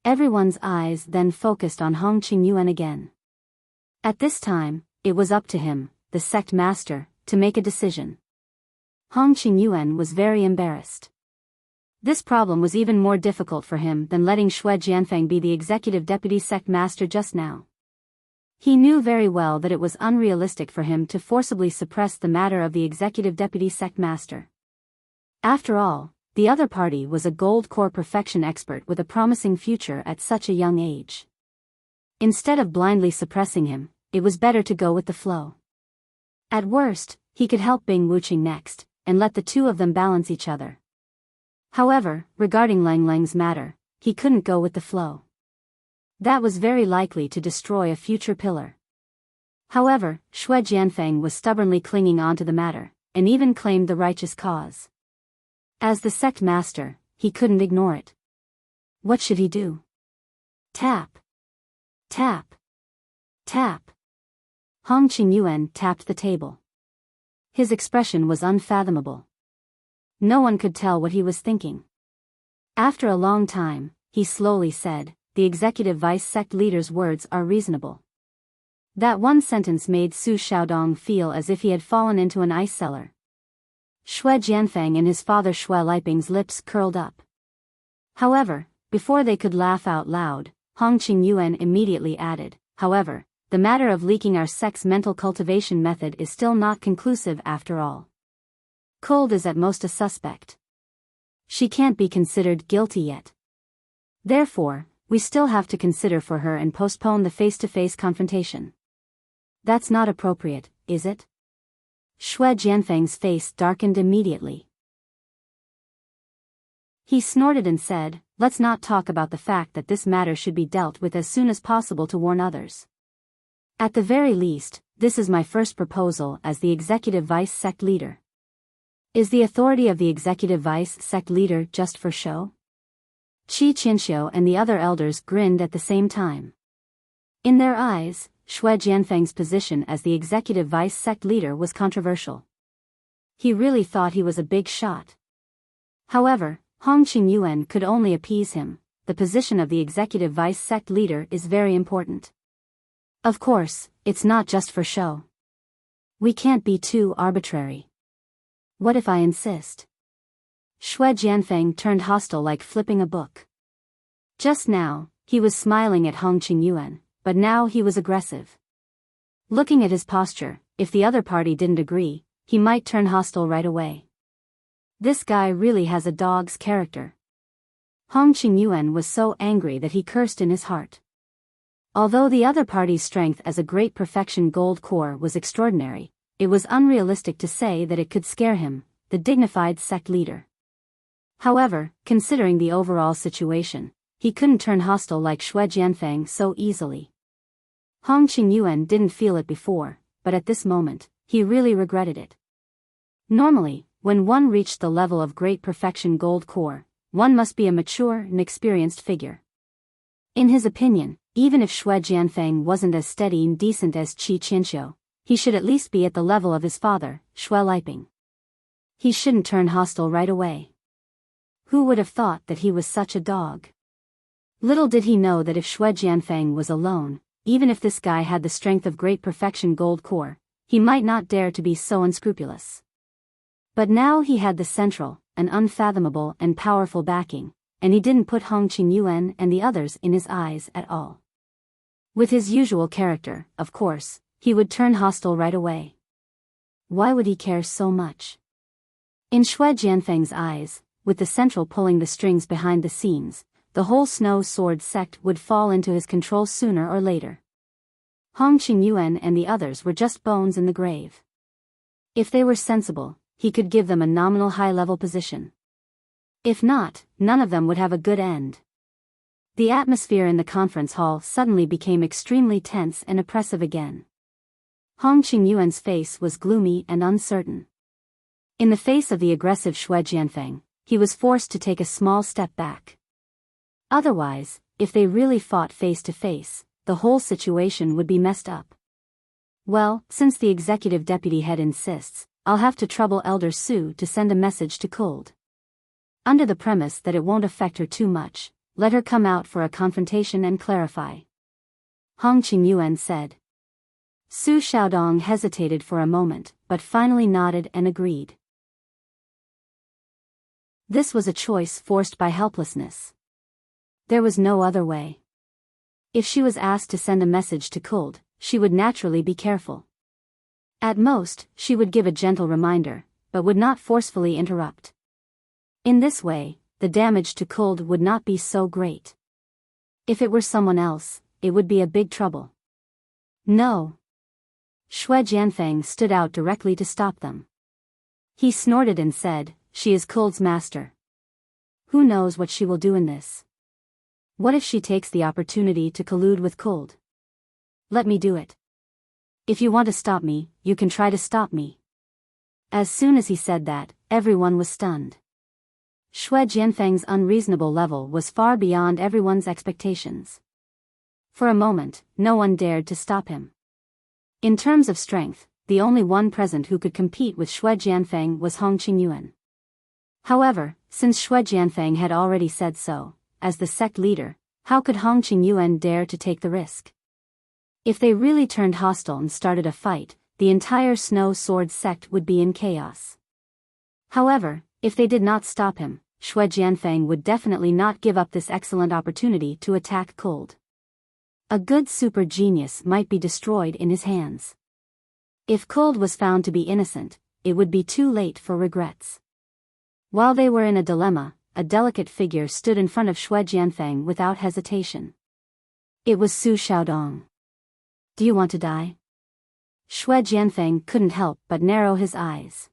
Everyone's eyes then focused on Hong Qingyuan again. At this time, it was up to him, the sect master, to make a decision. Hong Qingyuan was very embarrassed. This problem was even more difficult for him than letting Shui Jianfeng be the executive deputy sect master just now. He knew very well that it was unrealistic for him to forcibly suppress the matter of the executive deputy sect master. After all, the other party was a gold core perfection expert with a promising future at such a young age. Instead of blindly suppressing him, it was better to go with the flow. At worst, he could help Bing Wuqing next, and let the two of them balance each other. However, regarding Lang Lang's matter, he couldn't go with the flow. That was very likely to destroy a future pillar. However, Shui Jianfeng was stubbornly clinging on to the matter, and even claimed the righteous cause. As the sect master, he couldn't ignore it. What should he do? Tap. Tap. Tap. Hong Qingyuan tapped the table. His expression was unfathomable. No one could tell what he was thinking. After a long time, he slowly said, the executive vice sect leader's words are reasonable. That one sentence made Su Xiaodong feel as if he had fallen into an ice cellar. Shui Jianfeng and his father Shui Liping's lips curled up. However, before they could laugh out loud, Hong Qingyuan immediately added, however, the matter of leaking our sect's mental cultivation method is still not conclusive after all. Cold is at most a suspect. She can't be considered guilty yet. Therefore, we still have to consider for her and postpone the face-to-face confrontation. That's not appropriate, is it? Shui Jianfeng's face darkened immediately. He snorted and said, let's not talk about the fact that this matter should be dealt with as soon as possible to warn others. At the very least, this is my first proposal as the executive vice sect leader. Is the authority of the executive vice sect leader just for show? Qi Qianxiu and the other elders grinned at the same time. In their eyes, Shui Jianfeng's position as the executive vice sect leader was controversial. He really thought he was a big shot. However, Hong Qingyuan could only appease him. The position of the executive vice sect leader is very important. Of course, it's not just for show. We can't be too arbitrary. What if I insist? Shui Jianfeng turned hostile like flipping a book. Just now, he was smiling at Hong Qingyuan, but now he was aggressive. Looking at his posture, if the other party didn't agree, he might turn hostile right away. This guy really has a dog's character. Hong Qingyuan was so angry that he cursed in his heart. Although the other party's strength as a great perfection gold core was extraordinary, it was unrealistic to say that it could scare him, the dignified sect leader. However, considering the overall situation, he couldn't turn hostile like Shui Jianfeng so easily. Hong Qingyuan didn't feel it before, but at this moment, he really regretted it. Normally, when one reached the level of great perfection gold core, one must be a mature and experienced figure. In his opinion, even if Shui Jianfeng wasn't as steady and decent as Qi Qianxiu, he should at least be at the level of his father, Shui Liping. He shouldn't turn hostile right away. Who would have thought that he was such a dog? Little did he know that if Shui Jianfeng was alone, even if this guy had the strength of great perfection gold core, he might not dare to be so unscrupulous. But now he had the central, an unfathomable and powerful backing, and he didn't put Hong Qingyuan and the others in his eyes at all. With his usual character, of course, he would turn hostile right away. Why would he care so much? In Xue Jianfeng's eyes, with the central pulling the strings behind the scenes, the whole Snow Sword sect would fall into his control sooner or later. Hong Qingyuan and the others were just bones in the grave. If they were sensible, he could give them a nominal high-level position. If not, none of them would have a good end. The atmosphere in the conference hall suddenly became extremely tense and oppressive again. Hong Qingyuan's face was gloomy and uncertain. In the face of the aggressive Xue Jianfeng, he was forced to take a small step back. Otherwise, if they really fought face to face, the whole situation would be messed up. Well, since the executive deputy head insists, I'll have to trouble Elder Su to send a message to Cold. Under the premise that it won't affect her too much, let her come out for a confrontation and clarify. Hong Qingyuan said. Su Xiaodong hesitated for a moment, but finally nodded and agreed. This was a choice forced by helplessness. There was no other way. If she was asked to send a message to Cold, she would naturally be careful. At most, she would give a gentle reminder, but would not forcefully interrupt. In this way, the damage to Cold would not be so great. If it were someone else, it would be a big trouble. No. Xue Jianfeng stood out directly to stop them. He snorted and said, she is Cold's master. Who knows what she will do in this? What if she takes the opportunity to collude with Cold? Let me do it. If you want to stop me, you can try to stop me. As soon as he said that, everyone was stunned. Xue Jianfeng's unreasonable level was far beyond everyone's expectations. For a moment, no one dared to stop him. In terms of strength, the only one present who could compete with Xue Jianfeng was Hong Qingyuan. However, since Xue Jianfeng had already said so, as the sect leader, how could Hong Qingyuan dare to take the risk? If they really turned hostile and started a fight, the entire Snow Sword sect would be in chaos. However, if they did not stop him, Xue Jianfeng would definitely not give up this excellent opportunity to attack Cold. A good super genius might be destroyed in his hands. If Cold was found to be innocent, it would be too late for regrets. While they were in a dilemma, a delicate figure stood in front of Xue Jianfeng without hesitation. It was Su Xiaodong. Do you want to die? Xue Jianfeng couldn't help but narrow his eyes.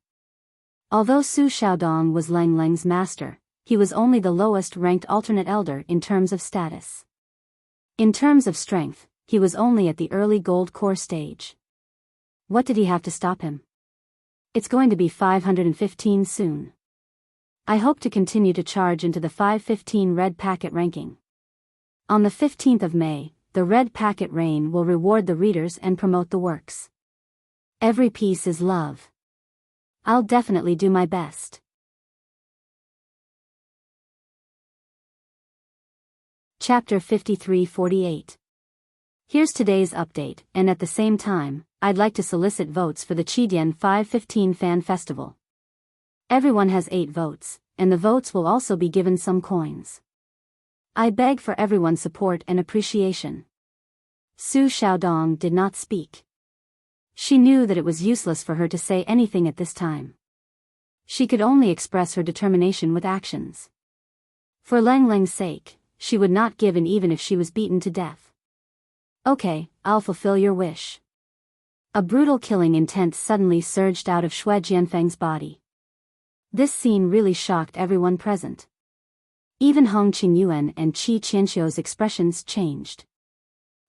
Although Su Xiaodong was Lang Lang's master, he was only the lowest-ranked alternate elder in terms of status. In terms of strength, he was only at the early gold core stage. What did he have to stop him? It's going to be 515 soon. I hope to continue to charge into the 515 red packet ranking. On the 15th of May, the red packet reign will reward the readers and promote the works. Every piece is love. I'll definitely do my best. Chapter 53-48. Here's today's update, and at the same time, I'd like to solicit votes for the Qidian 515 Fan Festival. Everyone has 8 votes, and the votes will also be given some coins. I beg for everyone's support and appreciation. Su Xiaodong did not speak. She knew that it was useless for her to say anything at this time. She could only express her determination with actions. For Lang Lang's sake, she would not give in even if she was beaten to death. Okay, I'll fulfill your wish. A brutal killing intent suddenly surged out of Xue Jianfeng's body. This scene really shocked everyone present. Even Hong Qingyuan and Qi Qianxiu's expressions changed.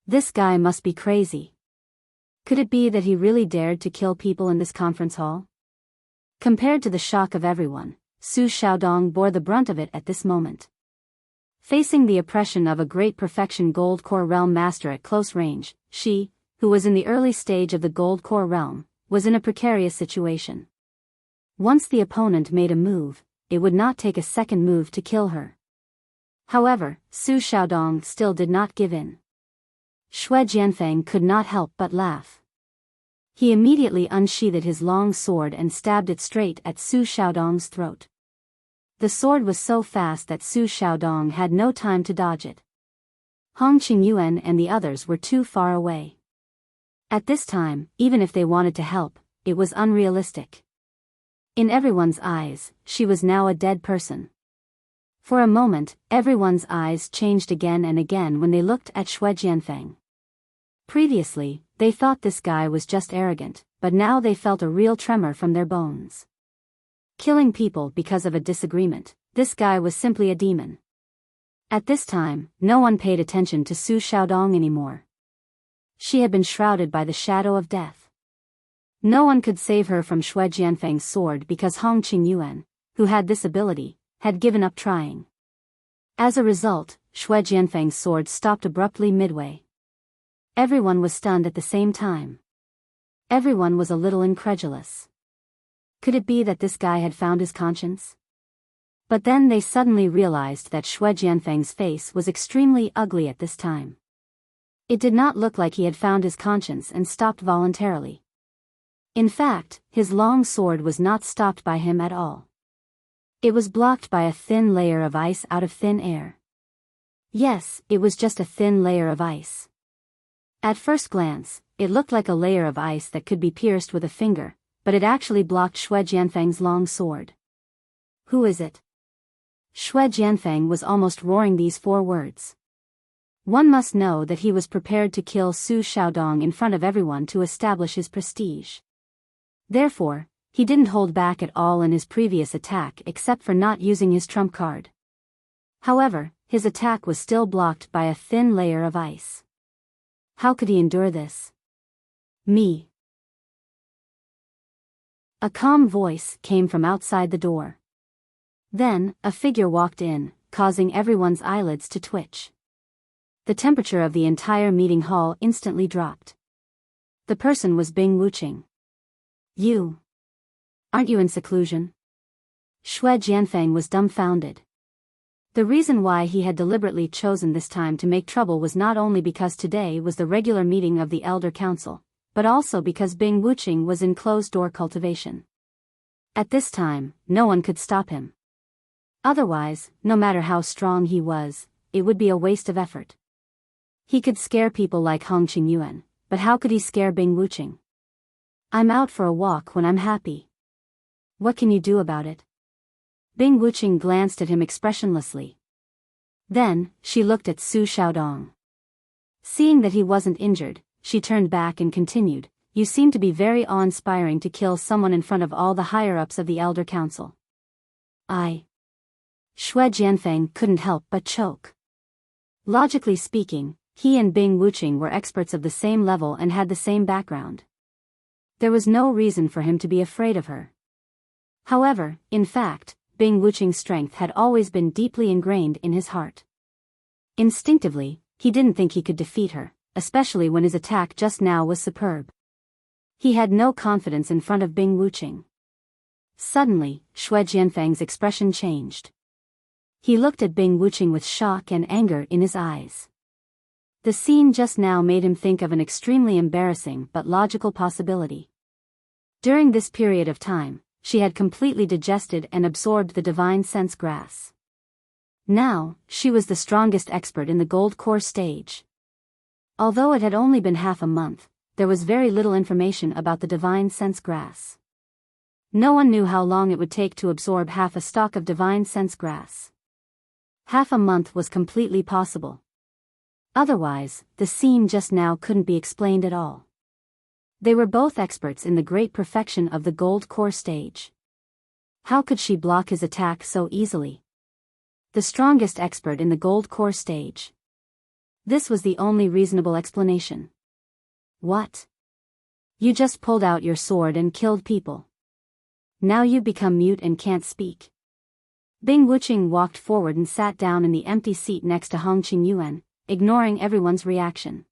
This guy must be crazy. Could it be that he really dared to kill people in this conference hall? Compared to the shock of everyone, Su Xiaodong bore the brunt of it at this moment. Facing the oppression of a great perfection gold core realm master at close range, she, who was in the early stage of the gold core realm, was in a precarious situation. Once the opponent made a move, it would not take a second move to kill her. However, Su Xiaodong still did not give in. Shui Jianfeng could not help but laugh. He immediately unsheathed his long sword and stabbed it straight at Su Xiaodong's throat. The sword was so fast that Su Xiaodong had no time to dodge it. Hong Qingyuan and the others were too far away. At this time, even if they wanted to help, it was unrealistic. In everyone's eyes, she was now a dead person. For a moment, everyone's eyes changed again and again when they looked at Shui Jianfeng. Previously, they thought this guy was just arrogant, but now they felt a real tremor from their bones. Killing people because of a disagreement, this guy was simply a demon. At this time, no one paid attention to Su Xiaodong anymore. She had been shrouded by the shadow of death. No one could save her from Shui Jianfeng's sword because Hong Qingyuan, who had this ability, had given up trying. As a result, Shui Jianfeng's sword stopped abruptly midway. Everyone was stunned at the same time. Everyone was a little incredulous. Could it be that this guy had found his conscience? But then they suddenly realized that Shui Jianfeng's face was extremely ugly at this time. It did not look like he had found his conscience and stopped voluntarily. In fact, his long sword was not stopped by him at all. It was blocked by a thin layer of ice out of thin air. Yes, it was just a thin layer of ice. At first glance, it looked like a layer of ice that could be pierced with a finger, but it actually blocked Shui Jianfeng's long sword. Who is it? Shui Jianfeng was almost roaring these 4 words. One must know that he was prepared to kill Su Xiaodong in front of everyone to establish his prestige. Therefore, he didn't hold back at all in his previous attack except for not using his trump card. However, his attack was still blocked by a thin layer of ice. How could he endure this? Me. A calm voice came from outside the door. Then, a figure walked in, causing everyone's eyelids to twitch. The temperature of the entire meeting hall instantly dropped. The person was Bing Wuqing. You. Aren't you in seclusion? Shui Jianfeng was dumbfounded. The reason why he had deliberately chosen this time to make trouble was not only because today was the regular meeting of the Elder Council, but also because Bing Wuqing was in closed-door cultivation. At this time, no one could stop him. Otherwise, no matter how strong he was, it would be a waste of effort. He could scare people like Hong Qingyuan, but how could he scare Bing Wuqing? I'm out for a walk when I'm happy. What can you do about it? Bing Wuqing glanced at him expressionlessly. Then, she looked at Su Xiaodong. Seeing that he wasn't injured, she turned back and continued, You seem to be very awe-inspiring to kill someone in front of all the higher-ups of the Elder Council. Shui Jianfeng couldn't help but choke. Logically speaking, he and Bing Wuqing were experts of the same level and had the same background. There was no reason for him to be afraid of her. However, in fact, Bing Wuqing's strength had always been deeply ingrained in his heart. Instinctively, he didn't think he could defeat her, especially when his attack just now was superb. He had no confidence in front of Bing Wuqing. Suddenly, Shui Jianfeng's expression changed. He looked at Bing Wuqing with shock and anger in his eyes. The scene just now made him think of an extremely embarrassing but logical possibility. During this period of time, she had completely digested and absorbed the divine sense grass. Now, she was the strongest expert in the gold core stage. Although it had only been half a month, there was very little information about the divine sense grass. No one knew how long it would take to absorb half a stalk of divine sense grass. Half a month was completely possible. Otherwise, the scene just now couldn't be explained at all. They were both experts in the great perfection of the gold core stage. How could she block his attack so easily? The strongest expert in the gold core stage. This was the only reasonable explanation. What? You just pulled out your sword and killed people. Now you've become mute and can't speak. Bing Wuqing walked forward and sat down in the empty seat next to Hong Qingyuan, ignoring everyone's reaction.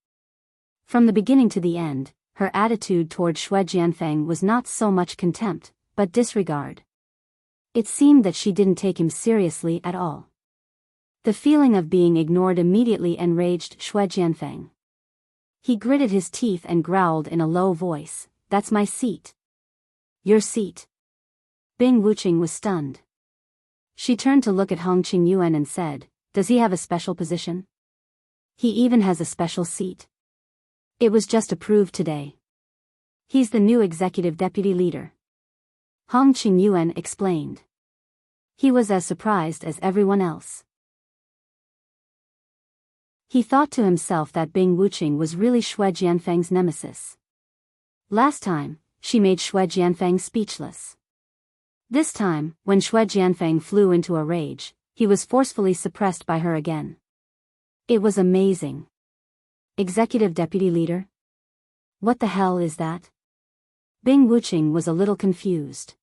From the beginning to the end, her attitude toward Shui Jianfeng was not so much contempt, but disregard. It seemed that she didn't take him seriously at all. The feeling of being ignored immediately enraged Shui Jianfeng. He gritted his teeth and growled in a low voice, "That's my seat." "Your seat?" Bing Wuching was stunned. She turned to look at Hong Qingyuan and said, "Does he have a special position? He even has a special seat. It was just approved today. He's the new executive deputy leader." Hong Qingyuan explained. He was as surprised as everyone else. He thought to himself that Bing Wuching was really Xue Jianfeng's nemesis. Last time, she made Xue Jianfeng speechless. This time, when Xue Jianfeng flew into a rage, he was forcefully suppressed by her again. It was amazing. Executive deputy leader? What the hell is that? Bing Wuching was a little confused.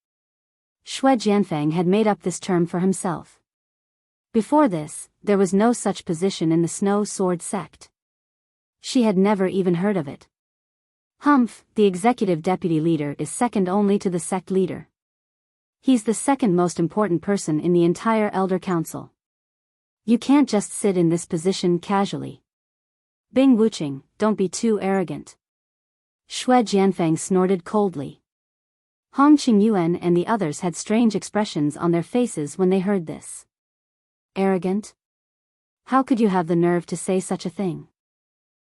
Xue Jianfeng had made up this term for himself. Before this, there was no such position in the Snow Sword sect. She had never even heard of it. Humph, the executive deputy leader is second only to the sect leader. He's the second most important person in the entire Elder Council. You can't just sit in this position casually. Bing Wuching, don't be too arrogant. Xue Jianfeng snorted coldly. Hong Qingyuan and the others had strange expressions on their faces when they heard this. Arrogant? How could you have the nerve to say such a thing?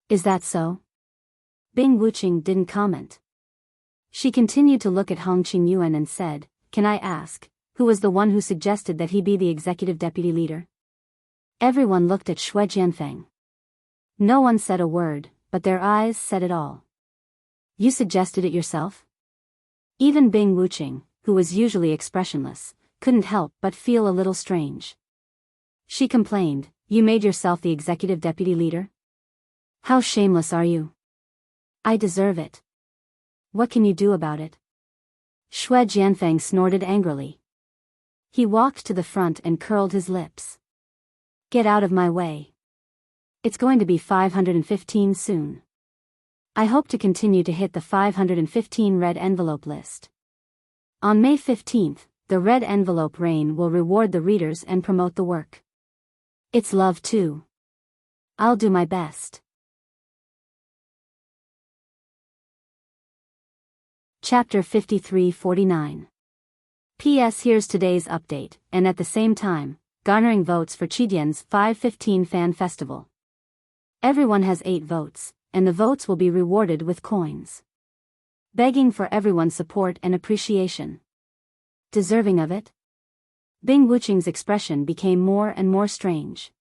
Is that so? Bing Wuching didn't comment. She continued to look at Hong Qingyuan and said, "Can I ask, who was the one who suggested that he be the executive deputy leader?" Everyone looked at Xue Jianfeng. No one said a word, but their eyes said it all. "You suggested it yourself?" Even Bing Wuching, who was usually expressionless, couldn't help but feel a little strange. She complained, "You made yourself the executive deputy leader? How shameless are you?" "I deserve it." "What can you do about it?" Xue Jianfeng snorted angrily. He walked to the front and curled his lips. "Get out of my way. It's going to be 515 soon. I hope to continue to hit the 515 red envelope list. On May 15th, the red envelope rain will reward the readers and promote the work. It's love too. I'll do my best." Chapter 53-49. P.S. Here's today's update, and at the same time, garnering votes for Chidian's 515 Fan Festival. Everyone has 8 votes, and the votes will be rewarded with coins. Begging for everyone's support and appreciation. Deserving of it? Bing Wuching's expression became more and more strange.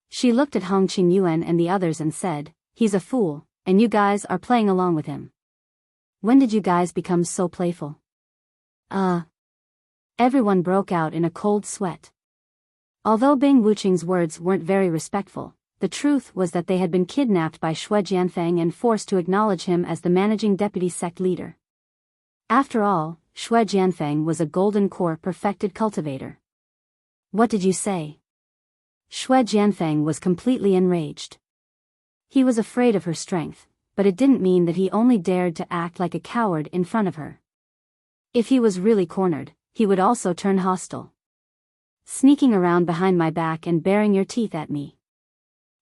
She looked at Hong Qingyuan and the others and said, "He's a fool, and you guys are playing along with him. When did you guys become so playful?" Everyone broke out in a cold sweat. Although Bing Wuching's words weren't very respectful, the truth was that they had been kidnapped by Xue Jianfeng and forced to acknowledge him as the managing deputy sect leader. After all, Xue Jianfeng was a golden core perfected cultivator. "What did you say?" Xue Jianfeng was completely enraged. He was afraid of her strength, but it didn't mean that he only dared to act like a coward in front of her. If he was really cornered, he would also turn hostile. "Sneaking around behind my back and baring your teeth at me.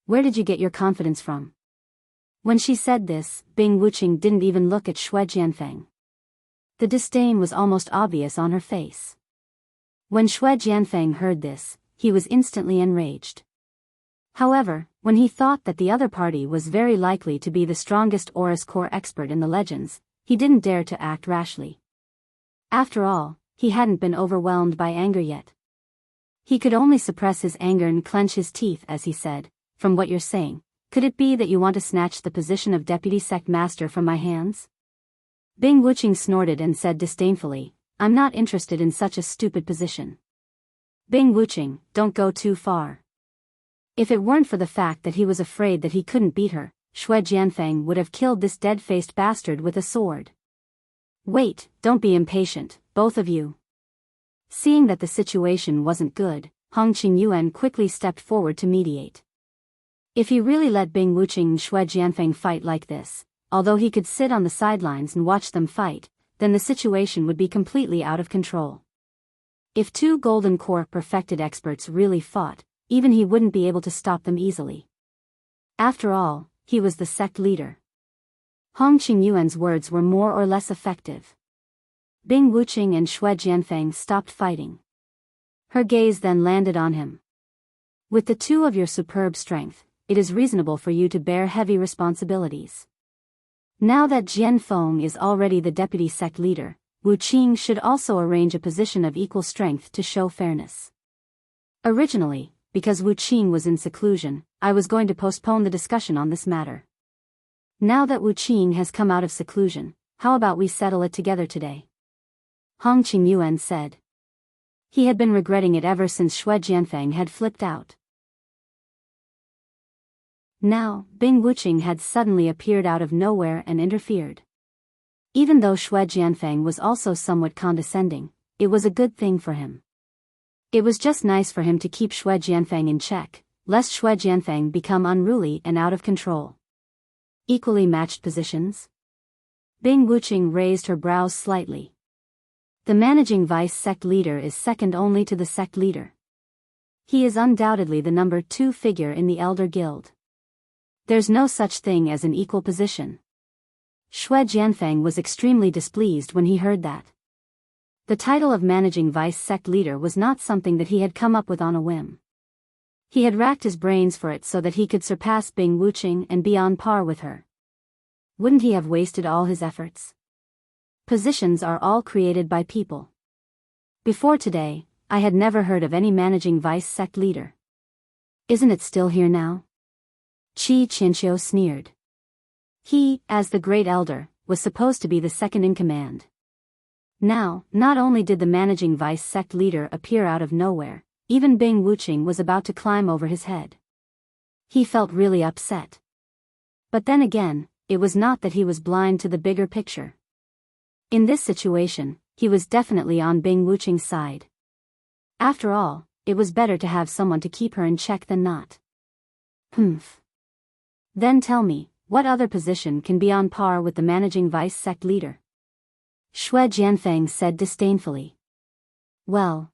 Where did you get your confidence from?" When she said this, Bing Wuching didn't even look at Xue Jianfeng. The disdain was almost obvious on her face. When Xue Jianfeng heard this, he was instantly enraged. However, when he thought that the other party was very likely to be the strongest Aurus core expert in the legends, he didn't dare to act rashly. After all, he hadn't been overwhelmed by anger yet. He could only suppress his anger and clench his teeth as he said, "From what you're saying, could it be that you want to snatch the position of deputy sect master from my hands?" Bing Wuching snorted and said disdainfully, "I'm not interested in such a stupid position." Bing Wuching, don't go too far. If it weren't for the fact that he was afraid that he couldn't beat her, Xue Jianfeng would have killed this dead-faced bastard with a sword. "Wait, don't be impatient, both of you." Seeing that the situation wasn't good, Hong Qingyuan quickly stepped forward to mediate. If he really let Bing Wuching and Xue Jianfeng fight like this, although he could sit on the sidelines and watch them fight, then the situation would be completely out of control. If 2 Golden Core perfected experts really fought, even he wouldn't be able to stop them easily. After all, he was the sect leader. Hong Qingyuan's words were more or less effective. Bing Wuqing and Xue Jianfeng stopped fighting. Her gaze then landed on him. With the two of your superb strength, it is reasonable for you to bear heavy responsibilities. Now that Jian Feng is already the deputy sect leader, Wu Qing should also arrange a position of equal strength to show fairness. Originally, because Wu Qing was in seclusion, I was going to postpone the discussion on this matter. Now that Wu Qing has come out of seclusion, how about we settle it together today? Hong Qingyuan said. He had been regretting it ever since Xue Jianfeng had flipped out. Now, Bing Wuqing had suddenly appeared out of nowhere and interfered. Even though Xue Jianfeng was also somewhat condescending, it was a good thing for him. It was just nice for him to keep Xue Jianfeng in check, lest Xue Jianfeng become unruly and out of control. Equally matched positions? Bing Wuqing raised her brows slightly. The managing vice sect leader is second only to the sect leader. He is undoubtedly the number 2 figure in the Elder Guild. There's no such thing as an equal position. Xue Jianfeng was extremely displeased when he heard that. The title of managing vice sect leader was not something that he had come up with on a whim. He had racked his brains for it so that he could surpass Bing Wuqing and be on par with her. Wouldn't he have wasted all his efforts? Positions are all created by people. Before today, I had never heard of any managing vice sect leader. Isn't it still here now? Qi Qianqiu sneered. He, as the great elder, was supposed to be the second in command. Now, not only did the managing vice sect leader appear out of nowhere, even Bing Wuqing was about to climb over his head. He felt really upset. But then again, it was not that he was blind to the bigger picture. In this situation, he was definitely on Bing Wuqing's side. After all, it was better to have someone to keep her in check than not. Then tell me, what other position can be on par with the managing vice sect leader? Xue Jianfeng said disdainfully. Well.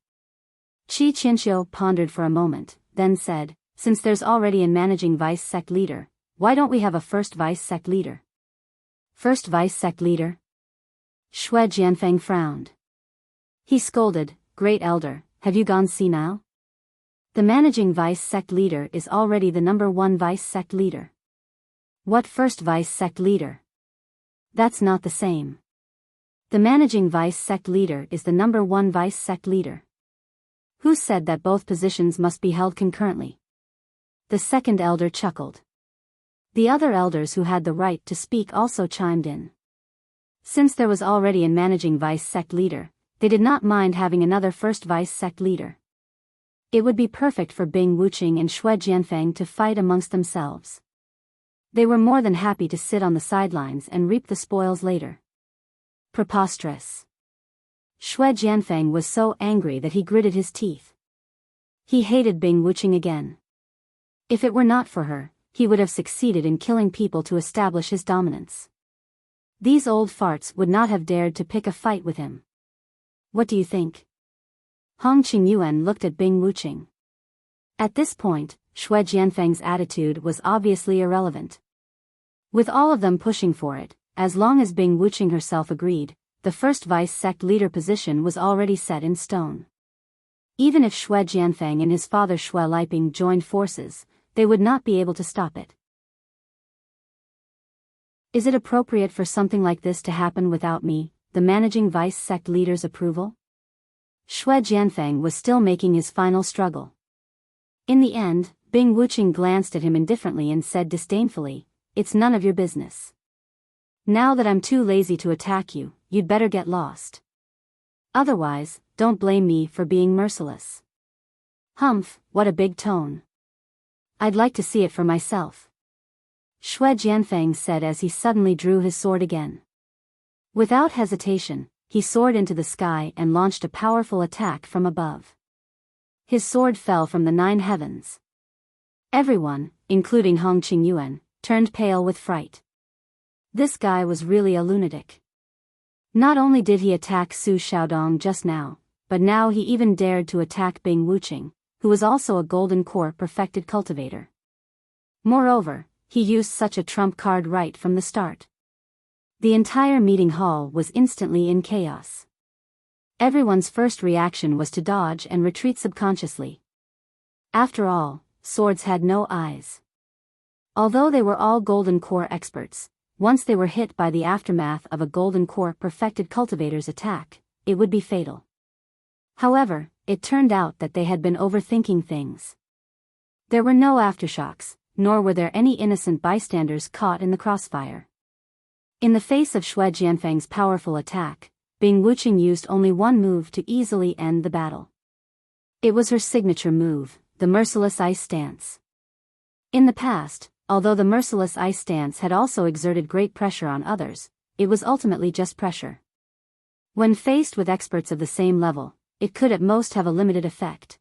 Qi Qianqiu pondered for a moment, then said, since there's already a managing vice sect leader, why don't we have a first vice sect leader? First vice sect leader? Xue Jianfeng frowned. He scolded, Great Elder, have you gone senile? The managing vice sect leader is already the number 1 vice sect leader. What first vice sect leader? That's not the same. The managing vice sect leader is the number 1 vice sect leader. Who said that both positions must be held concurrently? The second elder chuckled. The other elders who had the right to speak also chimed in. Since there was already a managing vice sect leader, they did not mind having another first vice sect leader. It would be perfect for Bing Wuqing and Xue Jianfeng to fight amongst themselves. They were more than happy to sit on the sidelines and reap the spoils later. Preposterous. Xue Jianfeng was so angry that he gritted his teeth. He hated Bing Wuqing again. If it were not for her, he would have succeeded in killing people to establish his dominance. These old farts would not have dared to pick a fight with him. What do you think? Hong Qingyuan looked at Bing Wuqing. At this point, Xue Jianfeng's attitude was obviously irrelevant. With all of them pushing for it, as long as Bing Wuqing herself agreed, the first vice sect leader position was already set in stone. Even if Xue Jianfeng and his father Xue Liping joined forces, they would not be able to stop it. Is it appropriate for something like this to happen without me, the managing vice sect leader's approval? Xue Jianfeng was still making his final struggle. In the end, Bing Wuqing glanced at him indifferently and said disdainfully, It's none of your business. Now that I'm too lazy to attack you, you'd better get lost. Otherwise, don't blame me for being merciless. Humph, what a big tone. I'd like to see it for myself. Xue Jianfeng said as he suddenly drew his sword again. Without hesitation, he soared into the sky and launched a powerful attack from above. His sword fell from the 9 heavens. Everyone, including Hong Qingyuan, turned pale with fright. This guy was really a lunatic. Not only did he attack Su Xiaodong just now, but now he even dared to attack Bing Wuqing, who was also a golden core perfected cultivator. Moreover, he used such a trump card right from the start. The entire meeting hall was instantly in chaos. Everyone's first reaction was to dodge and retreat subconsciously. After all, swords had no eyes. Although they were all Golden Core experts, once they were hit by the aftermath of a Golden Core perfected cultivator's attack, it would be fatal. However, it turned out that they had been overthinking things. There were no aftershocks, nor were there any innocent bystanders caught in the crossfire. In the face of Xue Jianfeng's powerful attack, Bing Wuqing used only one move to easily end the battle. It was her signature move, the merciless ice stance. In the past, although the merciless ice stance had also exerted great pressure on others, it was ultimately just pressure. When faced with experts of the same level, it could at most have a limited effect.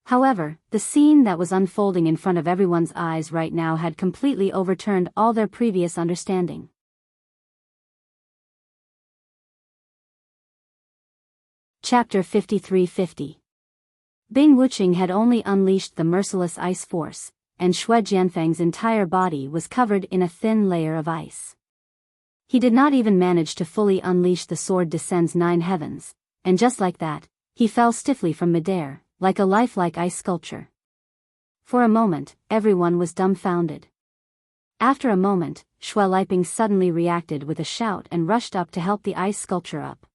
However, the scene that was unfolding in front of everyone's eyes right now had completely overturned all their previous understanding. Chapter 5350. Bing Wuqing had only unleashed the merciless ice force, and Xue Jianfeng's entire body was covered in a thin layer of ice. He did not even manage to fully unleash the sword descends 9 heavens, and just like that, he fell stiffly from midair, like a lifelike ice sculpture. For a moment, everyone was dumbfounded. After a moment, Xue Liping suddenly reacted with a shout and rushed up to help the ice sculpture up.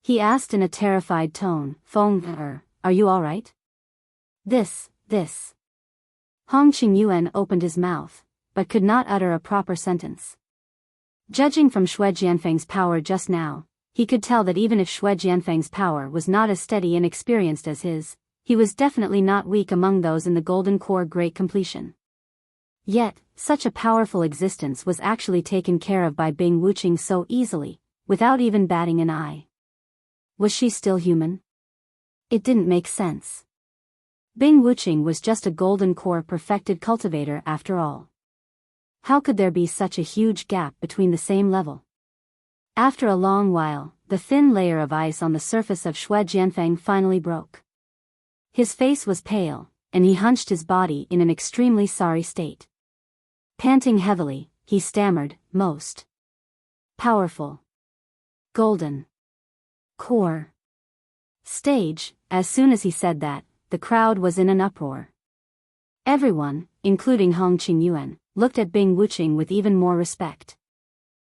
He asked in a terrified tone, "Feng, are you all right?" This. Hong Qingyuan opened his mouth, but could not utter a proper sentence. Judging from Xue Jianfeng's power just now, he could tell that even if Xue Jianfeng's power was not as steady and experienced as his, he was definitely not weak among those in the Golden Core Great Completion. Yet, such a powerful existence was actually taken care of by Bing Wuqing so easily, without even batting an eye. Was she still human? It didn't make sense. Bing Wuqing was just a Golden Core perfected cultivator after all. How could there be such a huge gap between the same level? After a long while, the thin layer of ice on the surface of Xue Jianfeng finally broke. His face was pale, and he hunched his body in an extremely sorry state. Panting heavily, he stammered, "Most powerful Golden Core stage." As soon as he said that, the crowd was in an uproar. Everyone, including Hong Qingyuan, looked at Bing Wuqing with even more respect.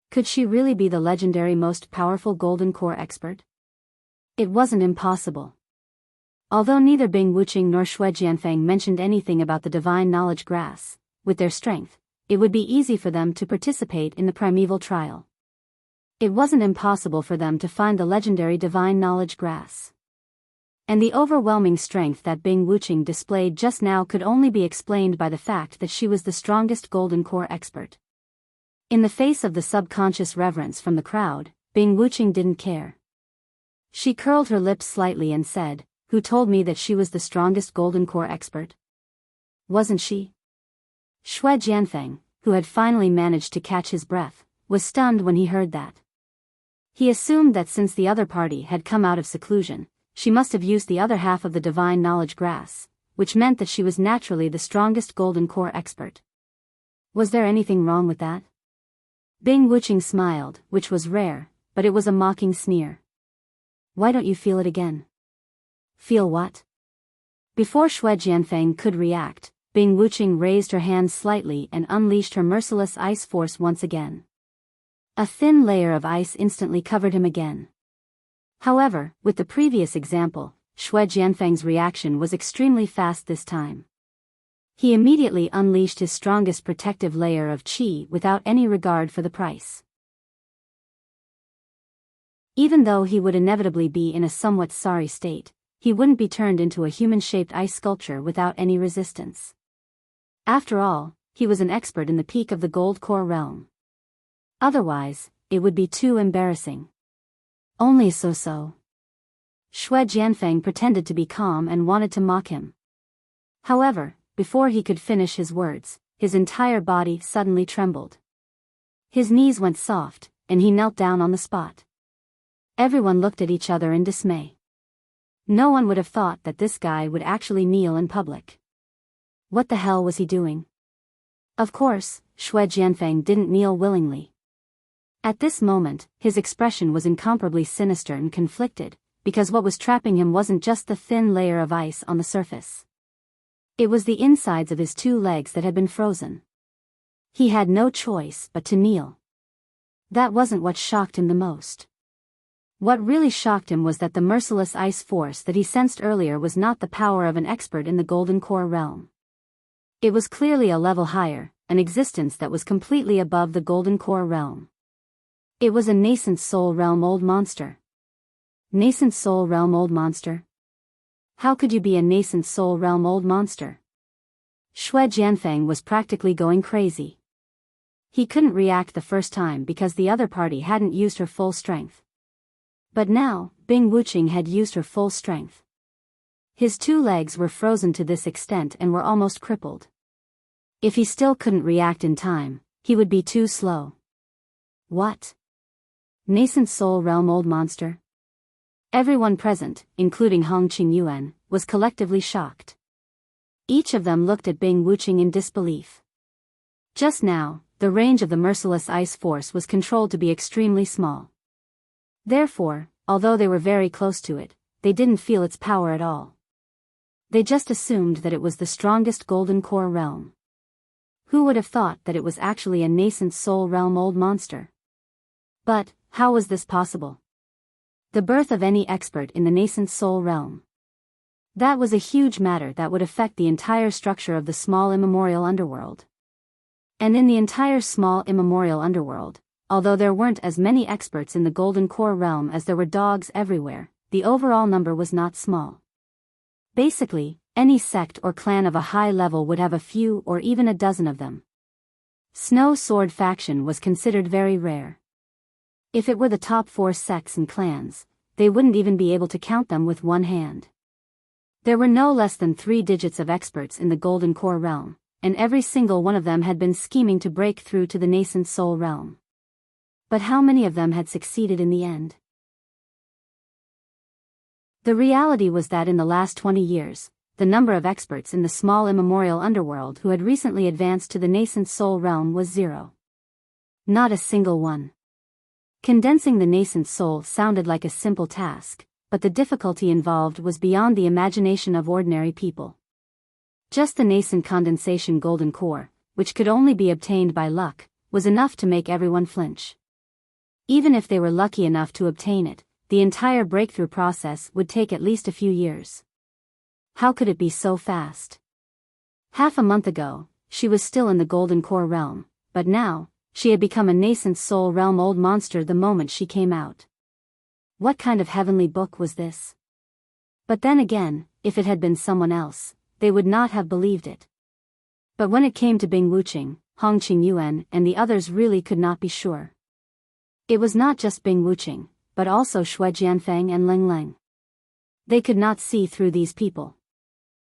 Could she really be the legendary most powerful Golden Core expert? It wasn't impossible. Although neither Bing Wuqing nor Xue Jianfeng mentioned anything about the Divine Knowledge Grass, with their strength, it would be easy for them to participate in the primeval trial. It wasn't impossible for them to find the legendary Divine Knowledge Grass. And the overwhelming strength that Bing Wuqing displayed just now could only be explained by the fact that she was the strongest Golden Core expert. In the face of the subconscious reverence from the crowd, Bing Wuqing didn't care. She curled her lips slightly and said, "Who told me that she was the strongest Golden Core expert? Wasn't she?" Xue Jianfeng, who had finally managed to catch his breath, was stunned when he heard that. He assumed that since the other party had come out of seclusion, she must have used the other half of the Divine Knowledge Grass, which meant that she was naturally the strongest Golden Core expert. Was there anything wrong with that? Bing Wuqing smiled, which was rare, but it was a mocking sneer. "Why don't you feel it again?" "Feel what?" Before Xue Jianfeng could react, Bing Wuqing raised her hand slightly and unleashed her merciless ice force once again. A thin layer of ice instantly covered him again. However, with the previous example, Xue Jianfeng's reaction was extremely fast this time. He immediately unleashed his strongest protective layer of qi without any regard for the price. Even though he would inevitably be in a somewhat sorry state, he wouldn't be turned into a human-shaped ice sculpture without any resistance. After all, he was an expert in the peak of the Gold Core realm. Otherwise, it would be too embarrassing. Only so. Xue Jianfeng pretended to be calm and wanted to mock him. However, before he could finish his words, his entire body suddenly trembled. His knees went soft, and he knelt down on the spot. Everyone looked at each other in dismay. No one would have thought that this guy would actually kneel in public. What the hell was he doing? Of course, Shui Jianfeng didn't kneel willingly. At this moment, his expression was incomparably sinister and conflicted, because what was trapping him wasn't just the thin layer of ice on the surface. It was the insides of his 2 legs that had been frozen. He had no choice but to kneel. That wasn't what shocked him the most. What really shocked him was that the merciless ice force that he sensed earlier was not the power of an expert in the Golden Core realm. It was clearly a level higher, an existence that was completely above the Golden Core realm. It was a nascent soul realm old monster. Nascent soul realm old monster? How could you be a nascent soul realm old monster? Shui Jianfeng was practically going crazy. He couldn't react the first time because the other party hadn't used her full strength. But now, Bing Wuqing had used her full strength. His 2 legs were frozen to this extent and were almost crippled. If he still couldn't react in time, he would be too slow. What? Nascent soul realm old monster? Everyone present, including Hong Qingyuan, was collectively shocked. Each of them looked at Bing Wuqing in disbelief. Just now, the range of the merciless ice force was controlled to be extremely small. Therefore, although they were very close to it, they didn't feel its power at all. They just assumed that it was the strongest Golden Core realm. Who would have thought that it was actually a nascent soul realm old monster? But, how was this possible? The birth of any expert in the nascent soul realm. That was a huge matter that would affect the entire structure of the small immemorial underworld. And in the entire small immemorial underworld, although there weren't as many experts in the Golden Core realm as there were dogs everywhere, the overall number was not small. Basically, any sect or clan of a high level would have a few or even a dozen of them. Snow Sword faction was considered very rare. If it were the top 4 sects and clans, they wouldn't even be able to count them with one hand. There were no less than 3 digits of experts in the Golden Core realm, and every single one of them had been scheming to break through to the nascent soul realm. But how many of them had succeeded in the end? The reality was that in the last 20 years, the number of experts in the small immemorial underworld who had recently advanced to the nascent soul realm was 0. Not a single one. Condensing the nascent soul sounded like a simple task, but the difficulty involved was beyond the imagination of ordinary people. Just the nascent condensation golden core, which could only be obtained by luck, was enough to make everyone flinch. Even if they were lucky enough to obtain it, the entire breakthrough process would take at least a few years. How could it be so fast? Half a month ago, she was still in the Golden Core realm, but now, she had become a nascent soul realm old monster the moment she came out. What kind of heavenly book was this? But then again, if it had been someone else, they would not have believed it. But when it came to Bing Wuqing, Hong Qingyuan and the others really could not be sure. It was not just Bing Wuqing, but also Shui Jianfeng and Ling Ling. They could not see through these people.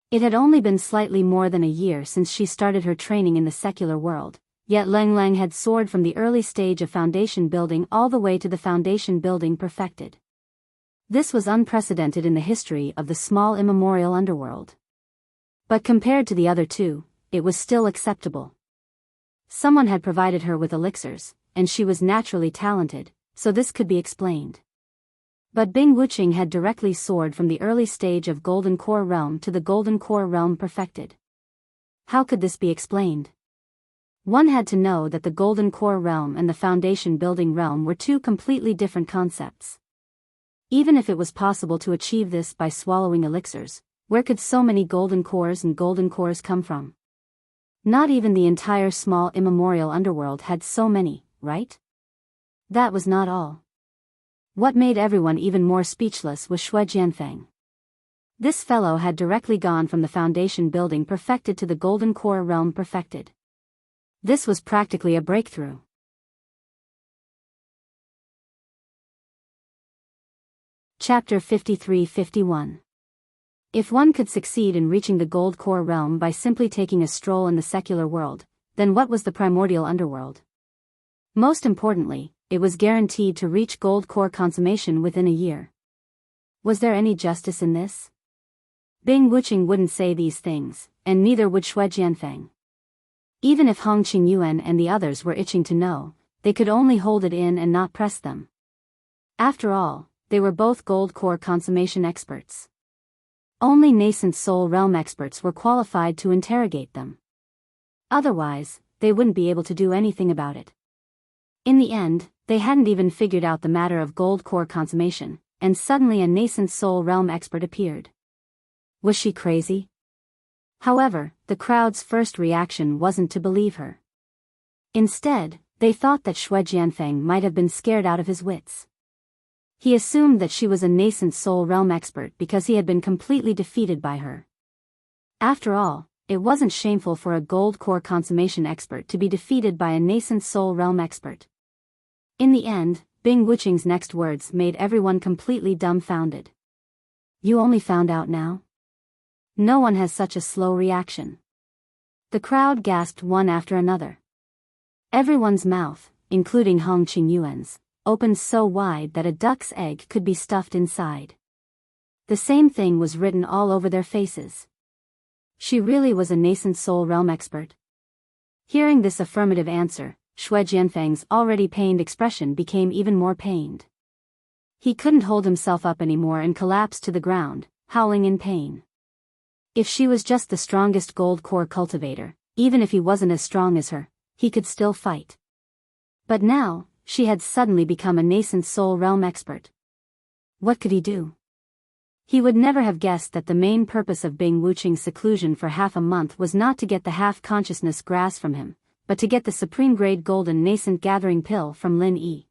It had only been slightly more than a year since she started her training in the secular world, yet Ling Ling had soared from the early stage of foundation building all the way to the foundation building perfected. This was unprecedented in the history of the small immemorial underworld. But compared to the other 2, it was still acceptable. Someone had provided her with elixirs, and she was naturally talented, so this could be explained. But Bing Wuqing had directly soared from the early stage of Golden Core realm to the Golden Core realm perfected. How could this be explained? One had to know that the Golden Core realm and the foundation building realm were 2 completely different concepts. Even if it was possible to achieve this by swallowing elixirs, where could so many golden cores and golden cores come from? Not even the entire small immemorial underworld had so many, right? That was not all. What made everyone even more speechless was Shui Jianfeng. This fellow had directly gone from the foundation building perfected to the Golden Core realm perfected. This was practically a breakthrough. Chapter 53-51. If one could succeed in reaching the Gold Core realm by simply taking a stroll in the secular world, then what was the primordial underworld? Most importantly, it was guaranteed to reach Gold Core consummation within a year. Was there any justice in this? Bing Wuqing wouldn't say these things, and neither would Shui Jianfeng. Even if Hong Qingyuan and the others were itching to know, they could only hold it in and not press them. After all, they were both gold core consummation experts. Only nascent soul realm experts were qualified to interrogate them. Otherwise, they wouldn't be able to do anything about it. In the end, they hadn't even figured out the matter of gold core consummation, and suddenly a nascent soul realm expert appeared. Was she crazy? However, the crowd's first reaction wasn't to believe her. Instead, they thought that Xue Jianfeng might have been scared out of his wits. He assumed that she was a nascent soul realm expert because he had been completely defeated by her. After all, it wasn't shameful for a gold core consummation expert to be defeated by a nascent soul realm expert. In the end, Bing Wuqing's next words made everyone completely dumbfounded. You only found out now? No one has such a slow reaction. The crowd gasped one after another. Everyone's mouth, including Hong Qingyuan's, opened so wide that a duck's egg could be stuffed inside. The same thing was written all over their faces. She really was a nascent soul realm expert. Hearing this affirmative answer, Xue Jianfeng's already pained expression became even more pained. He couldn't hold himself up anymore and collapsed to the ground, howling in pain. If she was just the strongest gold core cultivator, even if he wasn't as strong as her, he could still fight. But now, she had suddenly become a nascent soul realm expert. What could he do? He would never have guessed that the main purpose of Bing Wuqing's seclusion for half a month was not to get the half-consciousness grass from him, but to get the supreme-grade golden nascent gathering pill from Lin Yi.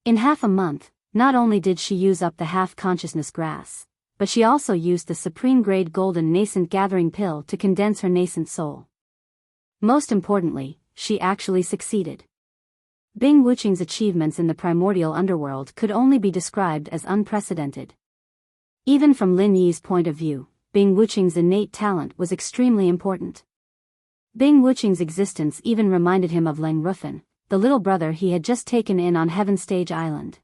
In half a month, not only did she use up the half-consciousness grass, but she also used the supreme-grade golden nascent gathering pill to condense her nascent soul. Most importantly, she actually succeeded. Bing Wuqing's achievements in the primordial underworld could only be described as unprecedented. Even from Lin Yi's point of view, Bing Wuqing's innate talent was extremely important. Bing Wuqing's existence even reminded him of Leng Rufin, the little brother he had just taken in on Heaven Stage Island.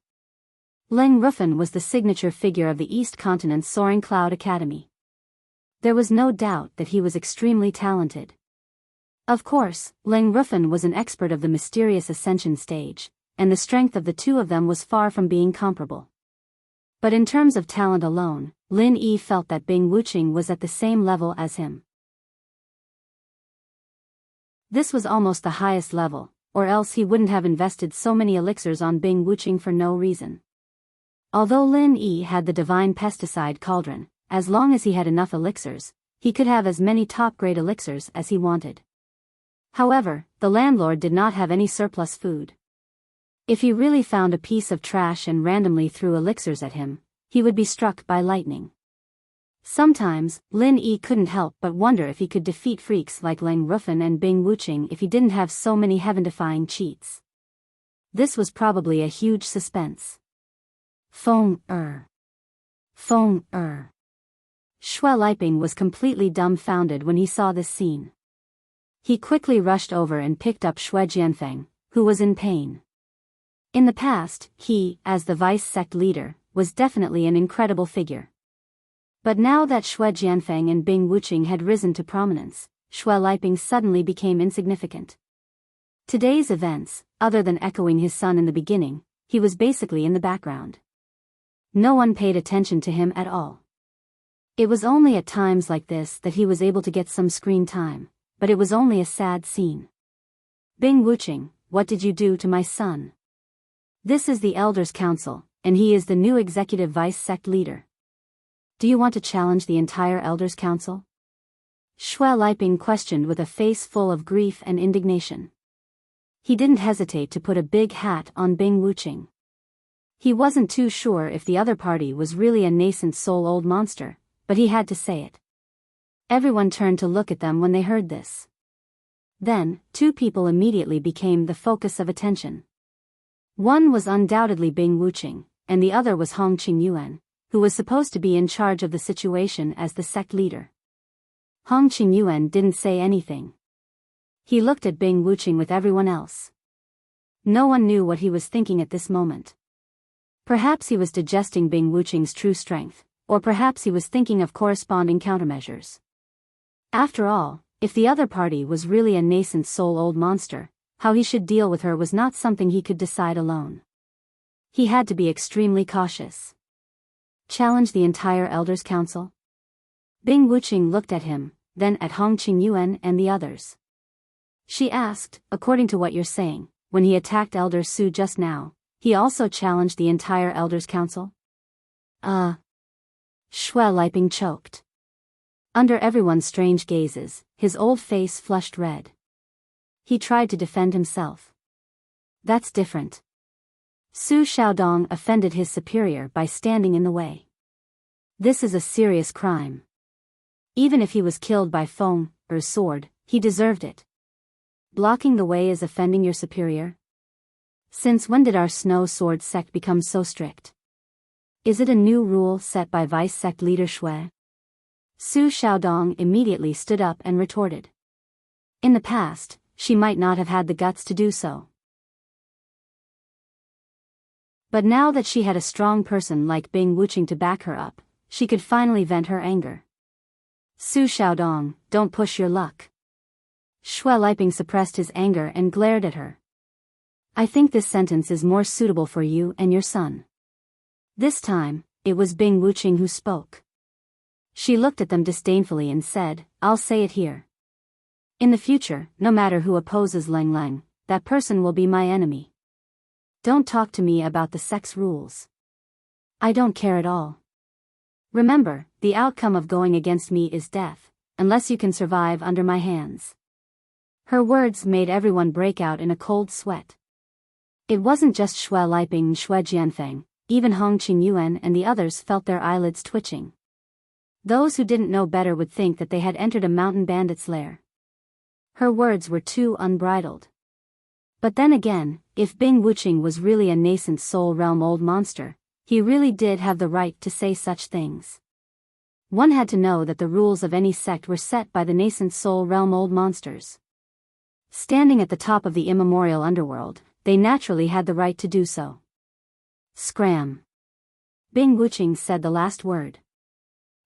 Leng Rufin was the signature figure of the East Continent's Soaring Cloud Academy. There was no doubt that he was extremely talented. Of course, Leng Rufin was an expert of the mysterious Ascension stage, and the strength of the two of them was far from being comparable. But in terms of talent alone, Lin Yi felt that Bing Wuqing was at the same level as him. This was almost the highest level, or else he wouldn't have invested so many elixirs on Bing Wuqing for no reason. Although Lin Yi had the divine pesticide cauldron, as long as he had enough elixirs, he could have as many top-grade elixirs as he wanted. However, the landlord did not have any surplus food. If he really found a piece of trash and randomly threw elixirs at him, he would be struck by lightning. Sometimes, Lin Yi couldn't help but wonder if he could defeat freaks like Leng Rufin and Bing Wuqing if he didn't have so many heaven-defying cheats. This was probably a huge suspense. Feng Er. Feng Er. Xue Liping was completely dumbfounded when he saw this scene. He quickly rushed over and picked up Xue Jianfeng, who was in pain. In the past, he, as the vice sect leader, was definitely an incredible figure. But now that Xue Jianfeng and Bing Wuqing had risen to prominence, Xue Liping suddenly became insignificant. Today's events, other than echoing his son in the beginning, he was basically in the background. No one paid attention to him at all. It was only at times like this that he was able to get some screen time, but it was only a sad scene. Bing Wuqing, what did you do to my son? This is the Elders' Council, and he is the new executive vice sect leader. Do you want to challenge the entire Elders' Council? Xue Liping questioned with a face full of grief and indignation. He didn't hesitate to put a big hat on Bing Wuqing. He wasn't too sure if the other party was really a nascent soul old monster, but he had to say it. Everyone turned to look at them when they heard this. Then, two people immediately became the focus of attention. One was undoubtedly Bing Wuqing, and the other was Hong Qingyuan, who was supposed to be in charge of the situation as the sect leader. Hong Qingyuan didn't say anything. He looked at Bing Wuqing with everyone else. No one knew what he was thinking at this moment. Perhaps he was digesting Bing Wuqing's true strength, or perhaps he was thinking of corresponding countermeasures. After all, If the other party was really a nascent soul-old monster, how he should deal with her was not something he could decide alone. He had to be extremely cautious. Challenge the entire Elders' Council? Bing Wuqing looked at him, then at Hong Qingyuan and the others. She asked, according to what you're saying, when he attacked Elder Su just now, he also challenged the entire Elders' Council? Xue Liping choked. Under everyone's strange gazes, his old face flushed red. He tried to defend himself. That's different. Su Xiaodong offended his superior by standing in the way. This is a serious crime. Even if he was killed by Feng Er's sword, he deserved it. Blocking the way is offending your superior? Since when did our Snow Sword sect become so strict? Is it a new rule set by vice sect leader Xue? Su Xiaodong immediately stood up and retorted. In the past, she might not have had the guts to do so. But now that she had a strong person like Bing Wuqing to back her up, she could finally vent her anger. Su Xiaodong, don't push your luck. Xue Liping suppressed his anger and glared at her. I think this sentence is more suitable for you and your son. This time, it was Bing Wuqing who spoke. She looked at them disdainfully and said, I'll say it here. In the future, no matter who opposes Leng Leng, that person will be my enemy. Don't talk to me about the sect's rules. I don't care at all. Remember, the outcome of going against me is death, unless you can survive under my hands. Her words made everyone break out in a cold sweat. It wasn't just Xue Liping and Xue Jianfeng, even Hong Qingyuan and the others felt their eyelids twitching. Those who didn't know better would think that they had entered a mountain bandit's lair. Her words were too unbridled. But then again, if Bing Wuqing was really a nascent soul realm old monster, he really did have the right to say such things. One had to know that the rules of any sect were set by the nascent soul realm old monsters. Standing at the top of the immemorial underworld, they naturally had the right to do so. Scram. Bing Wuqing said the last word.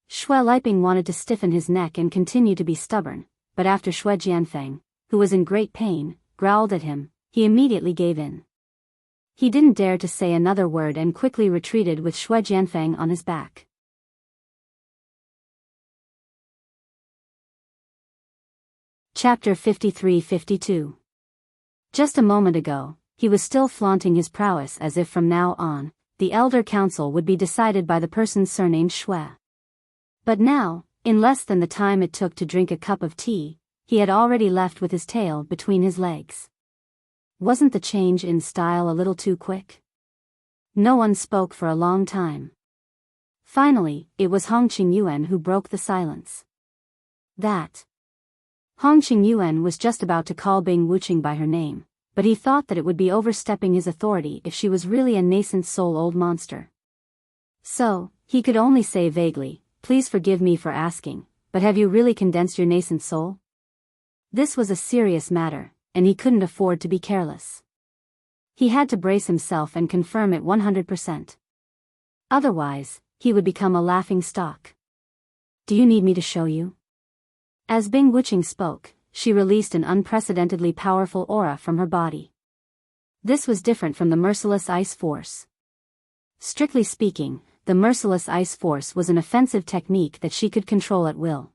Xue Liping wanted to stiffen his neck and continue to be stubborn, but after Xue Jianfeng, who was in great pain, growled at him, he immediately gave in. He didn't dare to say another word and quickly retreated with Xue Jianfeng on his back. Chapter 53-52. Just a moment ago, he was still flaunting his prowess as if from now on, the Elder Council would be decided by the person surnamed Xue. But now, in less than the time it took to drink a cup of tea, he had already left with his tail between his legs. Wasn't the change in style a little too quick? No one spoke for a long time. Finally, it was Hong Qingyuan who broke the silence. That. Hong Qingyuan was just about to call Bing Wuqing by her name, but he thought that it would be overstepping his authority if she was really a nascent soul old monster. So, he could only say vaguely, please forgive me for asking, but have you really condensed your nascent soul? This was a serious matter, and he couldn't afford to be careless. He had to brace himself and confirm it 100%. Otherwise, he would become a laughing stock. Do you need me to show you? As Bing Wuqing spoke, she released an unprecedentedly powerful aura from her body. This was different from the merciless ice force. Strictly speaking, the merciless ice force was an offensive technique that she could control at will.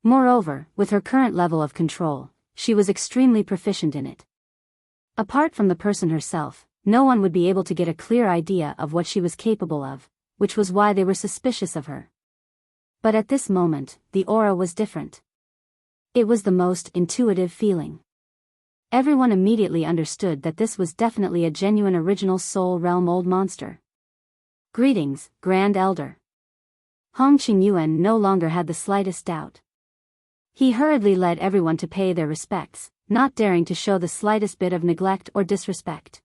Moreover, with her current level of control, she was extremely proficient in it. Apart from the person herself, no one would be able to get a clear idea of what she was capable of, which was why they were suspicious of her. But at this moment, the aura was different. It was the most intuitive feeling. Everyone immediately understood that this was definitely a genuine original soul realm old monster. Greetings, Grand Elder. Hong Qingyuan no longer had the slightest doubt. He hurriedly led everyone to pay their respects, not daring to show the slightest bit of neglect or disrespect.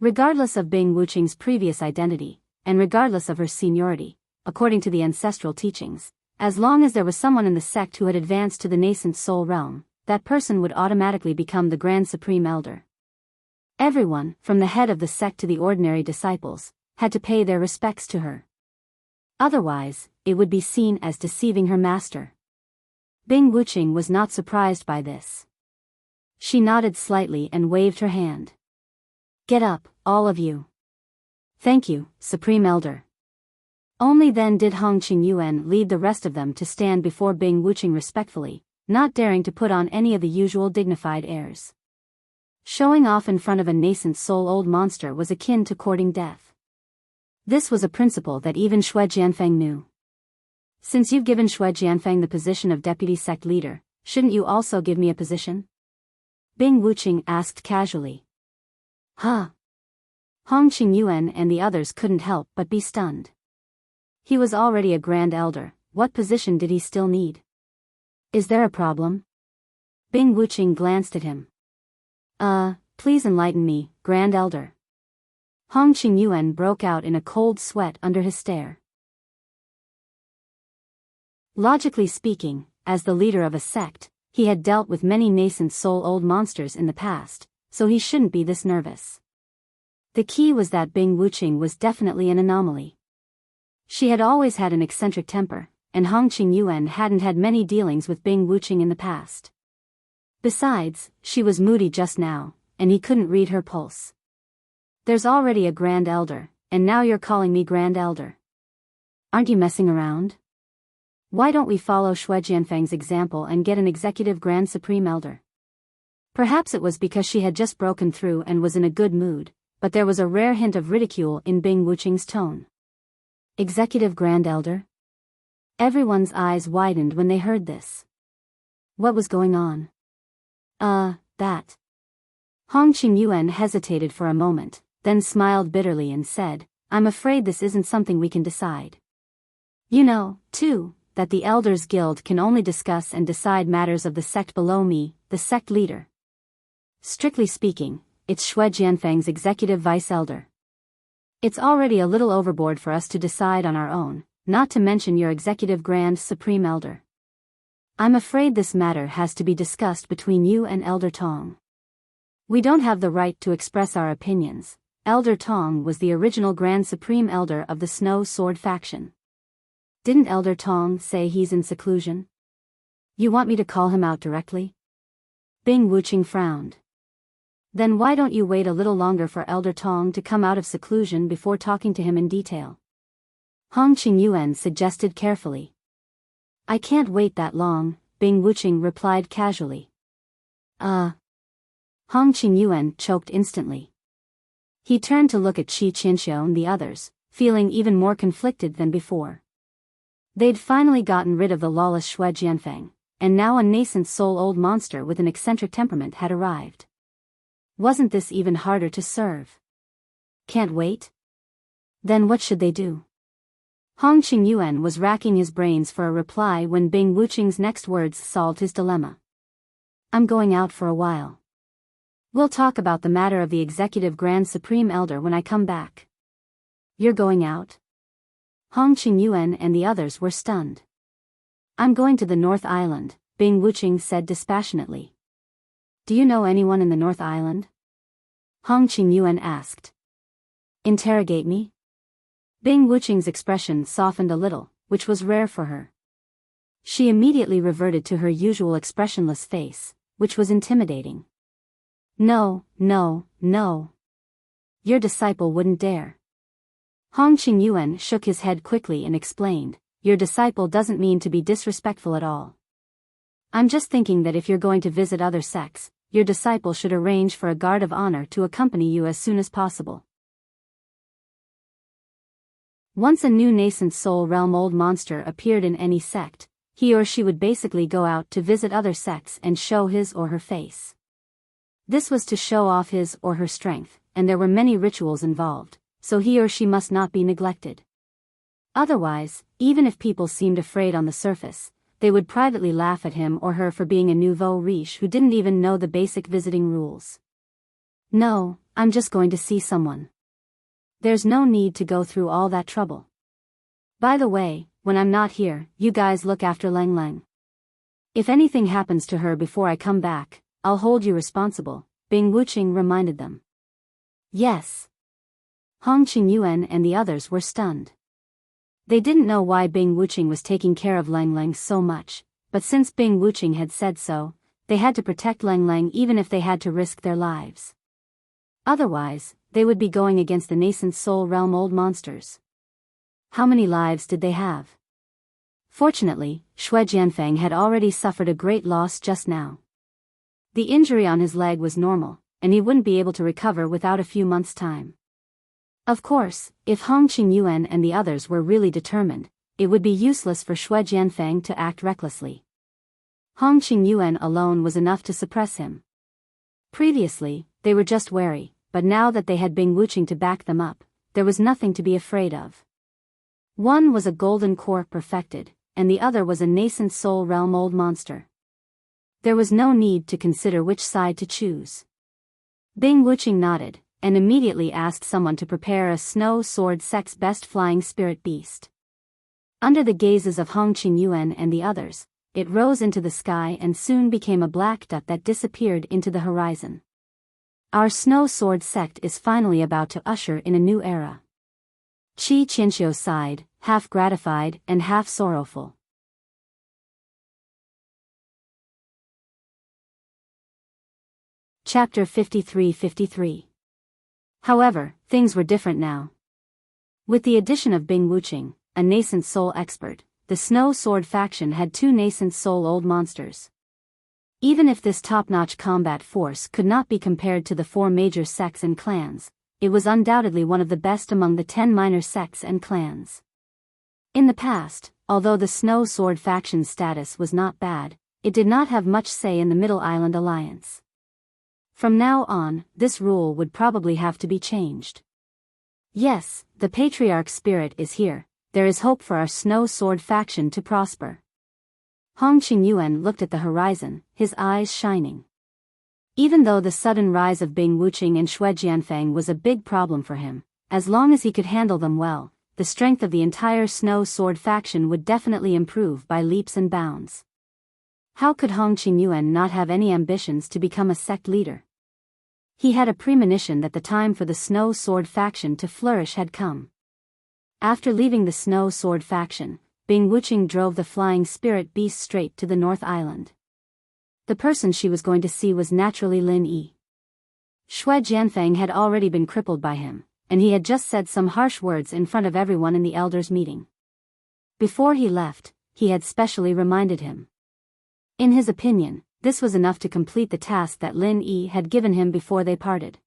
Regardless of Bing Wuqing's previous identity, and regardless of her seniority, according to the ancestral teachings, as long as there was someone in the sect who had advanced to the nascent soul realm, that person would automatically become the Grand Supreme Elder. Everyone, from the head of the sect to the ordinary disciples, had to pay their respects to her. Otherwise, it would be seen as deceiving her master. Bing Wuching was not surprised by this. She nodded slightly and waved her hand. Get up, all of you. Thank you, Supreme Elder. Only then did Hong Qingyuan lead the rest of them to stand before Bing Wuching respectfully, not daring to put on any of the usual dignified airs. Showing off in front of a nascent soul-old monster was akin to courting death. This was a principle that even Xue Jianfeng knew. Since you've given Xue Jianfeng the position of deputy sect leader, shouldn't you also give me a position? Bing Wuching asked casually. Huh? Hong Qingyuan and the others couldn't help but be stunned. He was already a Grand Elder, what position did he still need? Is there a problem? Bing Wuching glanced at him. Please enlighten me, Grand Elder. Hong Qingyuan broke out in a cold sweat under his stare. Logically speaking, as the leader of a sect, he had dealt with many nascent soul-old monsters in the past, so he shouldn't be this nervous. The key was that Bing Wuching was definitely an anomaly. She had always had an eccentric temper, and Hong Qingyuan hadn't had many dealings with Bing Wuching in the past. Besides, she was moody just now, and he couldn't read her pulse. There's already a Grand Elder, and now you're calling me Grand Elder. Aren't you messing around? Why don't we follow Xue Jianfeng's example and get an executive Grand Supreme Elder? Perhaps it was because she had just broken through and was in a good mood, but there was a rare hint of ridicule in Bing Wuching's tone. Executive Grand Elder? Everyone's eyes widened when they heard this. What was going on? That. Hong Qingyuan hesitated for a moment, then smiled bitterly and said, I'm afraid this isn't something we can decide. You know, too, that the Elders Guild can only discuss and decide matters of the sect below me, the sect leader. Strictly speaking, it's Xue Jianfeng's executive vice elder. It's already a little overboard for us to decide on our own, not to mention your executive grand supreme elder. I'm afraid this matter has to be discussed between you and Elder Tong. We don't have the right to express our opinions. Elder Tong was the original Grand Supreme Elder of the Snow Sword faction. Didn't Elder Tong say he's in seclusion? You want me to call him out directly? Bing Wuching frowned. Then why don't you wait a little longer for Elder Tong to come out of seclusion before talking to him in detail? Hong Qingyuan suggested carefully. I can't wait that long, Bing Wuching replied casually. Hong Qingyuan choked instantly. He turned to look at Qi Qinxiu and the others, feeling even more conflicted than before. They'd finally gotten rid of the lawless Xue Jianfeng, and now a nascent soul-old monster with an eccentric temperament had arrived. Wasn't this even harder to serve? Can't wait? Then what should they do? Hong Qingyuan was racking his brains for a reply when Bing Wuching's next words solved his dilemma. I'm going out for a while. We'll talk about the matter of the executive Grand Supreme Elder when I come back. You're going out? Hong Qingyuan and the others were stunned. I'm going to the North Island, Bing Wuching said dispassionately. Do you know anyone in the North Island? Hong Qingyuan asked. Interrogate me? Bing Wuching's expression softened a little, which was rare for her. She immediately reverted to her usual expressionless face, which was intimidating. No. Your disciple wouldn't dare. Hong Qingyuan shook his head quickly and explained, your disciple doesn't mean to be disrespectful at all. I'm just thinking that if you're going to visit other sects, your disciple should arrange for a guard of honor to accompany you as soon as possible. Once a new nascent soul realm old monster appeared in any sect, he or she would basically go out to visit other sects and show his or her face. This was to show off his or her strength, and there were many rituals involved, so he or she must not be neglected. Otherwise, even if people seemed afraid on the surface, they would privately laugh at him or her for being a nouveau riche who didn't even know the basic visiting rules. No, I'm just going to see someone. There's no need to go through all that trouble. By the way, when I'm not here, you guys look after Lang Lang. If anything happens to her before I come back, I'll hold you responsible, Bing Wuching reminded them. Yes. Hong Qingyuan and the others were stunned. They didn't know why Bing Wuching was taking care of Lang Lang so much, but since Bing Wuching had said so, they had to protect Lang Lang even if they had to risk their lives. Otherwise, they would be going against the nascent soul realm old monsters. How many lives did they have? Fortunately, Xue Jianfeng had already suffered a great loss just now. The injury on his leg was normal, and he wouldn't be able to recover without a few months' time. Of course, if Hong Qingyuan and the others were really determined, it would be useless for Xue Jianfeng to act recklessly. Hong Qingyuan alone was enough to suppress him. Previously, they were just wary, but now that they had Bing Wuching to back them up, there was nothing to be afraid of. One was a golden core perfected, and the other was a nascent soul realm old monster. There was no need to consider which side to choose. Bing Wuching nodded, and immediately asked someone to prepare a snow sword sect's best flying spirit beast. Under the gazes of Hong Qingyuan and the others, it rose into the sky and soon became a black dot that disappeared into the horizon. Our snow sword sect is finally about to usher in a new era. Qi Qianxiu sighed, half gratified and half sorrowful. Chapter 53-53. However, things were different now. With the addition of Bing Wuching, a nascent soul expert, the Snow Sword faction had 2 nascent soul old monsters. Even if this top-notch combat force could not be compared to the 4 major sects and clans, it was undoubtedly one of the best among the 10 minor sects and clans. In the past, although the Snow Sword faction's status was not bad, it did not have much say in the Middle Island Alliance. From now on, this rule would probably have to be changed. Yes, the patriarch spirit is here, there is hope for our Snow Sword faction to prosper. Hong Qingyuan looked at the horizon, his eyes shining. Even though the sudden rise of Bing Wuching and Xue Jianfeng was a big problem for him, as long as he could handle them well, the strength of the entire Snow Sword faction would definitely improve by leaps and bounds. How could Hong Qingyuan not have any ambitions to become a sect leader? He had a premonition that the time for the Snow Sword faction to flourish had come. After leaving the Snow Sword faction, Bing Wuching drove the flying spirit beast straight to the North Island. The person she was going to see was naturally Lin Yi. Xue Jianfeng had already been crippled by him, and he had just said some harsh words in front of everyone in the elders' meeting. Before he left, he had specially reminded him. In his opinion, this was enough to complete the task that Lin Yi had given him before they parted.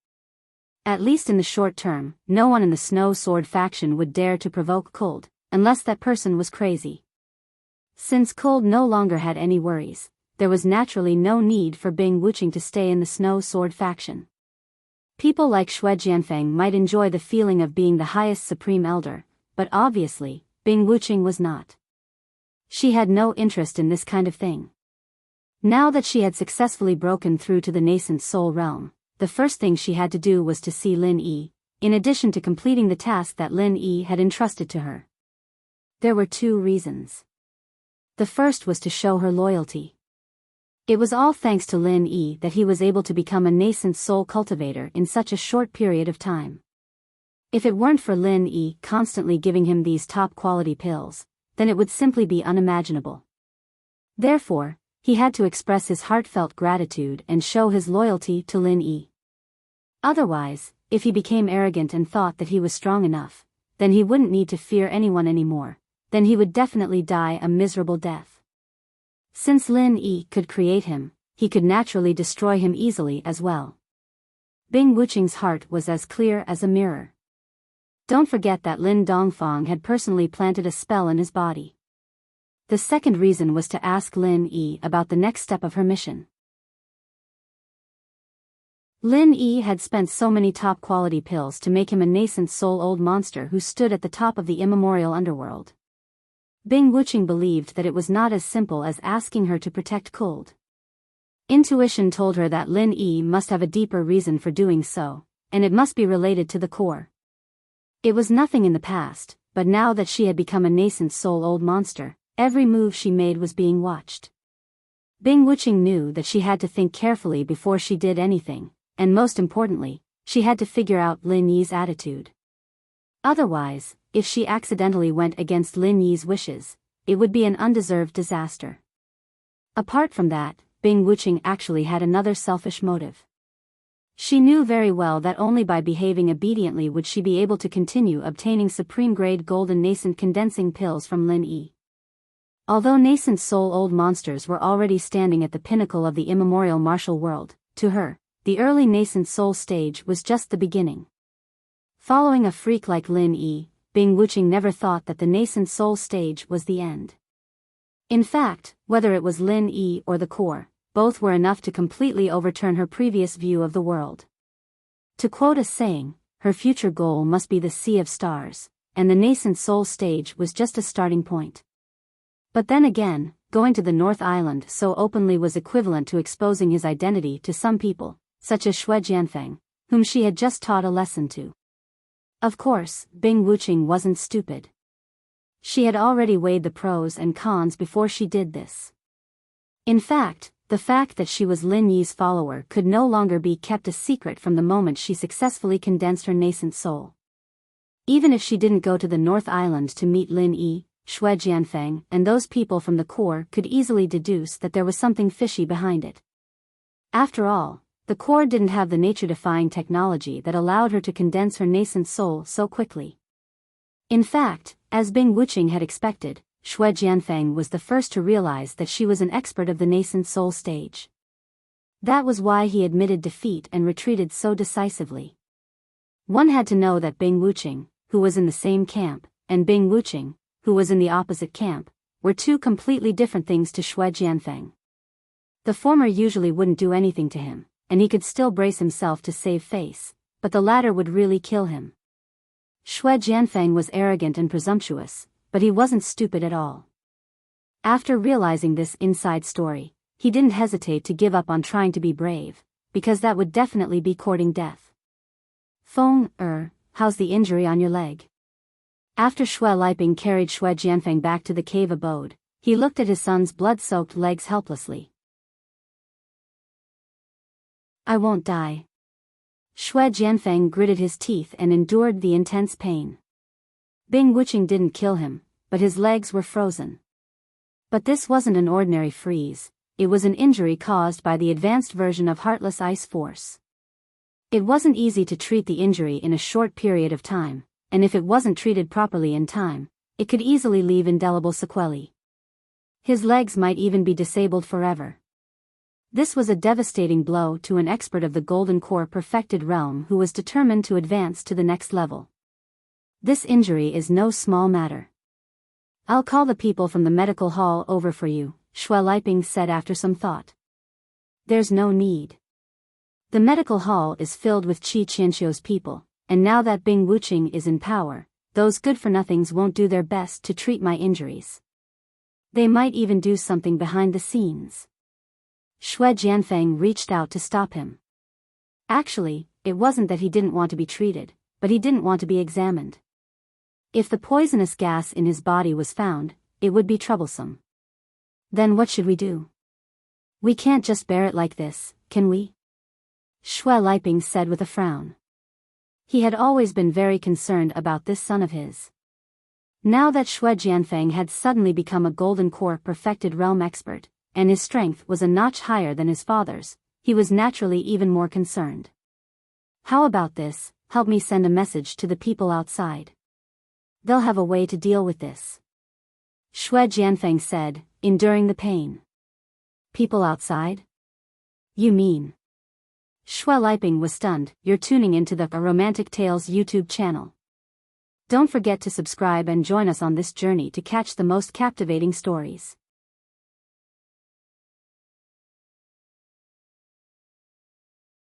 At least in the short term, no one in the Snow Sword faction would dare to provoke Cold, unless that person was crazy. Since Cold no longer had any worries, there was naturally no need for Bing Wuching to stay in the Snow Sword faction. People like Xue Jianfeng might enjoy the feeling of being the highest supreme elder, but obviously, Bing Wuching was not. She had no interest in this kind of thing. Now that she had successfully broken through to the nascent soul realm, the first thing she had to do was to see Lin Yi, in addition to completing the task that Lin Yi had entrusted to her. There were 2 reasons. The first was to show her loyalty. It was all thanks to Lin Yi that he was able to become a nascent soul cultivator in such a short period of time. If it weren't for Lin Yi constantly giving him these top-quality pills, then it would simply be unimaginable. Therefore, he had to express his heartfelt gratitude and show his loyalty to Lin Yi. Otherwise, if he became arrogant and thought that he was strong enough, then he wouldn't need to fear anyone anymore, then he would definitely die a miserable death. Since Lin Yi could create him, he could naturally destroy him easily as well. Bing Wuching's heart was as clear as a mirror. Don't forget that Lin Dongfang had personally planted a spell in his body. The second reason was to ask Lin Yi about the next step of her mission. Lin Yi had spent so many top-quality pills to make him a nascent soul old monster who stood at the top of the immemorial underworld. Bing Wuching believed that it was not as simple as asking her to protect Cold. Intuition told her that Lin Yi must have a deeper reason for doing so, and it must be related to the core. It was nothing in the past, but now that she had become a nascent soul old monster, every move she made was being watched. Bing Wuching knew that she had to think carefully before she did anything, and most importantly, she had to figure out Lin Yi's attitude. Otherwise, if she accidentally went against Lin Yi's wishes, it would be an undeserved disaster. Apart from that, Bing Wuching actually had another selfish motive. She knew very well that only by behaving obediently would she be able to continue obtaining supreme-grade golden nascent condensing pills from Lin Yi. Although nascent soul-old monsters were already standing at the pinnacle of the immemorial martial world, to her, the early nascent soul stage was just the beginning. Following a freak like Lin Yi, Bing Wuching never thought that the nascent soul stage was the end. In fact, whether it was Lin Yi or the core, both were enough to completely overturn her previous view of the world. To quote a saying, her future goal must be the sea of stars, and the nascent soul stage was just a starting point. But then again, going to the North Island so openly was equivalent to exposing his identity to some people, such as Xue Jianfeng, whom she had just taught a lesson to. Of course, Bing Wuching wasn't stupid. She had already weighed the pros and cons before she did this. In fact, the fact that she was Lin Yi's follower could no longer be kept a secret from the moment she successfully condensed her nascent soul. Even if she didn't go to the North Island to meet Lin Yi, Xue Jianfeng and those people from the core could easily deduce that there was something fishy behind it. After all, the core didn't have the nature-defying technology that allowed her to condense her nascent soul so quickly. In fact, as Bing Wuching had expected, Xue Jianfeng was the first to realize that she was an expert of the nascent soul stage. That was why he admitted defeat and retreated so decisively. One had to know that Bing Wuching, who was in the same camp, and Bing Wuching, who was in the opposite camp, were two completely different things to Xue Jianfeng. The former usually wouldn't do anything to him, and he could still brace himself to save face, but the latter would really kill him. Xue Jianfeng was arrogant and presumptuous, but he wasn't stupid at all. After realizing this inside story, he didn't hesitate to give up on trying to be brave, because that would definitely be courting death. Feng, how's the injury on your leg? After Xue Liping carried Xue Jianfeng back to the cave abode, he looked at his son's blood-soaked legs helplessly. I won't die. Xue Jianfeng gritted his teeth and endured the intense pain. Bing Wuching didn't kill him, but his legs were frozen. But this wasn't an ordinary freeze, it was an injury caused by the advanced version of Heartless Ice Force. It wasn't easy to treat the injury in a short period of time, and if it wasn't treated properly in time, it could easily leave indelible sequelae. His legs might even be disabled forever. This was a devastating blow to an expert of the Golden Core perfected realm who was determined to advance to the next level. This injury is no small matter. I'll call the people from the medical hall over for you, Xue Liping said after some thought. There's no need. The medical hall is filled with Qi Qianqiu's people, and now that Bing Wuching is in power, those good-for-nothings won't do their best to treat my injuries. They might even do something behind the scenes. Xue Jianfeng reached out to stop him. Actually, it wasn't that he didn't want to be treated, but he didn't want to be examined. If the poisonous gas in his body was found, it would be troublesome. Then what should we do? We can't just bear it like this, can we? Xue Liping said with a frown. He had always been very concerned about this son of his. Now that Xue Jianfeng had suddenly become a Golden Core perfected realm expert, and his strength was a notch higher than his father's, he was naturally even more concerned. How about this? Help me send a message to the people outside. They'll have a way to deal with this. Xue Jianfeng said, enduring the pain. People outside? You mean? Xue Liping was stunned. You're tuning into the A Romantic Tales YouTube channel. Don't forget to subscribe and join us on this journey to catch the most captivating stories.